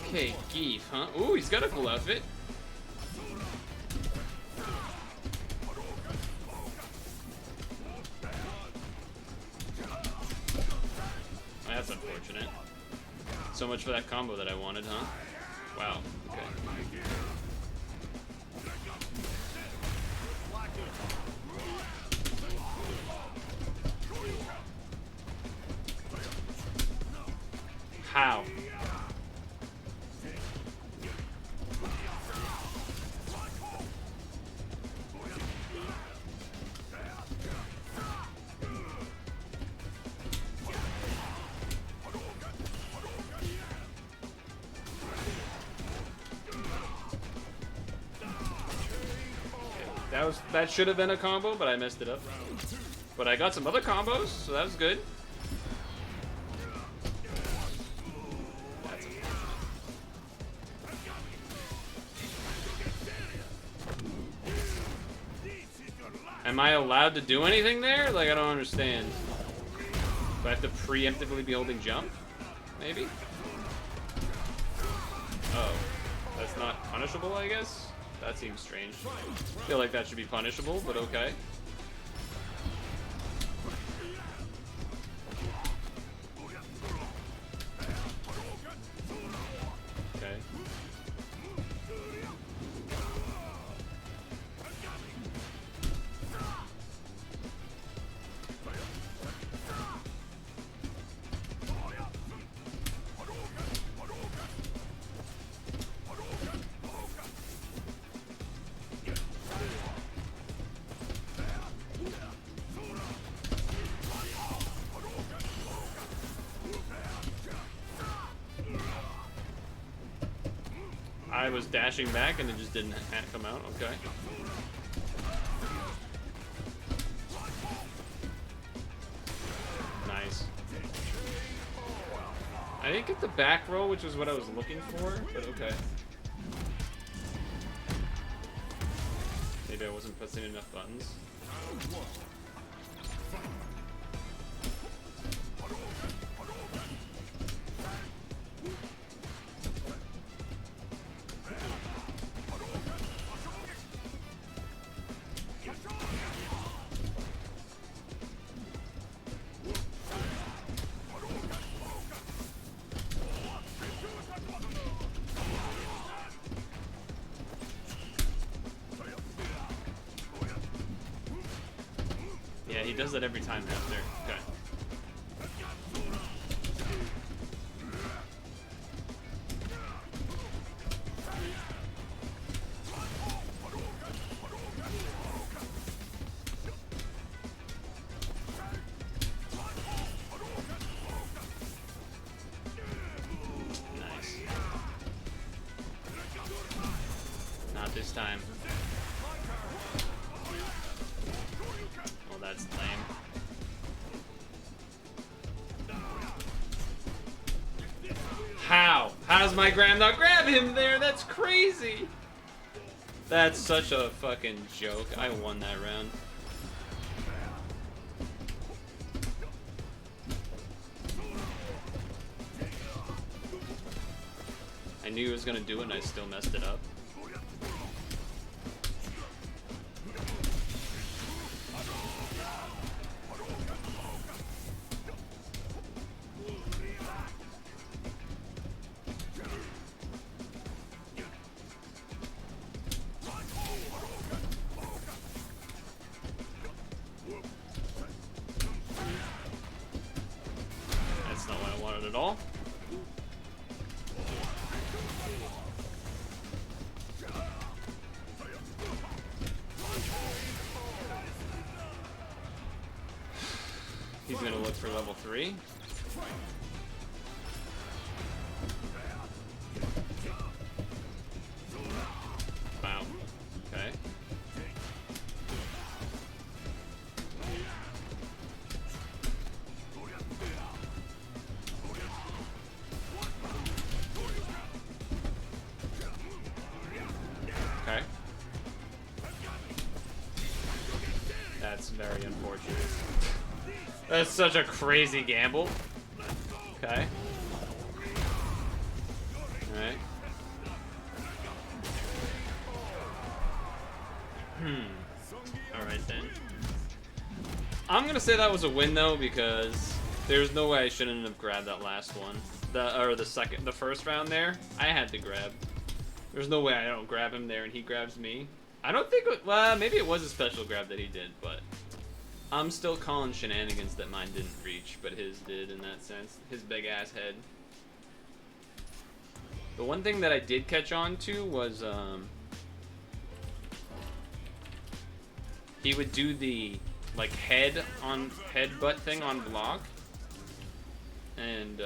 Okay, Geef, huh? Ooh, he's got a cool outfit. That's unfortunate. So much for that combo that I wanted, huh? Wow. Okay. How? That should have been a combo, but I messed it up. But I got some other combos, so that was good. That's Am I allowed to do anything there? Like, I don't understand. Do I have to preemptively be holding jump? Maybe? Oh. That's not punishable, I guess? That seems strange. I feel like that should be punishable, but okay. Okay. was dashing back and it just didn't come out. Okay. Nice. I didn't get the back roll, which was what I was looking for, but okay. Maybe I wasn't pressing enough buttons. Yeah, he does that every time after. Okay. Nice. Not this time. That's lame. How? How does my Graham not grab him there? That's crazy. That's such a fucking joke. I won that round. I knew he was gonna do it and I still messed it up. That's not what I wanted at all. He's gonna look for level 3. Wow. Okay. Okay. That's very unfortunate. That's such a crazy gamble. Okay. Alright. Alright then. I'm gonna say that was a win though, because there's no way I shouldn't have grabbed that last one. The first round there, I had to grab. There's no way I don't grab him there and he grabs me. I don't think, well, maybe it was a special grab that he did, but I'm still calling shenanigans that mine didn't reach, but his did in that sense. His big ass head. The one thing that I did catch on to was, he would do the, like, headbutt thing on block. And,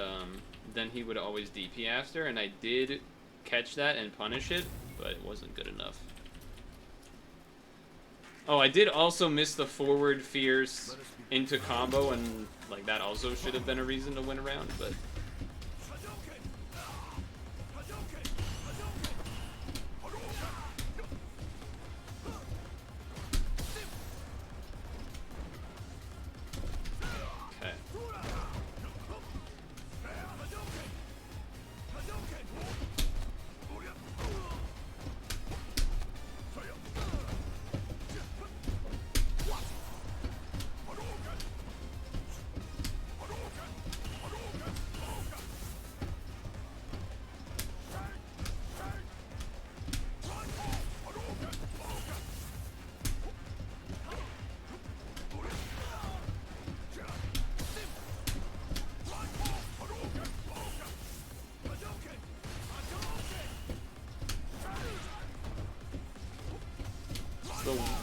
then he would always DP after, and I did catch that and punish it, but it wasn't good enough. Oh, I did also miss the forward fierce into combo, and like that also should have been a reason to win a round, but okay.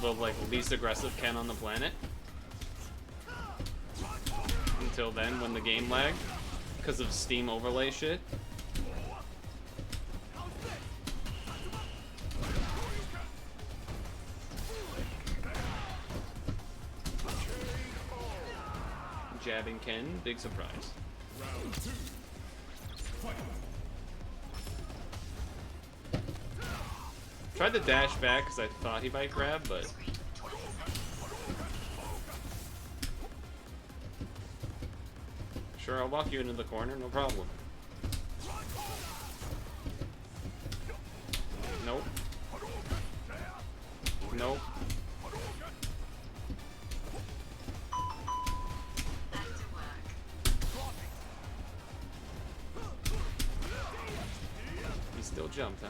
The like least aggressive Ken on the planet. Until then, when the game lagged because of Steam overlay shit. jabbing Ken. Big surprise. Round 2. Fight. Tried to dash back because I thought he might grab, but Screen 20 seconds. sure, I'll walk you into the corner, no problem. Nope. Nope. Back to work. He still jumped, huh?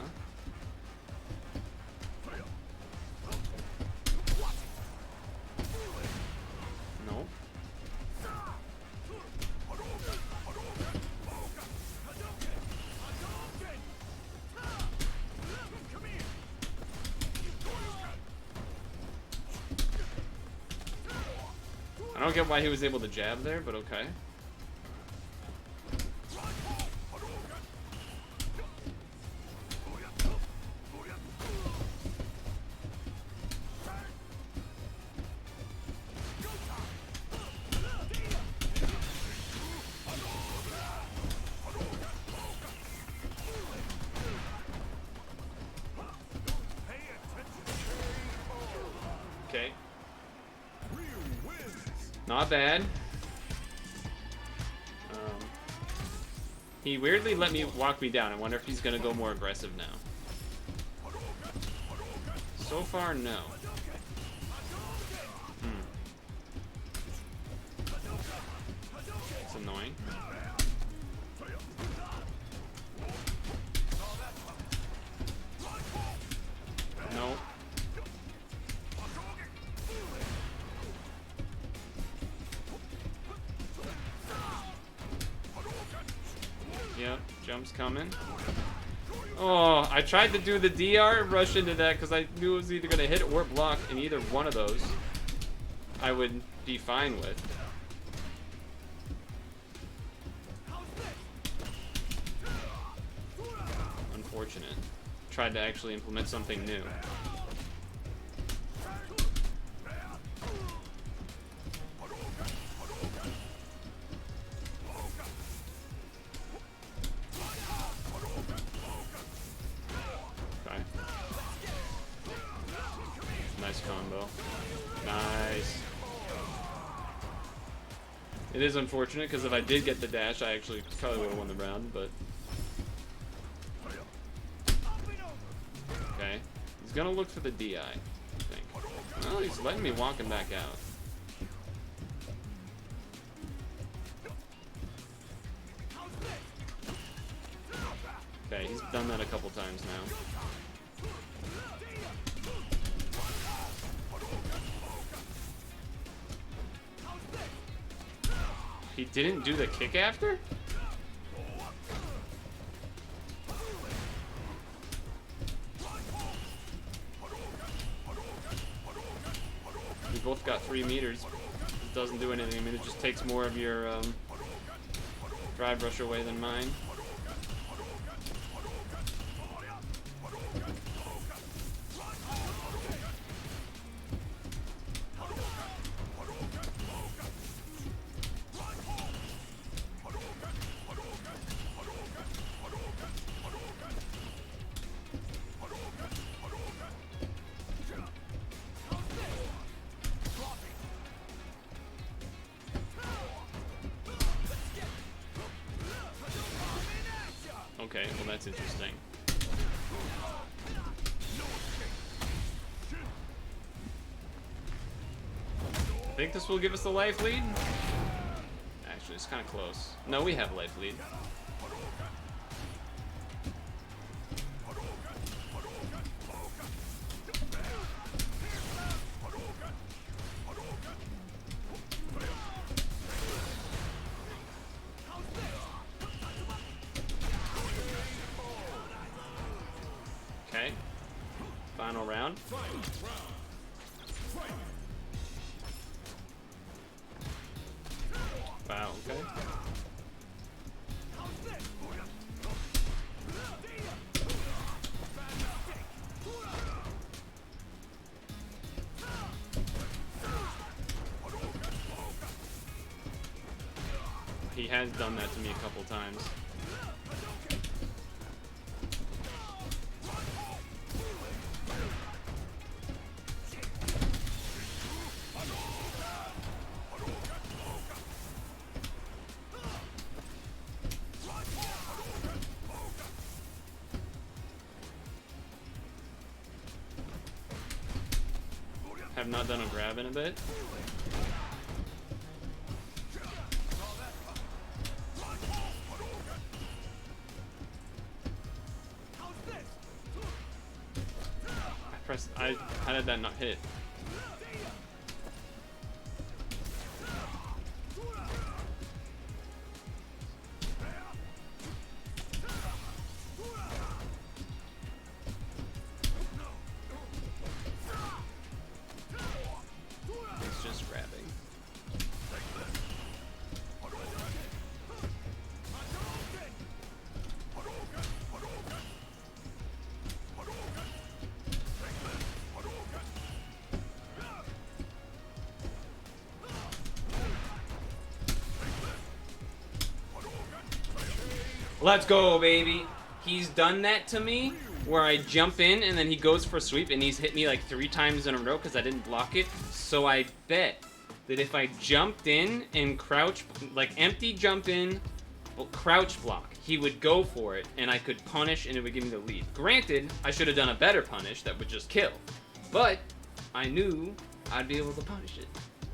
Nope. I don't get why he was able to jab there, but okay. Okay. Ryu wins. Not bad. He weirdly let me walk me down. I wonder if he's gonna go more aggressive now. So far, no. It's annoying. No. Yep, jump's coming. Oh, I tried to do the DR, rush into that because I knew it was either going to hit or block, and either one of those I would be fine with. Unfortunate. Tried to actually implement something new. Okay. Nice combo. Nice. It is unfortunate because if I did get the dash, I actually probably would have won the round, but... Okay. He's gonna look for the DI, I think. Well, he's letting me walk him back out. Okay, he's done that a couple times now. He didn't do the kick after? We both got 3 meters. It doesn't do anything. I mean, it just takes more of your drive rush away than mine. Okay, well that's interesting. I think this will give us the life lead. Actually, it's kind of close. No, we have a life lead. Okay. Final round. Wow, okay. He has done that to me a couple times. Have not done a grab in a bit. How did that not hit? He's just grabbing. Let's go, baby. He's done that to me where I jump in and then he goes for a sweep and he's hit me like 3 times in a row because I didn't block it. So I bet that if I jumped in and crouch, like empty jump in, crouch block, he would go for it and I could punish and it would give me the lead. Granted, I should have done a better punish that would just kill. But I knew I'd be able to punish it.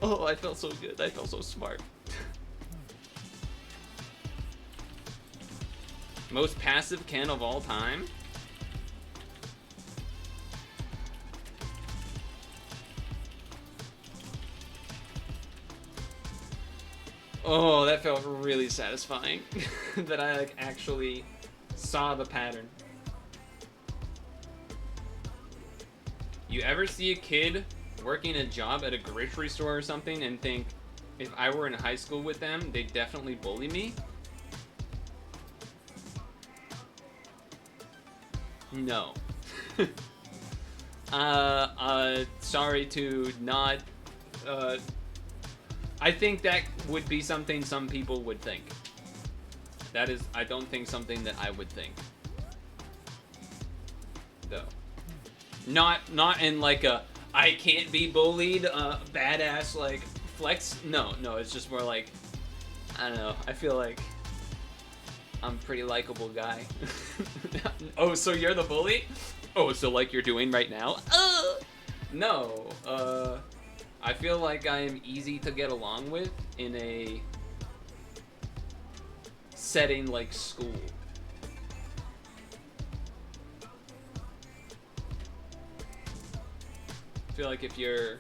Oh, I felt so good. I felt so smart. Most passive Ken of all time? Oh, that felt really satisfying. That I like actually saw the pattern. You ever see a kid working a job at a grocery store or something and think, if I were in high school with them, they'd definitely bully me? No. Sorry to not, I think that would be something some people would think. That is, I don't think something that I would think. Though. Not in like a, I can't be bullied, badass, like, flex. No, it's just more like, I don't know, I feel like I'm a pretty likable guy. Oh, so you're the bully? Oh, so like you're doing right now? No, I feel like I am easy to get along with in a setting like school. I feel like if you're...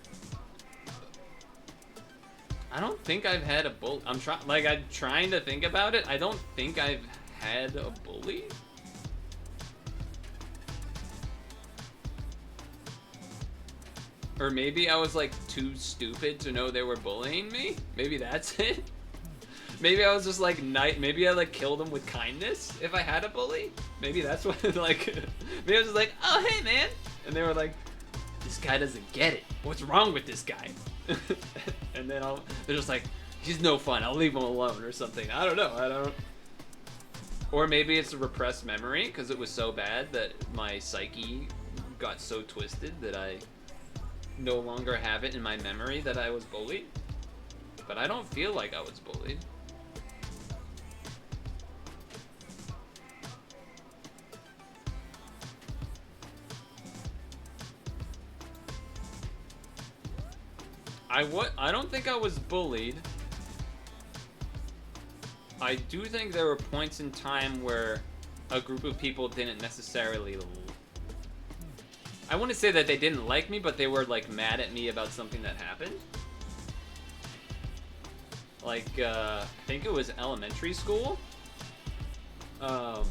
I don't think I've had a bully. I'm trying to think about it. I don't think I've had a bully. Or maybe I was like too stupid to know they were bullying me. Maybe that's it. Maybe I was just like maybe I like killed them with kindness if I had a bully. Maybe that's what like maybe I was just like, oh hey man, and they were like, this guy doesn't get it. What's wrong with this guy? And then they're just like, he's no fun, I'll leave him alone or something. I don't know. Or maybe it's a repressed memory because it was so bad that my psyche got so twisted that I no longer have it in my memory that I was bullied. But I don't feel like I was bullied. I don't think I was bullied. I do think there were points in time where a group of people didn't necessarily... I wouldn't say that they didn't like me, but they were like mad at me about something that happened. Like, I think it was elementary school. So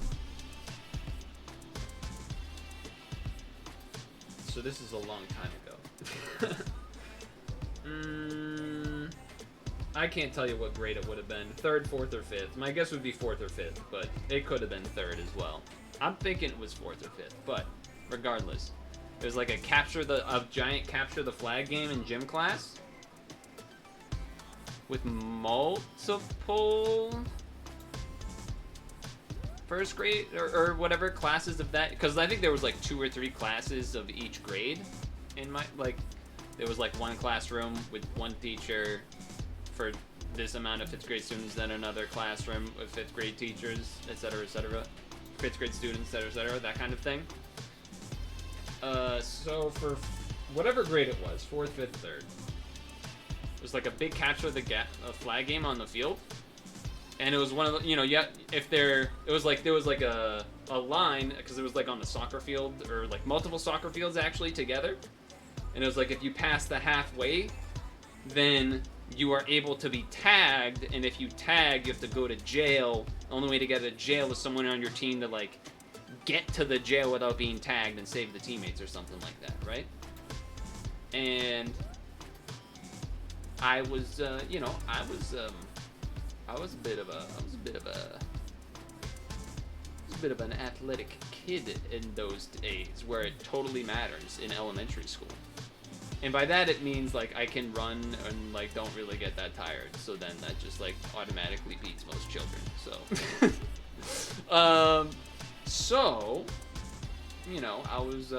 this is a long time ago. I can't tell you what grade it would have been. 3rd, 4th, or 5th. My guess would be 4th or 5th, but it could have been 3rd as well. I'm thinking it was 4th or 5th, but regardless. It was like a giant capture the flag game in gym class. with multiple first grade or whatever classes of that, because I think there was like 2 or 3 classes of each grade in my, like, there was like one classroom with one teacher for this amount of 5th grade students, then another classroom with 5th grade teachers, etc., 5th grade students, etc., that kind of thing. So for whatever grade it was, 4th, 5th, 3rd, it was like a big capture the flag game on the field. And it was one of the, you know, yeah, if there, it was like, there was like a line, because it was like on the soccer field, or like multiple soccer fields actually together. And it was like, if you pass the halfway, then you are able to be tagged, and if you tag, you have to go to jail. The only way to get to jail is someone on your team to like get to the jail without being tagged and save the teammates or something like that, right? And I was, you know, I was a bit of an athletic kid in those days, where it totally matters in elementary school. And by that it means like I can run and like don't really get that tired, so then that just like automatically beats most children. So so you know, I was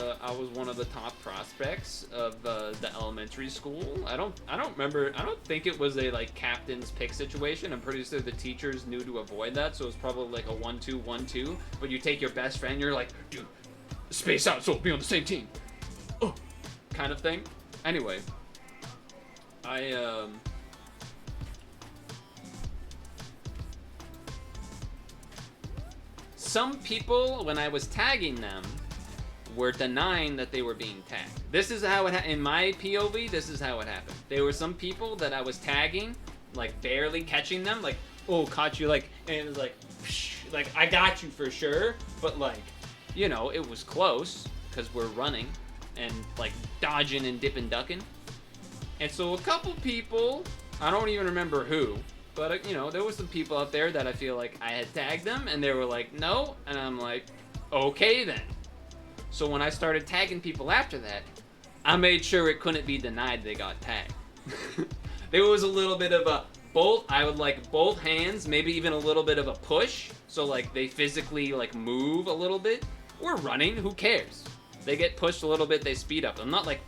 one of the top prospects of the elementary school. I don't remember. I don't think it was a like captain's pick situation. I'm pretty sure the teachers knew to avoid that, so it was probably like a 1-2-1-2. But you take your best friend, you're like, dude, space out so we'll be on the same team. Oh, kind of thing. Anyway, some people, when I was tagging them, were denying that they were being tagged. This is how it in my POV, this is how it happened. There were some people that I was tagging, like barely catching them, like, oh, caught you, like, and it was like, psh, like, I got you for sure, but like, you know, it was close, because we're running, and like dodging and dipping ducking. And so a couple people, I don't even remember who, but you know, there was some people out there that I feel like I had tagged them, and they were like, no, and I'm like, okay then. So when I started tagging people after that, I made sure it couldn't be denied they got tagged. There was a little bit of a I would like both hands, maybe even a little bit of a push, so like they physically like move a little bit. We're running, who cares? They get pushed a little bit, they speed up. I'm not like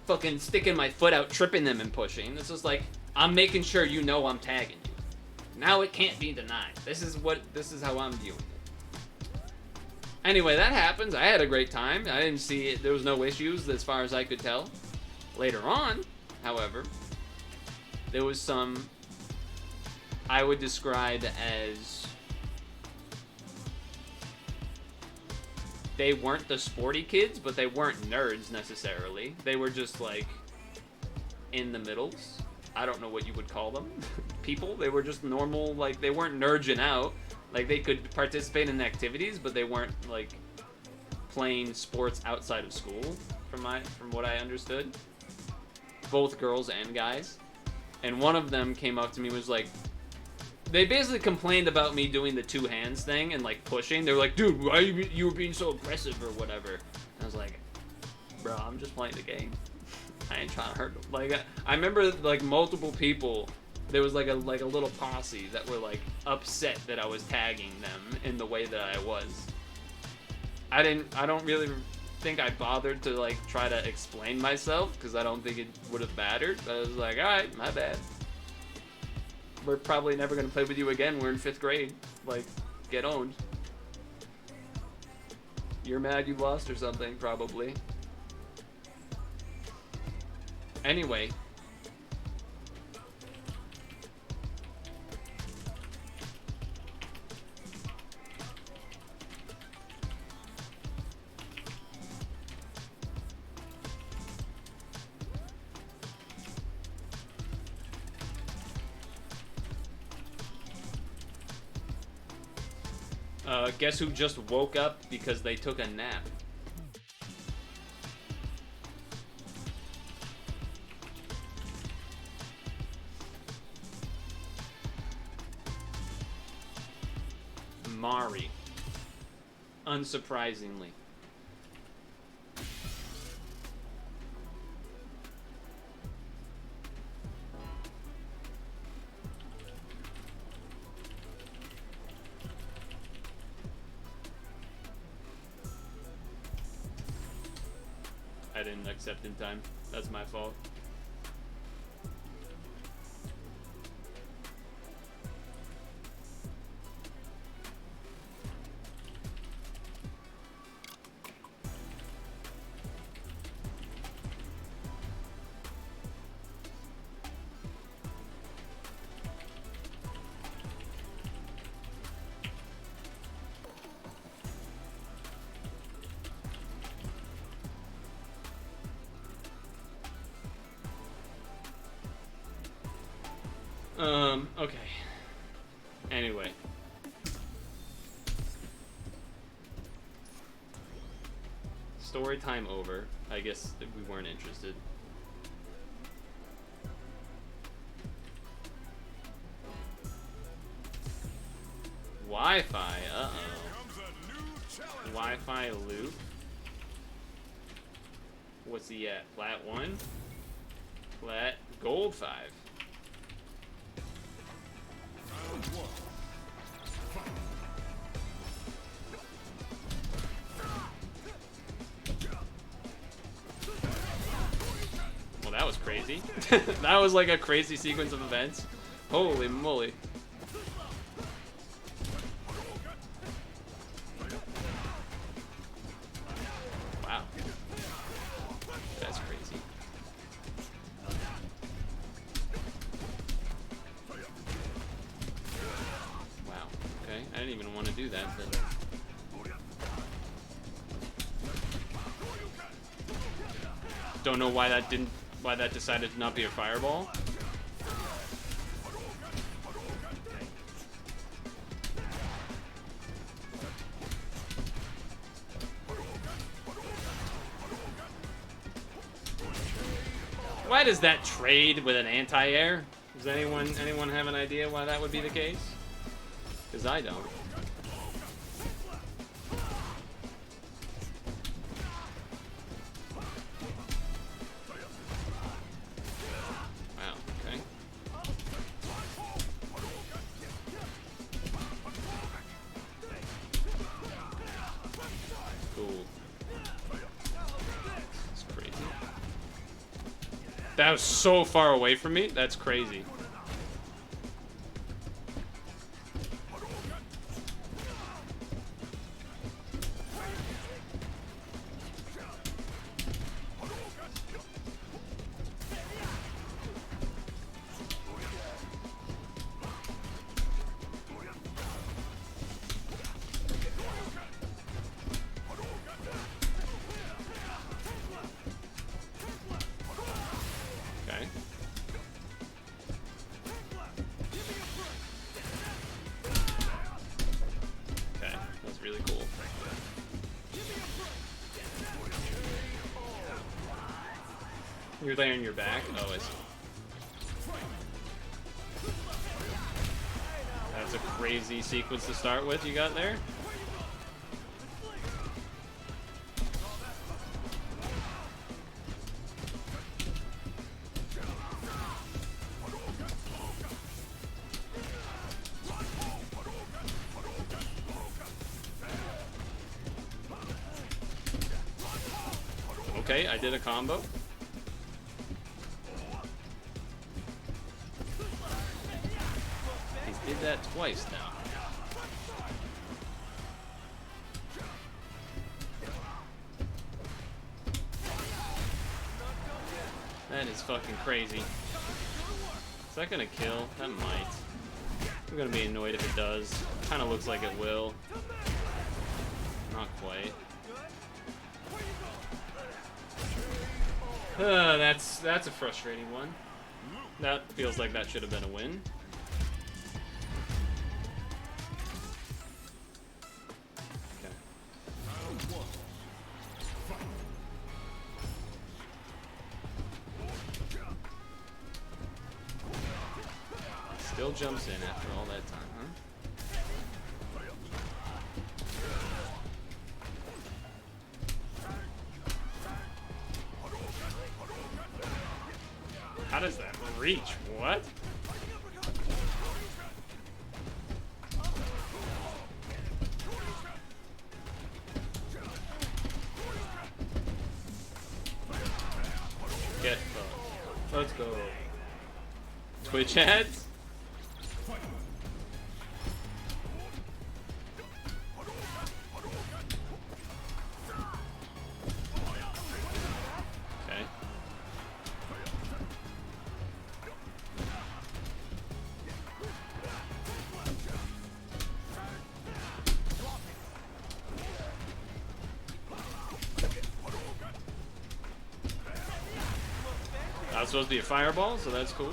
fucking sticking my foot out, tripping them and pushing. This is like, I'm making sure you know I'm tagging you. Now it can't be denied. This is how I'm viewing it. Anyway, that happens. I had a great time. I didn't see it. There was no issues as far as I could tell. Later on, however, there was some I would describe as they weren't the sporty kids, but they weren't nerds necessarily. They were just like in the middles. I don't know what you would call them. People. They were just normal, like they weren't nerding out. Like they could participate in activities, but they weren't like playing sports outside of school from what I understood. Both girls and guys. And one of them came up to me and was like, they basically complained about me doing the 2 hands thing and like pushing. They were like, dude, why you were being so aggressive or whatever. And I was like, bro, I'm just playing the game. I ain't trying to hurt them. Like I remember like multiple people, there was like a little posse that were like upset that I was tagging them in the way that I was. I don't really think I bothered to like try to explain myself because I don't think it would have mattered. But I was like, all right, my bad. We're probably never gonna play with you again. We're in 5th grade. Like, get owned. You're mad you lost or something, probably. Anyway. Guess who just woke up because they took a nap? Mari. Unsurprisingly. I didn't accept in time. That's my fault. Okay. Anyway. Story time over. I guess that we weren't interested. Wi-Fi, uh-oh. Comes a new challenge. Wi-Fi loop. What's he at? Flat 1? Flat gold 5. Round 1. Fight. Well, that was crazy. That was like a crazy sequence of events. Holy moly. Wow. That's crazy. Wow. Okay. I didn't even want to do that, but... Don't know why that didn't... Why that decided to not be a fireball. Why does that trade with an anti-air? Does anyone have an idea why that would be the case? Because I don't. Wow, okay. Cool. That's crazy. That was so far away from me. That's crazy. Okay. Okay, that's really cool. You're laying your back? Oh, I see. That's a crazy sequence to start with you got there. Okay, I did a combo. He did that twice now. That is fucking crazy. Is that gonna kill? That might. I'm gonna be annoyed if it does. Kinda looks like it will. Not quite. That's a frustrating one. That feels like that should have been a win. Okay. Round 1. Fight. Still jumps in after all that time, huh? How does that reach? What? Let's go. Twitch ads? Okay. That was supposed to be a fireball, so that's cool.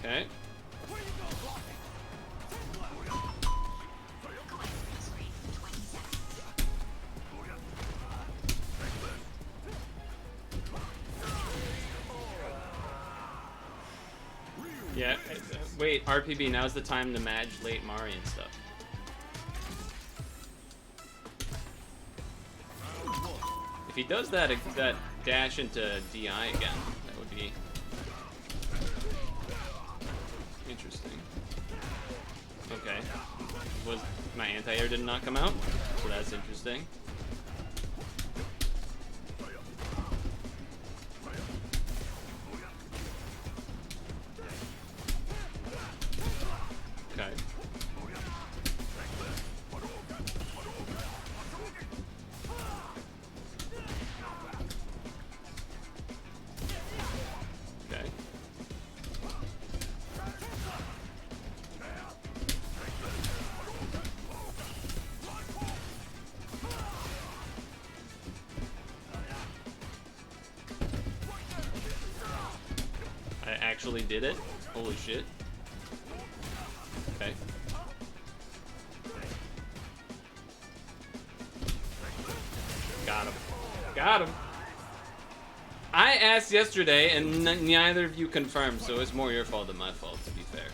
Okay. Yeah, wait, RPB, now's the time to match late Mari and stuff. If he does that dash into DI again, that would be interesting. Okay. Was my anti-air did not come out, so that's interesting. Okay. Okay. I actually did it. Holy shit. Okay. Got him. Got him. I asked yesterday, and neither of you confirmed, so it's more your fault than my fault, to be fair.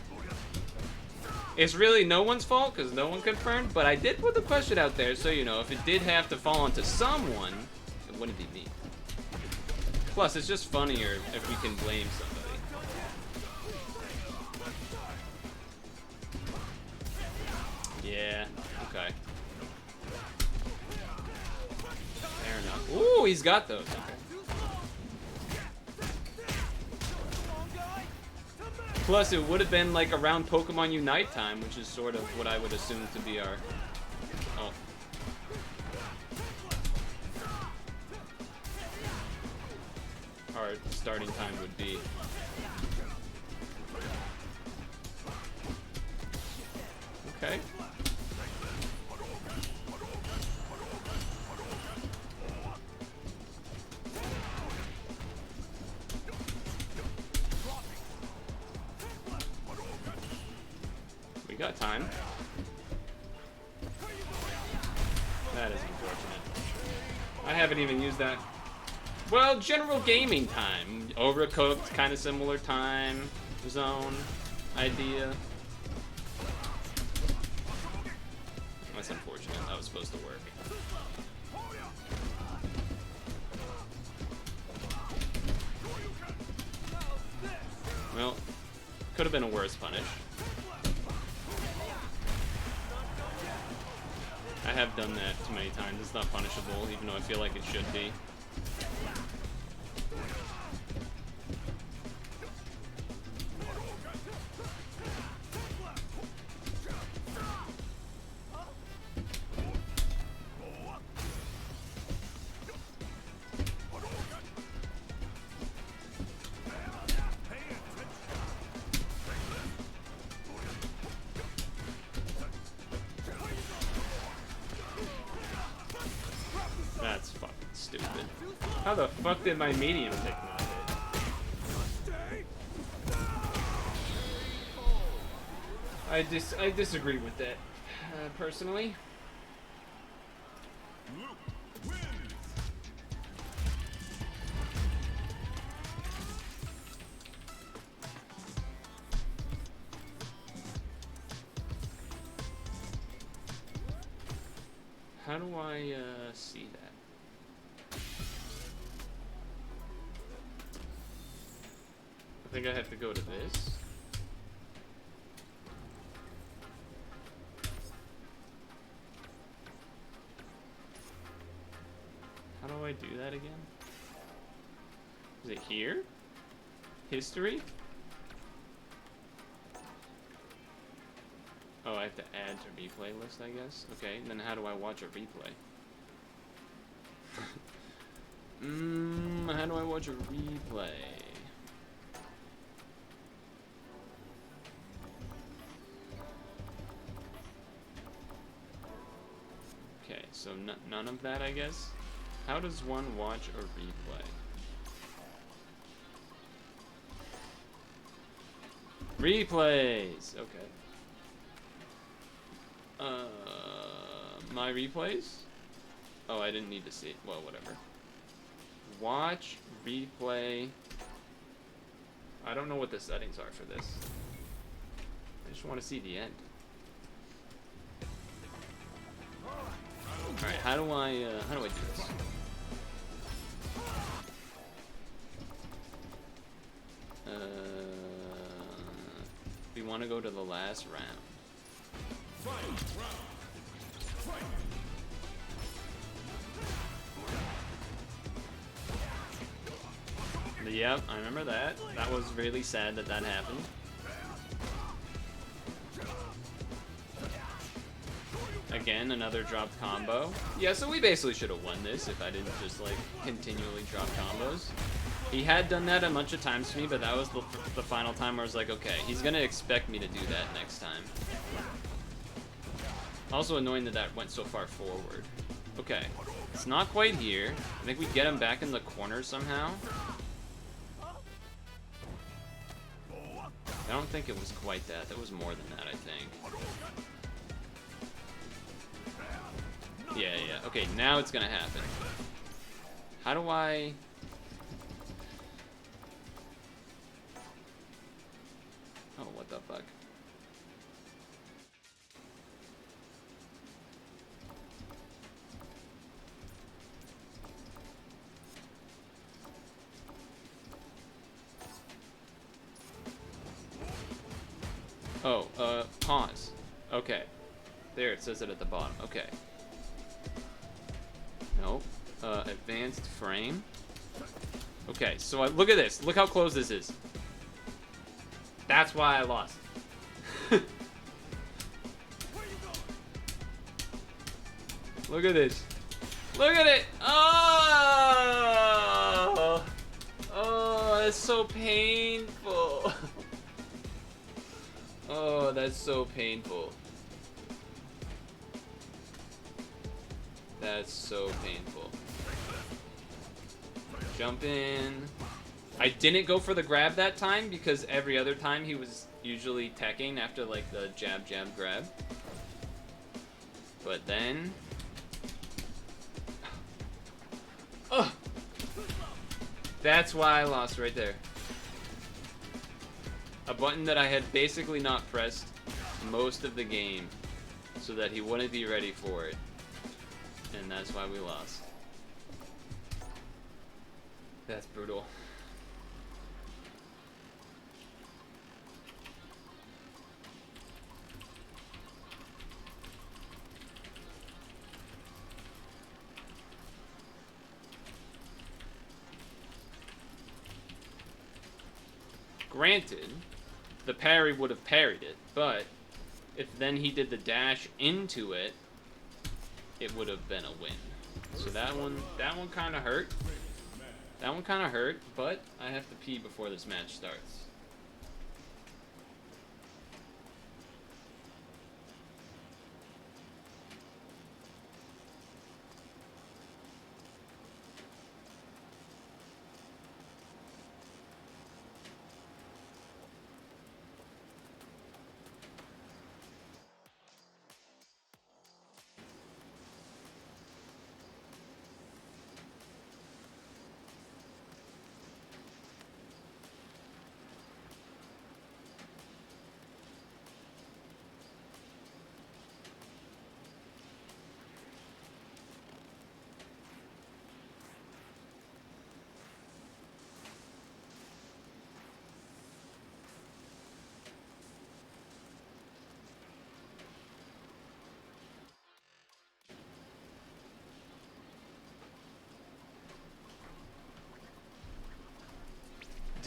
It's really no one's fault, because no one confirmed, but I did put the question out there, so you know, if it did have to fall onto someone, it wouldn't be me. Plus, it's just funnier if we can blame somebody. Yeah, okay. Fair enough. Ooh, he's got those. Okay. Plus, it would have been like around Pokemon Unite time, which is sort of what I would assume to be our... Oh. Our starting time would be. Okay. We got time. That is unfortunate. I haven't even used that. Well, general gaming time. Overcooked, kind of similar time zone idea. That's unfortunate. That was supposed to work. Well, could have been a worse punish. I have done that too many times. It's not punishable, even though I feel like it should be. That's fucking stupid. How the fuck did my medium take that hit? I disagree with that, personally. How do I see that? I think I have to go to this. How do I do that again? Is it here? History? Oh, I have to add to replay list, I guess. Okay, then how do I watch a replay? How do I watch a replay? Okay, so none of that, I guess. How does one watch a replay? Replays! Okay. My replays? Oh, I didn't need to see it. Well, whatever. Watch, replay. I don't know what the settings are for this. I just want to see the end. Alright, how do I do this? We want to go to the last round. Yep, I remember that. That was really sad that that happened. Again, another dropped combo. Yeah, so we basically should have won this if I didn't just, like, continually drop combos. He had done that a bunch of times to me, but that was the final time where I was like, okay, he's gonna expect me to do that next time. Also annoying that that went so far forward. Okay, it's not quite here. I think we get him back in the corner somehow. I don't think it was quite that. That was more than that, I think. Yeah, yeah. Okay, now it's gonna happen. How do I... Oh, what the fuck? Oh, pause. Okay. There, it says it at the bottom. Okay. Nope. Advanced frame. Okay, so look at this. Look how close this is. That's why I lost. Look at this. Look at it! Oh! Oh, that's so painful. Oh, that's so painful. That's so painful. Jump in. I didn't go for the grab that time because every other time he was usually teching after like the jab, jab, grab. But then... Oh! That's why I lost right there. A button that I had basically not pressed most of the game so that he wouldn't be ready for it. And that's why we lost. That's brutal. Granted, the parry would have parried it, but if then he did the dash into it, it would have been a win. So that one kind of hurt. That one kind of hurt, but I have to pee before this match starts.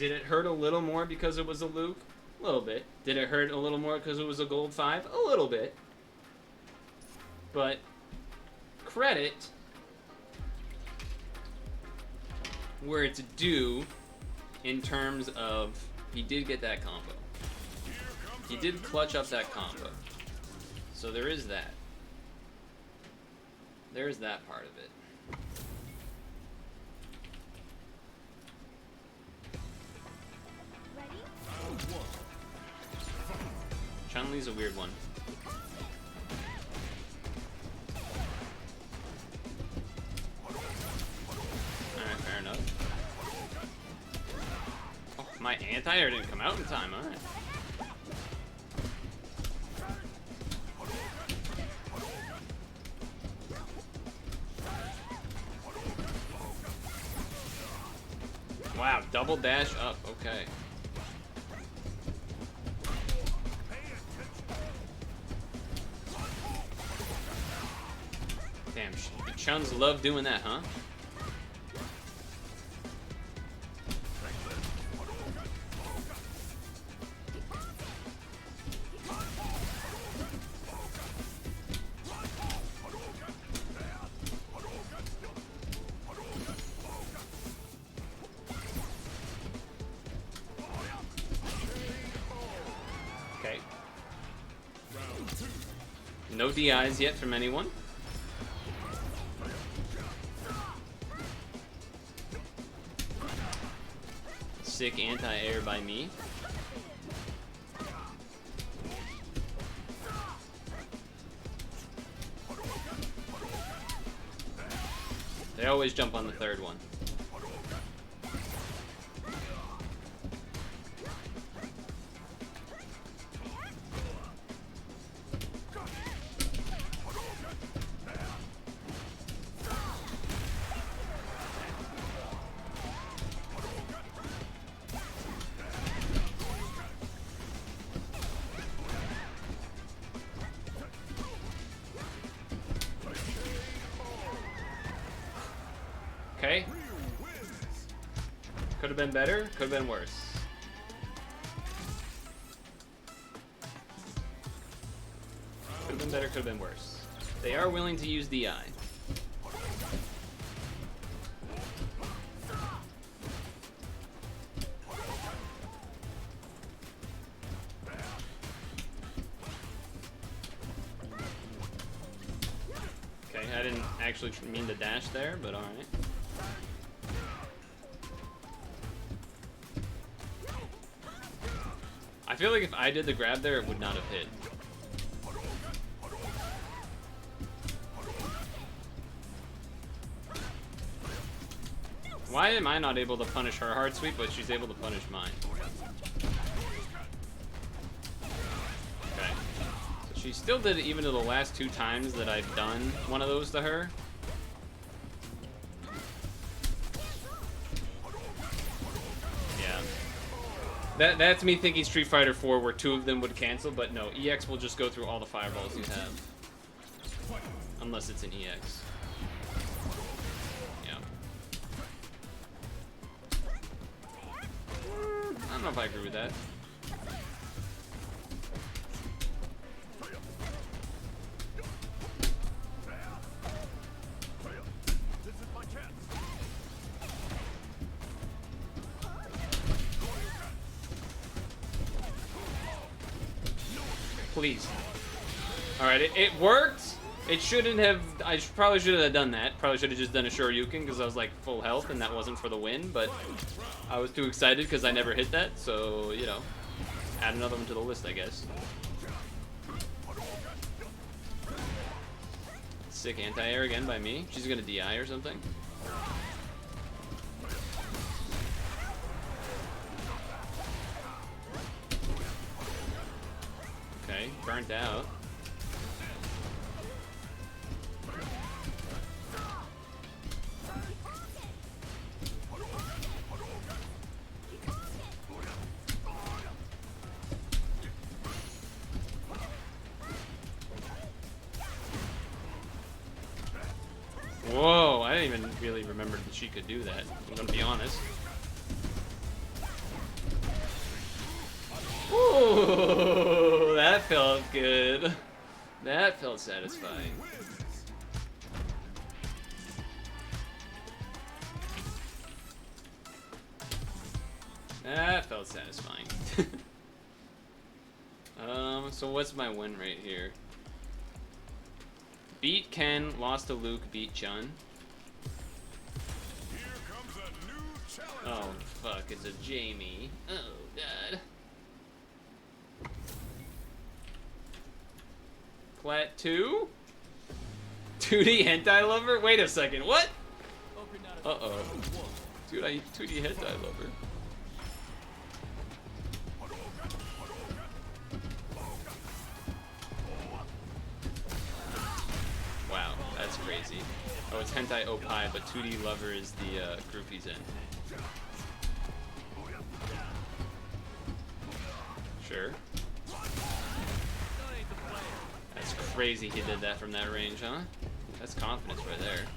Did it hurt a little more because it was a Luke? A little bit. Did it hurt a little more because it was a gold 5? A little bit. But credit where it's due in terms of he did get that combo. He did clutch up that combo. So there is that. There's that part of it. Chun-Li's a weird one. Alright, fair enough. Oh, my anti-air didn't come out in time, alright. Wow, double dash up, okay. Damn, the Chuns love doing that, huh? Okay. No DIs yet from anyone. Sick anti-air by me. They always jump on the third one. Okay. Could have been better, could have been worse. Could have been better, could have been worse. They are willing to use DI. Okay, I didn't actually mean to dash there, but alright. I feel like if I did the grab there, it would not have hit. Why am I not able to punish her hard sweep, but she's able to punish mine? Okay. So she still did it even to the last 2 times that I've done one of those to her. That's me thinking Street Fighter 4 where 2 of them would cancel, but no, EX will just go through all the fireballs you have. Unless it's an EX. Yeah. I don't know if I agree with that. Please. Alright, it worked. It shouldn't have. Probably should have done that. Probably should have just done a Shoryuken because I was like full health and that wasn't for the win. But I was too excited because I never hit that. So, you know, add another one to the list, I guess. Sick anti-air again by me. She's gonna DI or something. Okay, burnt out. Whoa, I didn't even really remember that she could do that, I'm gonna be honest. Ooh, that felt good. That felt satisfying. That felt satisfying. So what's my win rate here? Beat Ken, lost to Luke, beat Chun. Here comes a new challenger. Oh fuck, it's a Jamie. Oh god. Plat 2? 2D hentai lover? Wait a second, what? Uh-oh. Dude, I 2D hentai lover. Wow, that's crazy. Oh, it's hentai opai, but 2D lover is the group he's in. Sure. That's crazy he did that from that range, huh? That's confidence right there.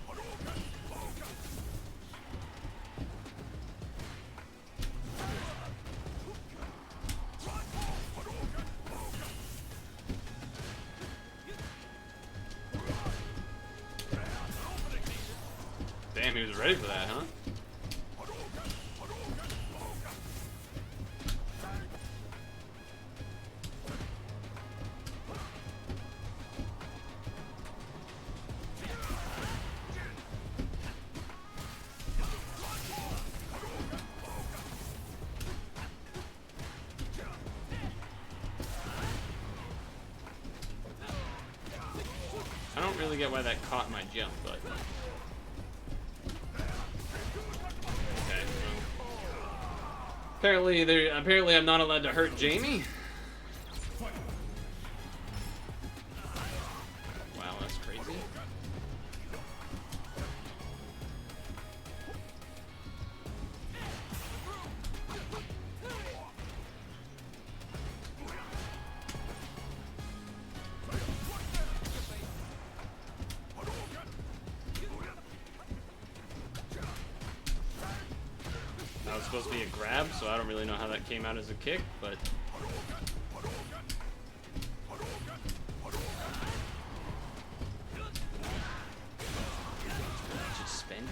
Damn, he was ready for that, huh? I don't really get why that caught my jump, but... Okay, well. Apparently I'm not allowed to hurt Jamie? Wow, that's crazy. That was supposed to be a grab, so I don't really know how that came out as a kick, but... Just spend it?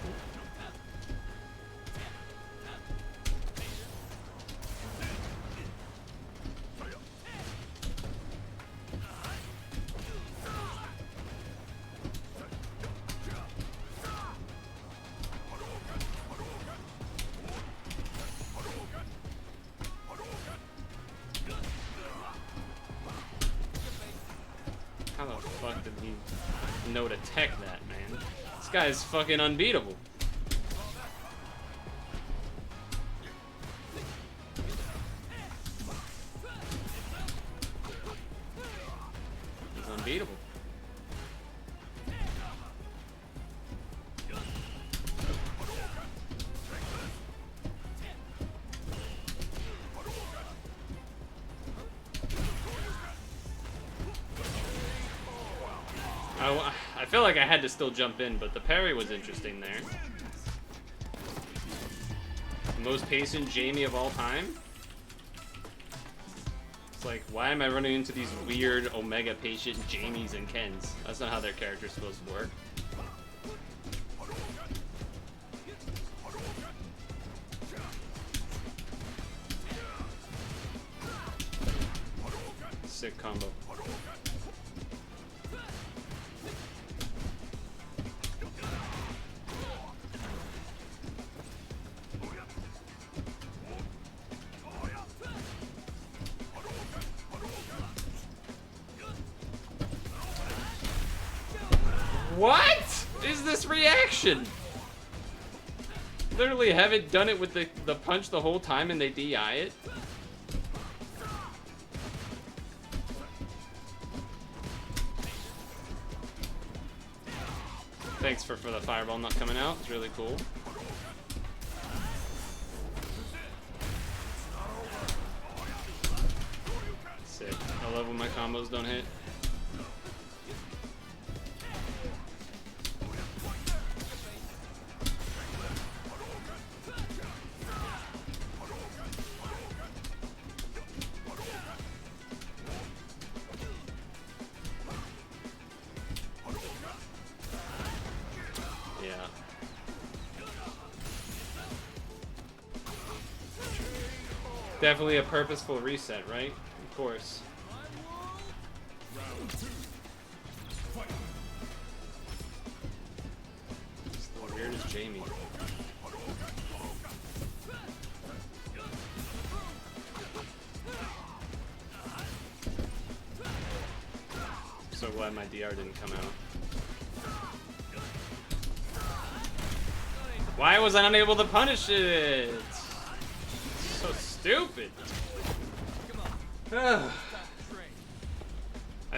How the fuck did he know to tech that, man? This guy is fucking unbeatable. He's unbeatable. I feel like I had to still jump in, but the parry was interesting there. Most patient Jamie of all time? It's like, why am I running into these weird Omega patient Jamies and Kens? That's not how their character's supposed to work. Sick combo. What is this reaction? Literally haven't done it with the punch the whole time and they DI it? Thanks for the fireball not coming out. It's really cool. Sick. I love when my combos don't hit. Definitely a purposeful reset, right? Of course. Round 2. Fight. It's the weirdest Jamie. So glad my DR didn't come out. Why was I unable to punish it? So stupid. I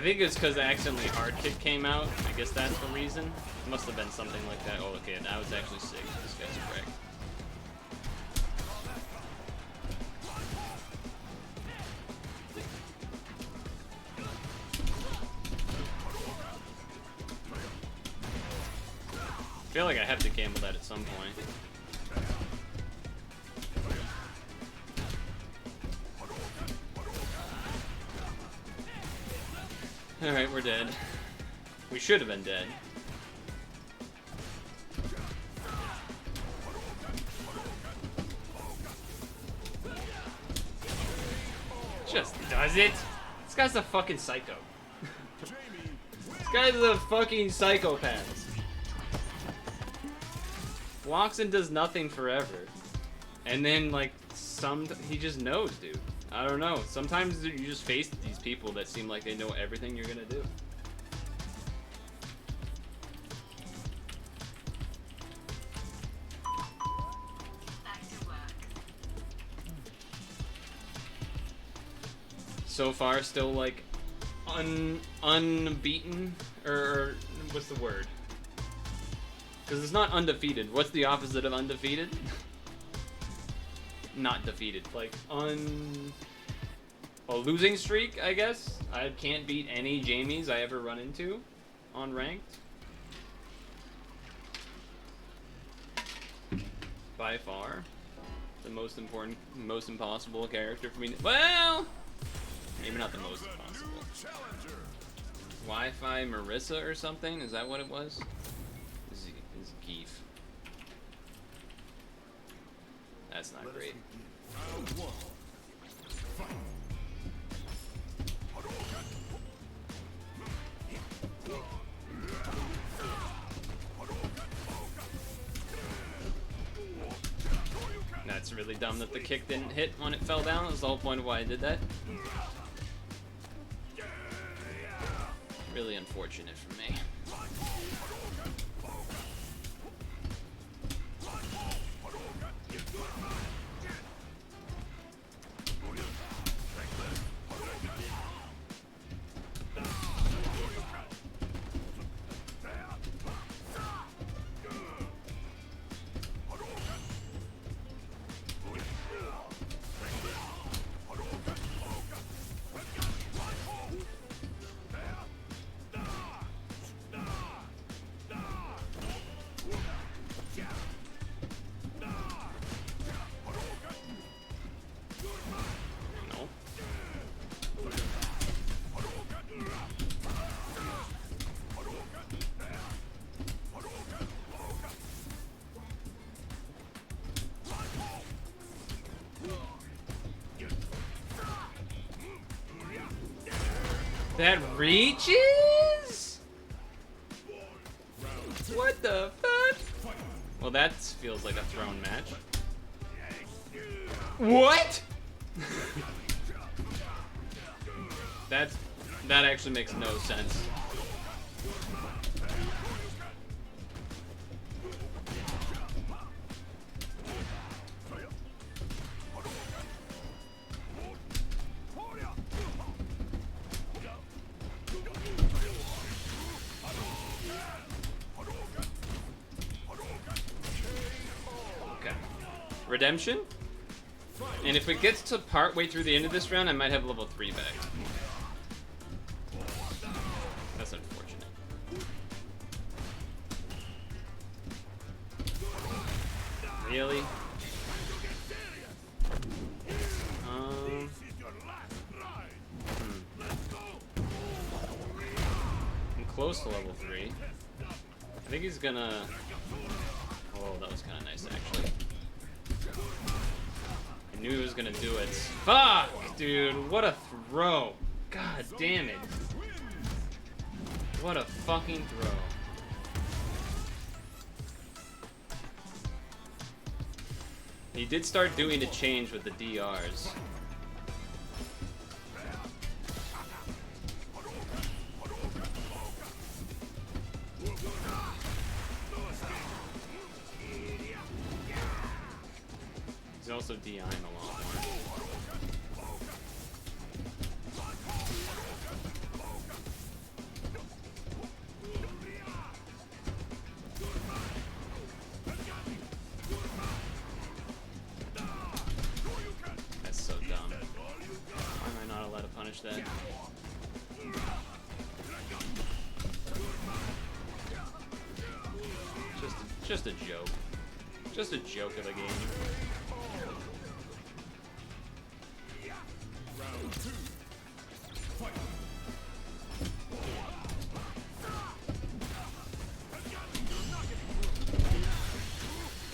think it's because accidentally hard kick came out. I guess that's the reason. It must have been something like that. Oh, okay, I was actually sick. This guy's correct. I feel like I have to gamble that at some point. Alright, we're dead. We should have been dead. Just does it? This guy's a fucking psycho. This guy's a fucking psychopath. Walks and does nothing forever. And then, like, he just knows, dude. I don't know. Sometimes you just face these people that seem like they know everything you're gonna do. Back to work. So far, still, like, unbeaten? Or what's the word? Because it's not undefeated. What's the opposite of undefeated? Not defeated. Like, a losing streak, I guess? I can't beat any Jamies I ever run into on ranked. By far. The most important, most impossible character for me. Well, maybe not the most impossible. Wi-Fi Marissa or something? Is that what it was? Is Geef. That's not great. Round 1. Fight. That's really dumb that the kick didn't hit when it fell down. That's the whole point of why I did that. Really unfortunate for me. That reaches? What the fuck? Well, that feels like a thrown match. What? That actually makes no sense. Redemption? And if it gets to partway through the end of this round, I might have level 3 back. That's unfortunate. Really? I'm close to level 3. I think he's gonna... Oh, that was kind of nice, actually. I knew he was gonna do it. Fuck, dude. What a throw. God damn it. What a fucking throw. He did start doing a change with the DRs. He's also DIing a lot more. That's so dumb. Why am I not allowed to punish that? Just a joke. Just a joke of a game. Round 2. Fight.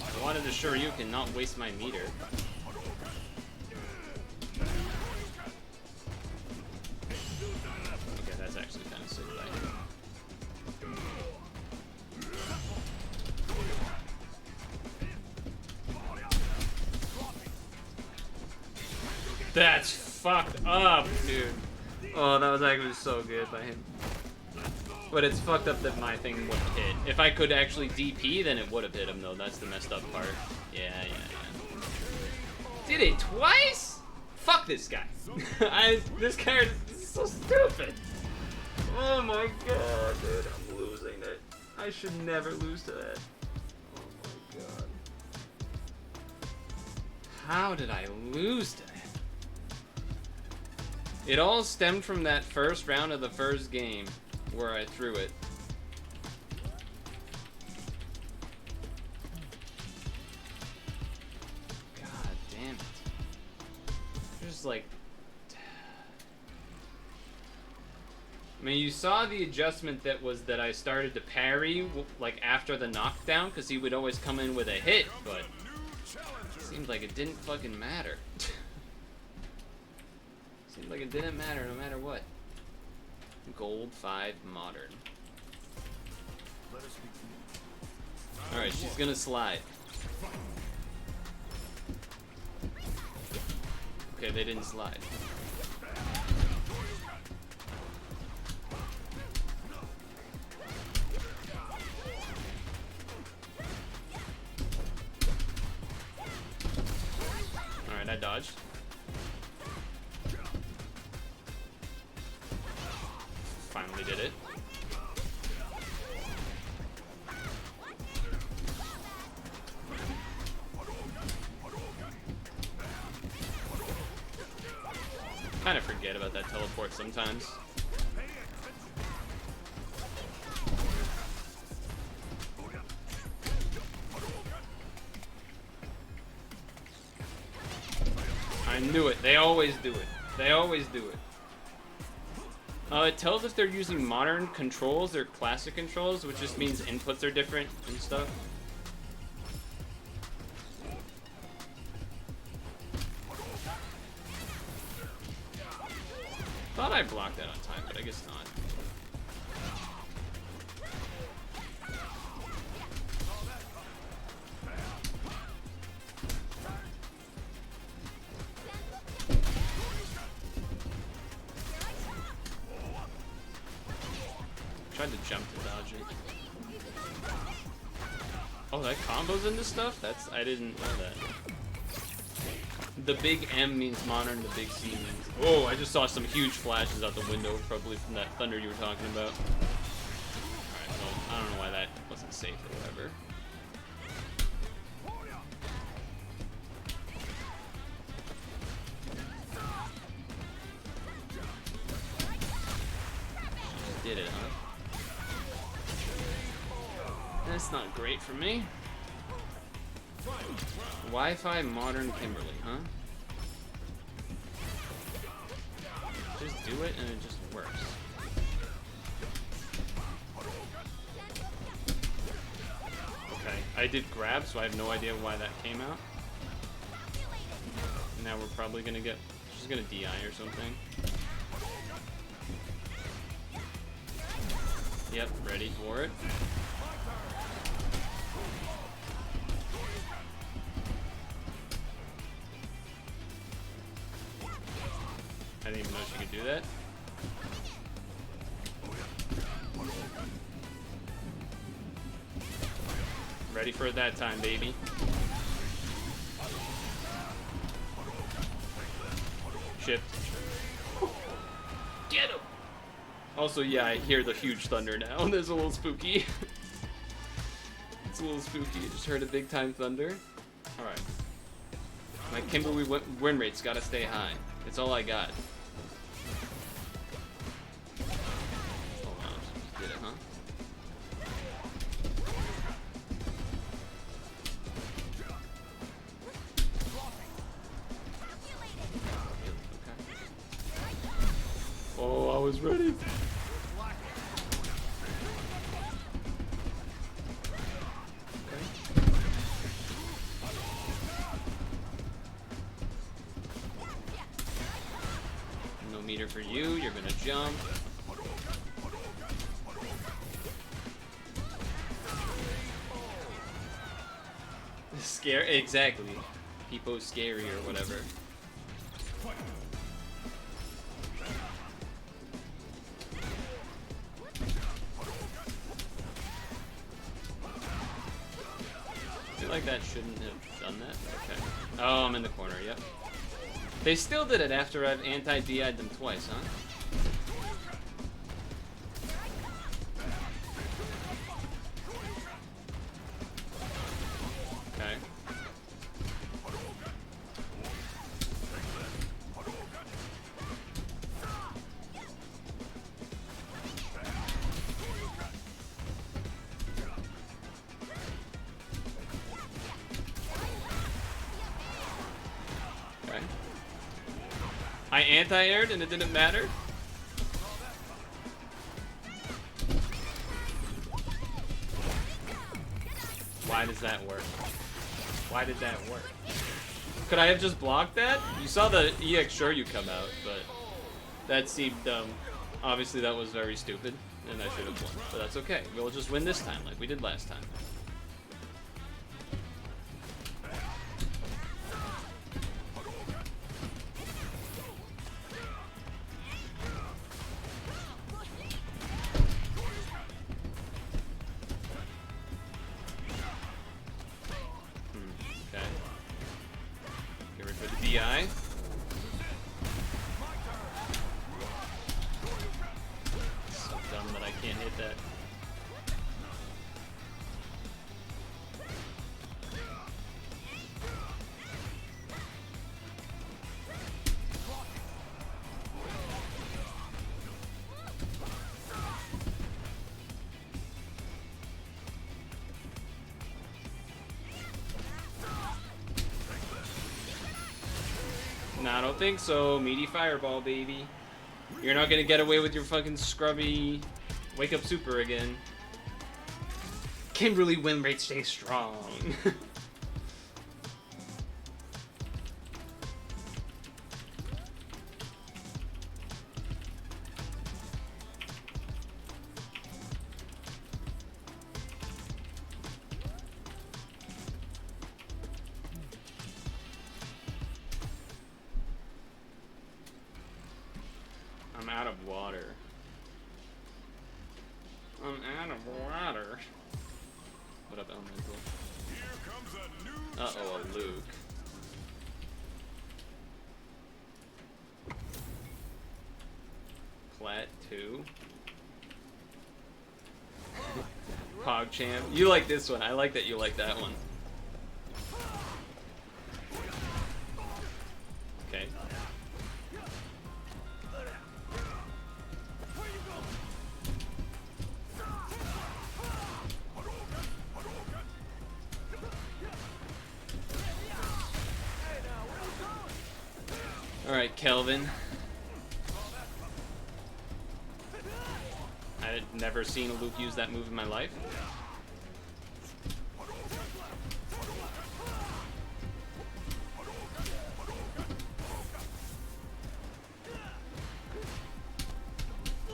I wanted to assure you cannot waste my meter. Okay, that's actually kind of sick by him. That's fucked up, dude. Oh, that was actually so good by him. But it's fucked up that my thing wouldn't hit. If I could actually DP, then it would have hit him, though. That's the messed up part. Yeah. Did it twice? Fuck this guy. This card is so stupid. Oh my god, dude. I'm losing it. I should never lose to that. Oh my god. How did I lose to that? It all stemmed from that first round of the first game where I threw it. God damn it. Just like... I mean, you saw the adjustment that was that I started to parry like after the knockdown because he would always come in with a hit, but it seemed like it didn't fucking matter. Seemed like it didn't matter no matter what. Gold 5 modern. Alright, she's gonna slide. Okay, they didn't slide. Alright, I dodged. Finally did it. Kind of forget about that teleport sometimes. I knew it. They always do it. They always do it. It tells if they're using modern controls or classic controls, which just means inputs are different and stuff. Thought I blocked that on time, but I guess not. Tried to jump to dodge it. Oh, that combos into stuff? I didn't know that. The big M means modern, the big C means... Oh, I just saw some huge flashes out the window, probably from that thunder you were talking about. Alright, well, I don't know why that wasn't safe or whatever. Did it, huh? That's not great for me. Wi-Fi modern Kimberly, huh? Just do it and it just works. Okay, I did grab, so I have no idea why that came out. Now we're probably gonna get. She's gonna DI or something. Yep, ready for it. I didn't even know she could do that. Ready for it that time, baby. Shift. Get him! Also, yeah, I hear the huge thunder now. There's a little spooky. It's a little spooky. I just heard a big time thunder. Alright. My Kimberly win rate's gotta stay high. It's all I got. Oh wow, just did it, huh? Oh, I was ready. No meter for you. You're gonna jump. Scare exactly. People scary or whatever. I feel like that shouldn't have done that. Okay. Oh, I'm in the corner. Yep. They still did it after I've anti-DI'd them twice, huh? Okay. Okay. I anti-aired and it didn't matter? Why does that work? Why did that work? Could I have just blocked that? You saw the EX Shoryu come out, but that seemed dumb. Obviously that was very stupid, and I should have won. But that's okay. We'll just win this time like we did last time. Okay. Get rid of the DI. So dumb that I can't hit that. Nah, I don't think so. Meaty fireball, baby. You're not gonna get away with your fucking scrubby wake up super again. Kimberly win rate stay strong. I'm out of water. I'm out of water. What up, Elemental? Here comes a new Uh-oh, a Luke. Plat 2. PogChamp. You like this one. I like that you like that one. Okay. Alright, Kelvin. I had never seen a Luke use that move in my life.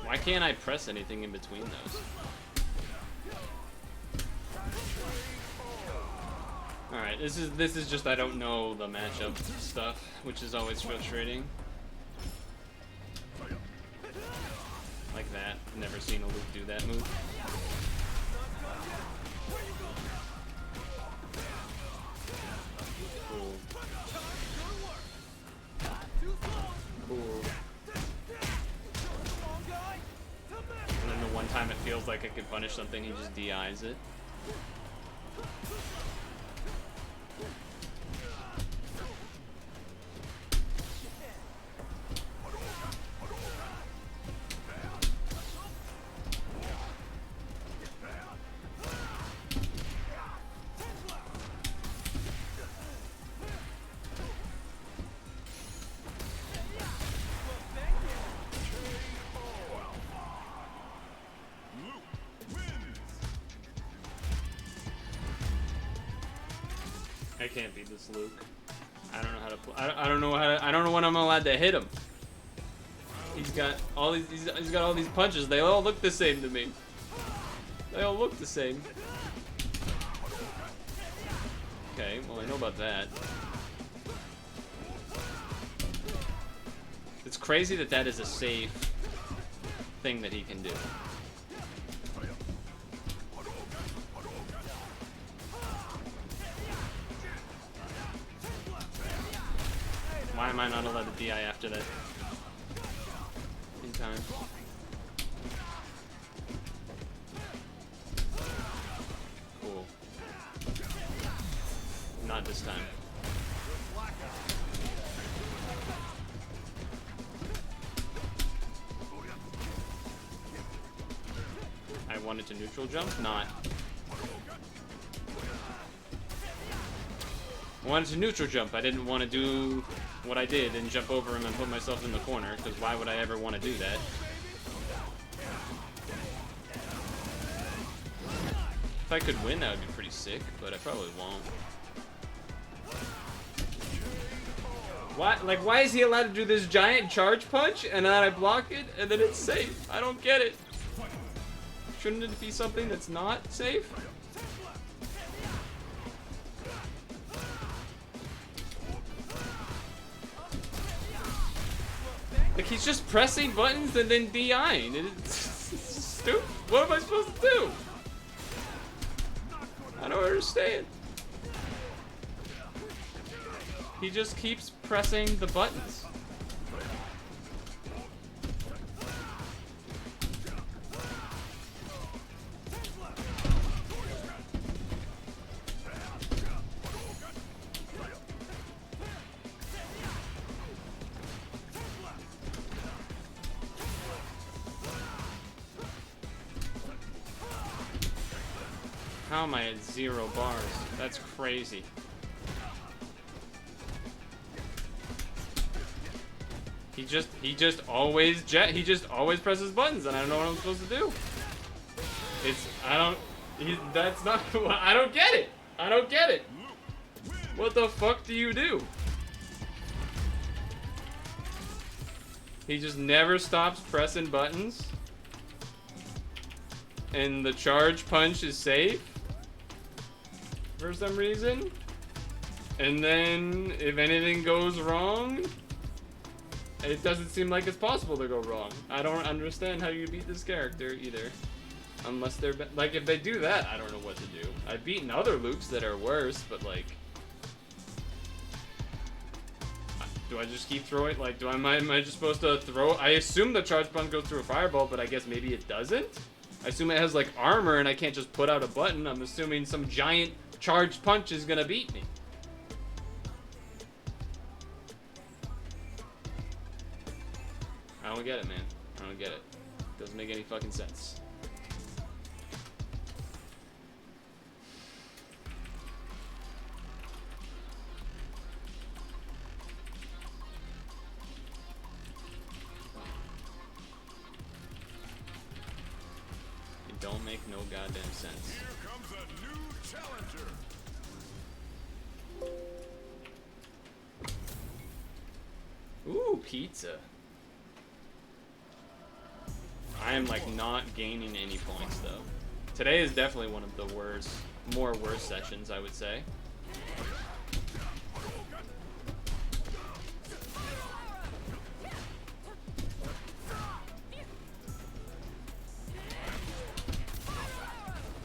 Why can't I press anything in between those? Alright, this is just I don't know the matchup stuff, which is always frustrating. Like that. Never seen a Luke do that move. Cool. Cool. And then the one time it feels like I could punish something, he just DIs it. I can't beat this Luke. I don't know how to play. I don't know how to. I don't know when I'm allowed to hit him. He's got all these. He's got all these punches. They all look the same to me. They all look the same. Okay, well I know about that. It's crazy that that is a safe thing that he can do. Why am I not allowed to DI after that? In time. Cool. Not this time. I wanted to neutral jump, not. I wanted to neutral jump. I didn't want to do what I did and jump over him and put myself in the corner, because why would I ever want to do that? If I could win, that would be pretty sick, but I probably won't. Why is he allowed to do this giant charge punch and then I block it and then it's safe? I don't get it. Shouldn't it be something that's not safe? Like, he's just pressing buttons and then DIing. It's stupid. What am I supposed to do? I don't understand. He just keeps pressing the buttons. How am I at 0 bars? That's crazy. He just always presses buttons and I don't know what I'm supposed to do. That's not, I don't get it. I don't get it. What the fuck do you do? He just never stops pressing buttons. And the charge punch is safe for some reason. And then if anything goes wrong, it doesn't seem like it's possible to go wrong. I don't understand how you beat this character either. Unless they're like, if they do that, I don't know what to do. I've beaten other Lukes that are worse, but like, do I just keep throwing? Like, am I just supposed to throw? I assume the charge punch goes through a fireball, but I guess maybe it doesn't. I assume it has like armor, and I can't just put out a button. I'm assuming some giant charged punch is gonna beat me. I don't get it, man. I don't get it. Doesn't make any fucking sense. It don't make no goddamn sense. Here comes a new challenger. Ooh, pizza. I am like not gaining any points though. Today is definitely one of the worst, more worse sessions, I would say.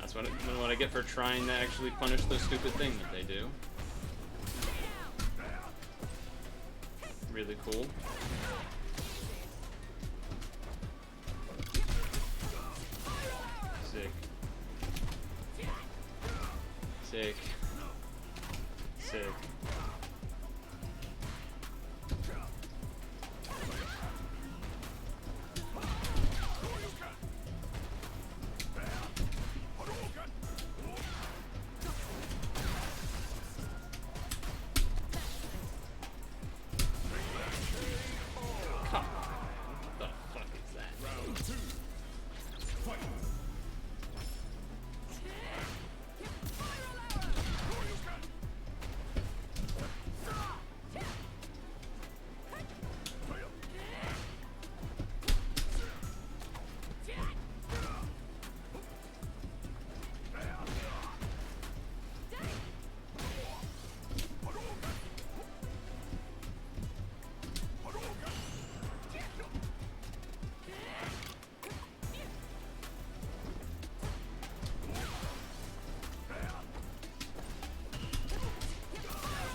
That's what I get for trying to actually punish the stupid thing that they do. Really cool. Sick. Sick. Sick. Come on. What the fuck is that? Round 2. Fight.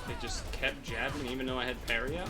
They just kept jabbing even though I had parry out?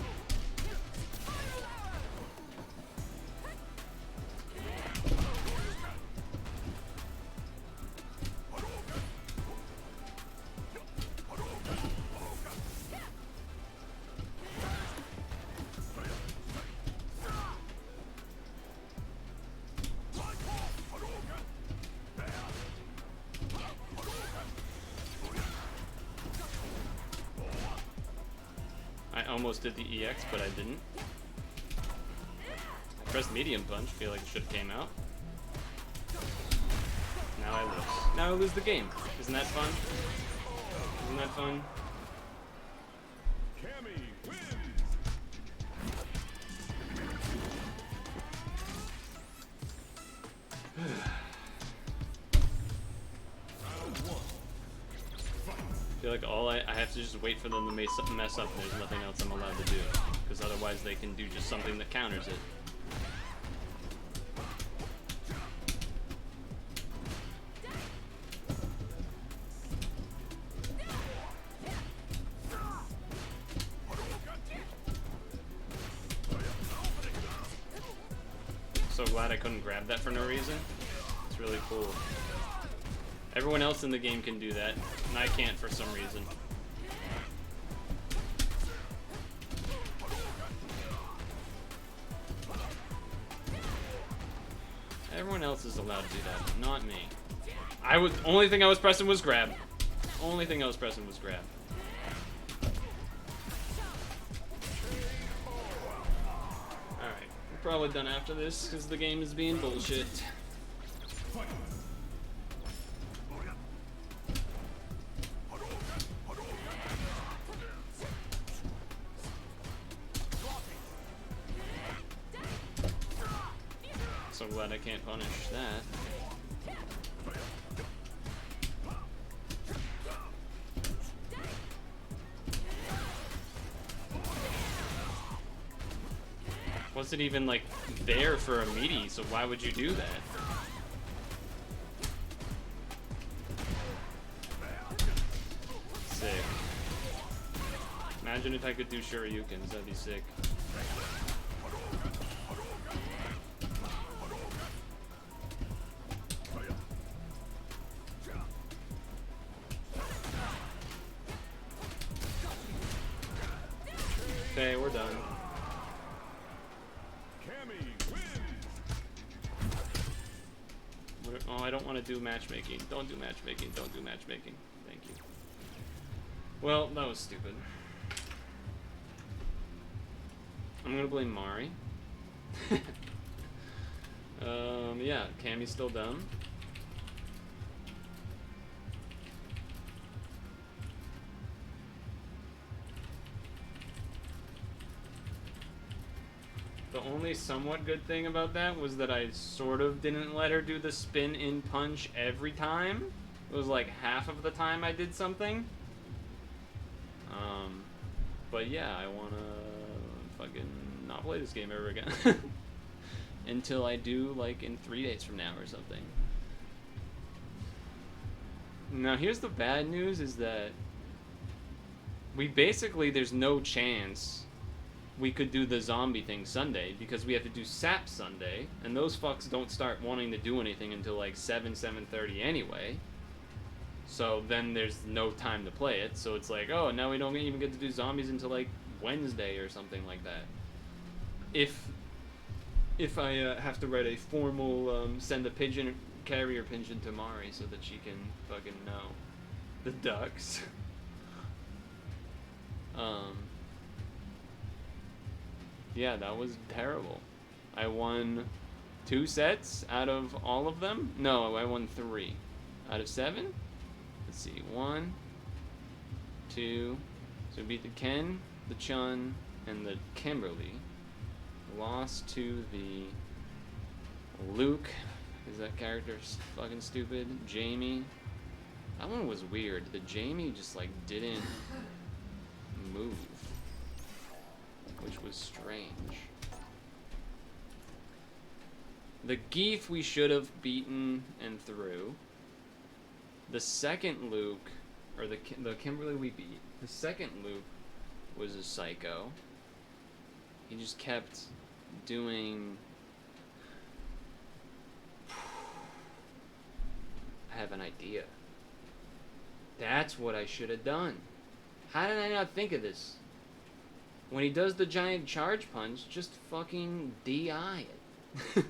I almost did the EX, but I didn't. I pressed medium punch, feel like it should have came out. Now I lose. Now I lose the game. Isn't that fun? Isn't that fun? Cammy wins. Round 1. Fight. I feel like I have to just wait for them to mess up and there's nothing else I'm allowed to do. Because otherwise they can do just something that counters it. So glad I couldn't grab that for no reason. It's really cool. Everyone else in the game can do that, and I can't for some reason. Everyone else is allowed to do that, but not me. Only thing I was pressing was grab. Only thing I was pressing was grab. Alright, we're probably done after this, because the game is being bullshit. So glad I can't punish that. Wasn't even like there for a meaty, so why would you do that? Sick. Imagine if I could do Shoryukens, that'd be sick. Okay, we're done. Cammy wins. Oh, I don't want to do matchmaking. Don't do matchmaking. Don't do matchmaking. Thank you. Well, that was stupid. I'm gonna blame Mari. Yeah, Cammy's still dumb. The The only somewhat good thing about that was that I sort of didn't let her do the spin in punch every time. It was like half of the time I did something. But yeah, I wanna fucking not play this game ever again. Until I do, like, in 3 days from now or something. Now, here's the bad news, is that there's no chance we could do the zombie thing Sunday, because we have to do SAP Sunday, and those fucks don't start wanting to do anything until, like, 7:30 anyway. So then there's no time to play it, so it's like, oh, now we don't even get to do zombies until, like, Wednesday or something like that. If I have to write a formal send a carrier pigeon to Mari so that she can fucking know the ducks. Yeah, that was terrible. I won 2 sets out of all of them. No, I won 3 out of 7. Let's see, 1, 2. So I beat the Ken, the Chun, and the Kimberly. Lost to the Luke, because that character's fucking stupid. Jamie. That one was weird. The Jamie just, like, didn't move, which was strange. The Geef we should have beaten and threw. The second Luke, or the Kimberly we beat, the second Luke was a psycho. He just kept doing... I have an idea. That's what I should have done. How did I not think of this? When he does the giant charge punch, just fucking DI it.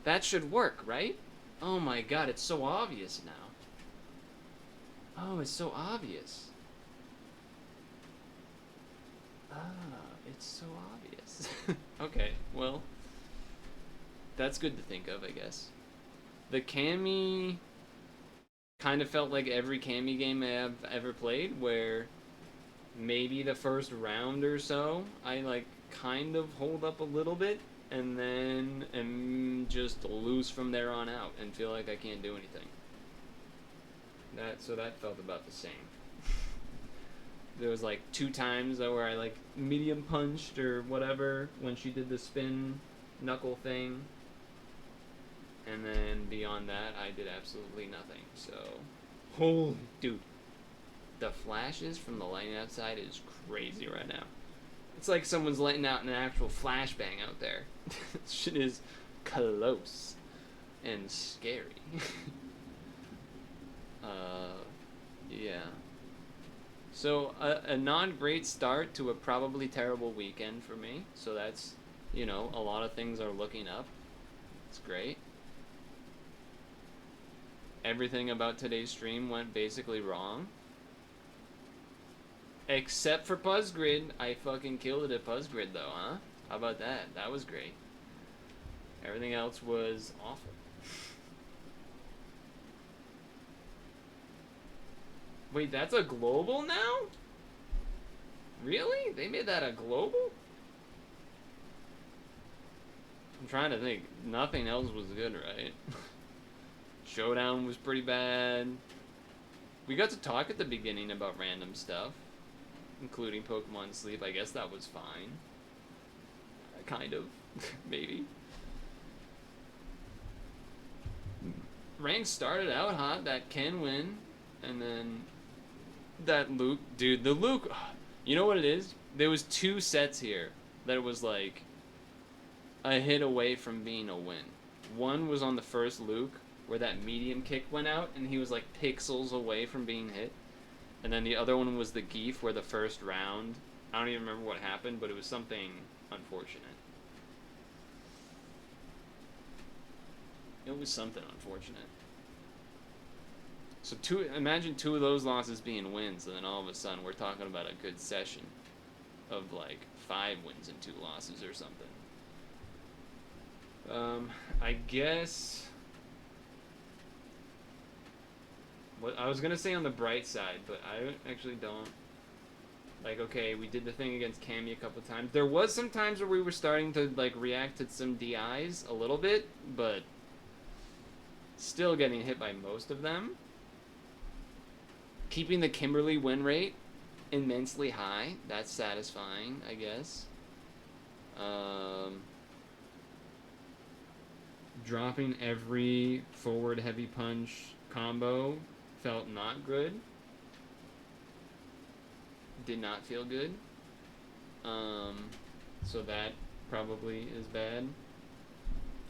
That should work, right? Oh my god, it's so obvious now. Oh, it's so obvious. Ah, it's so obvious. Okay, well, that's good to think of, I guess. The Cammy kind of felt like every Cammy game I have ever played, where maybe the first round or so, I, like, kind of hold up a little bit, and then am just loose from there on out, and feel like I can't do anything. So that felt about the same. There was like 2 times where I like medium punched or whatever when she did the spin knuckle thing. And then beyond that, I did absolutely nothing. So, holy dude, the flashes from the lighting outside is crazy right now. It's like someone's letting out an actual flashbang out there. Shit is close and scary. Yeah. So, a non-great start to a probably terrible weekend for me. So that's, you know, a lot of things are looking up. It's great. Everything about today's stream went basically wrong. Except for Puzzgrid. I fucking killed it at Puzzgrid though, huh? How about that? That was great. Everything else was awful. Wait, that's a global now? Really? They made that a global? I'm trying to think. Nothing else was good, right? Showdown was pretty bad. We got to talk at the beginning about random stuff, including Pokemon Sleep. I guess that was fine. Kind of. Maybe. Rank started out hot. That can win. And then that Luke, dude, the Luke, you know what it is? There was 2 sets here that was like a hit away from being a win. One was on the first Luke where that medium kick went out and he was like pixels away from being hit. And then the other one was the Geef where the first round, I don't even remember what happened, but it was something unfortunate. It was something unfortunate. So imagine 2 of those losses being wins, and then all of a sudden we're talking about a good session of like 5 wins and 2 losses or something. I guess what I was gonna say on the bright side, but I actually don't Like, okay, we did the thing against Cammy a couple times. There was some times where we were starting to, like, react to some DIs a little bit, but still getting hit by most of them. Keeping the Kimberly win rate immensely high. That's satisfying, I guess. Dropping every forward heavy punch combo felt not good. Did not feel good. So that probably is bad.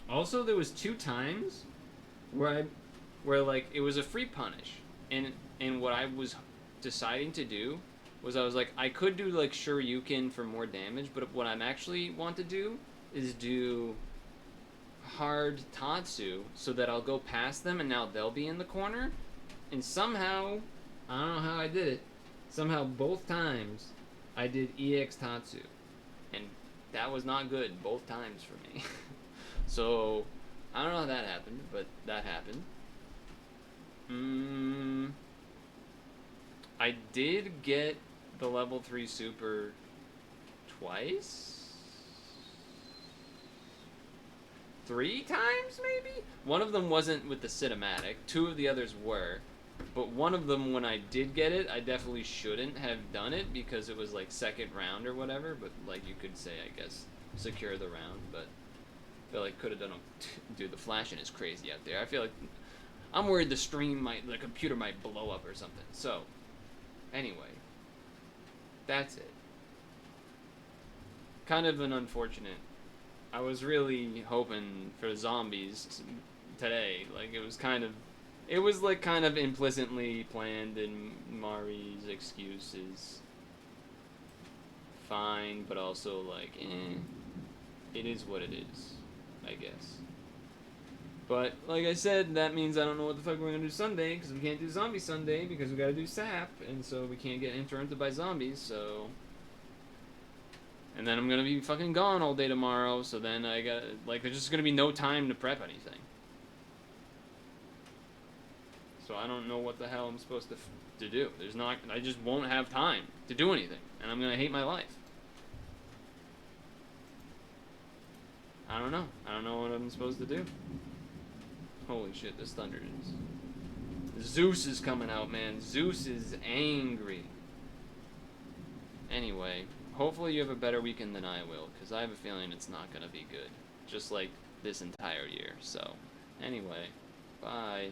Also, there was 2 times where like it was a free punish, and what I was deciding to do was I was like, I could do like Shoryuken for more damage, but what I'm actually want to do is do hard Tatsu so that I'll go past them and now they'll be in the corner. And somehow, I don't know how I did it, somehow both times I did EX Tatsu, and that was not good both times for me. So I don't know how that happened, but that happened. I did get the level 3 super twice? 3 times, maybe? One of them wasn't with the cinematic. 2 of the others were. But one of them, when I did get it, I definitely shouldn't have done it because it was like second round or whatever. But like you could say, I guess, secure the round. But I feel like could have done a... Dude, the flashing is crazy out there. I feel like... I'm worried the stream might... The computer might blow up or something. So, anyway. That's it. Kind of an unfortunate... I was really hoping for zombies today. Like, it was kind of... It was, like, kind of implicitly planned, and Mari's excuse is fine, but also, like, it is what it is, I guess. But, like I said, that means I don't know what the fuck we're gonna do Sunday, because we can't do Zombie Sunday, because we gotta do SAP, and so we can't get interrupted by zombies, so... And then I'm gonna be fucking gone all day tomorrow, so then I got like, there's just gonna be no time to prep anything. So I don't know what the hell I'm supposed to do. There's not, I just won't have time to do anything, and I'm gonna hate my life. I don't know. I don't know what I'm supposed to do. Holy shit, this thunder is... Zeus is coming out, man. Zeus is angry. Anyway, hopefully you have a better weekend than I will, because I have a feeling it's not gonna be good. Just like this entire year, so... Anyway, bye.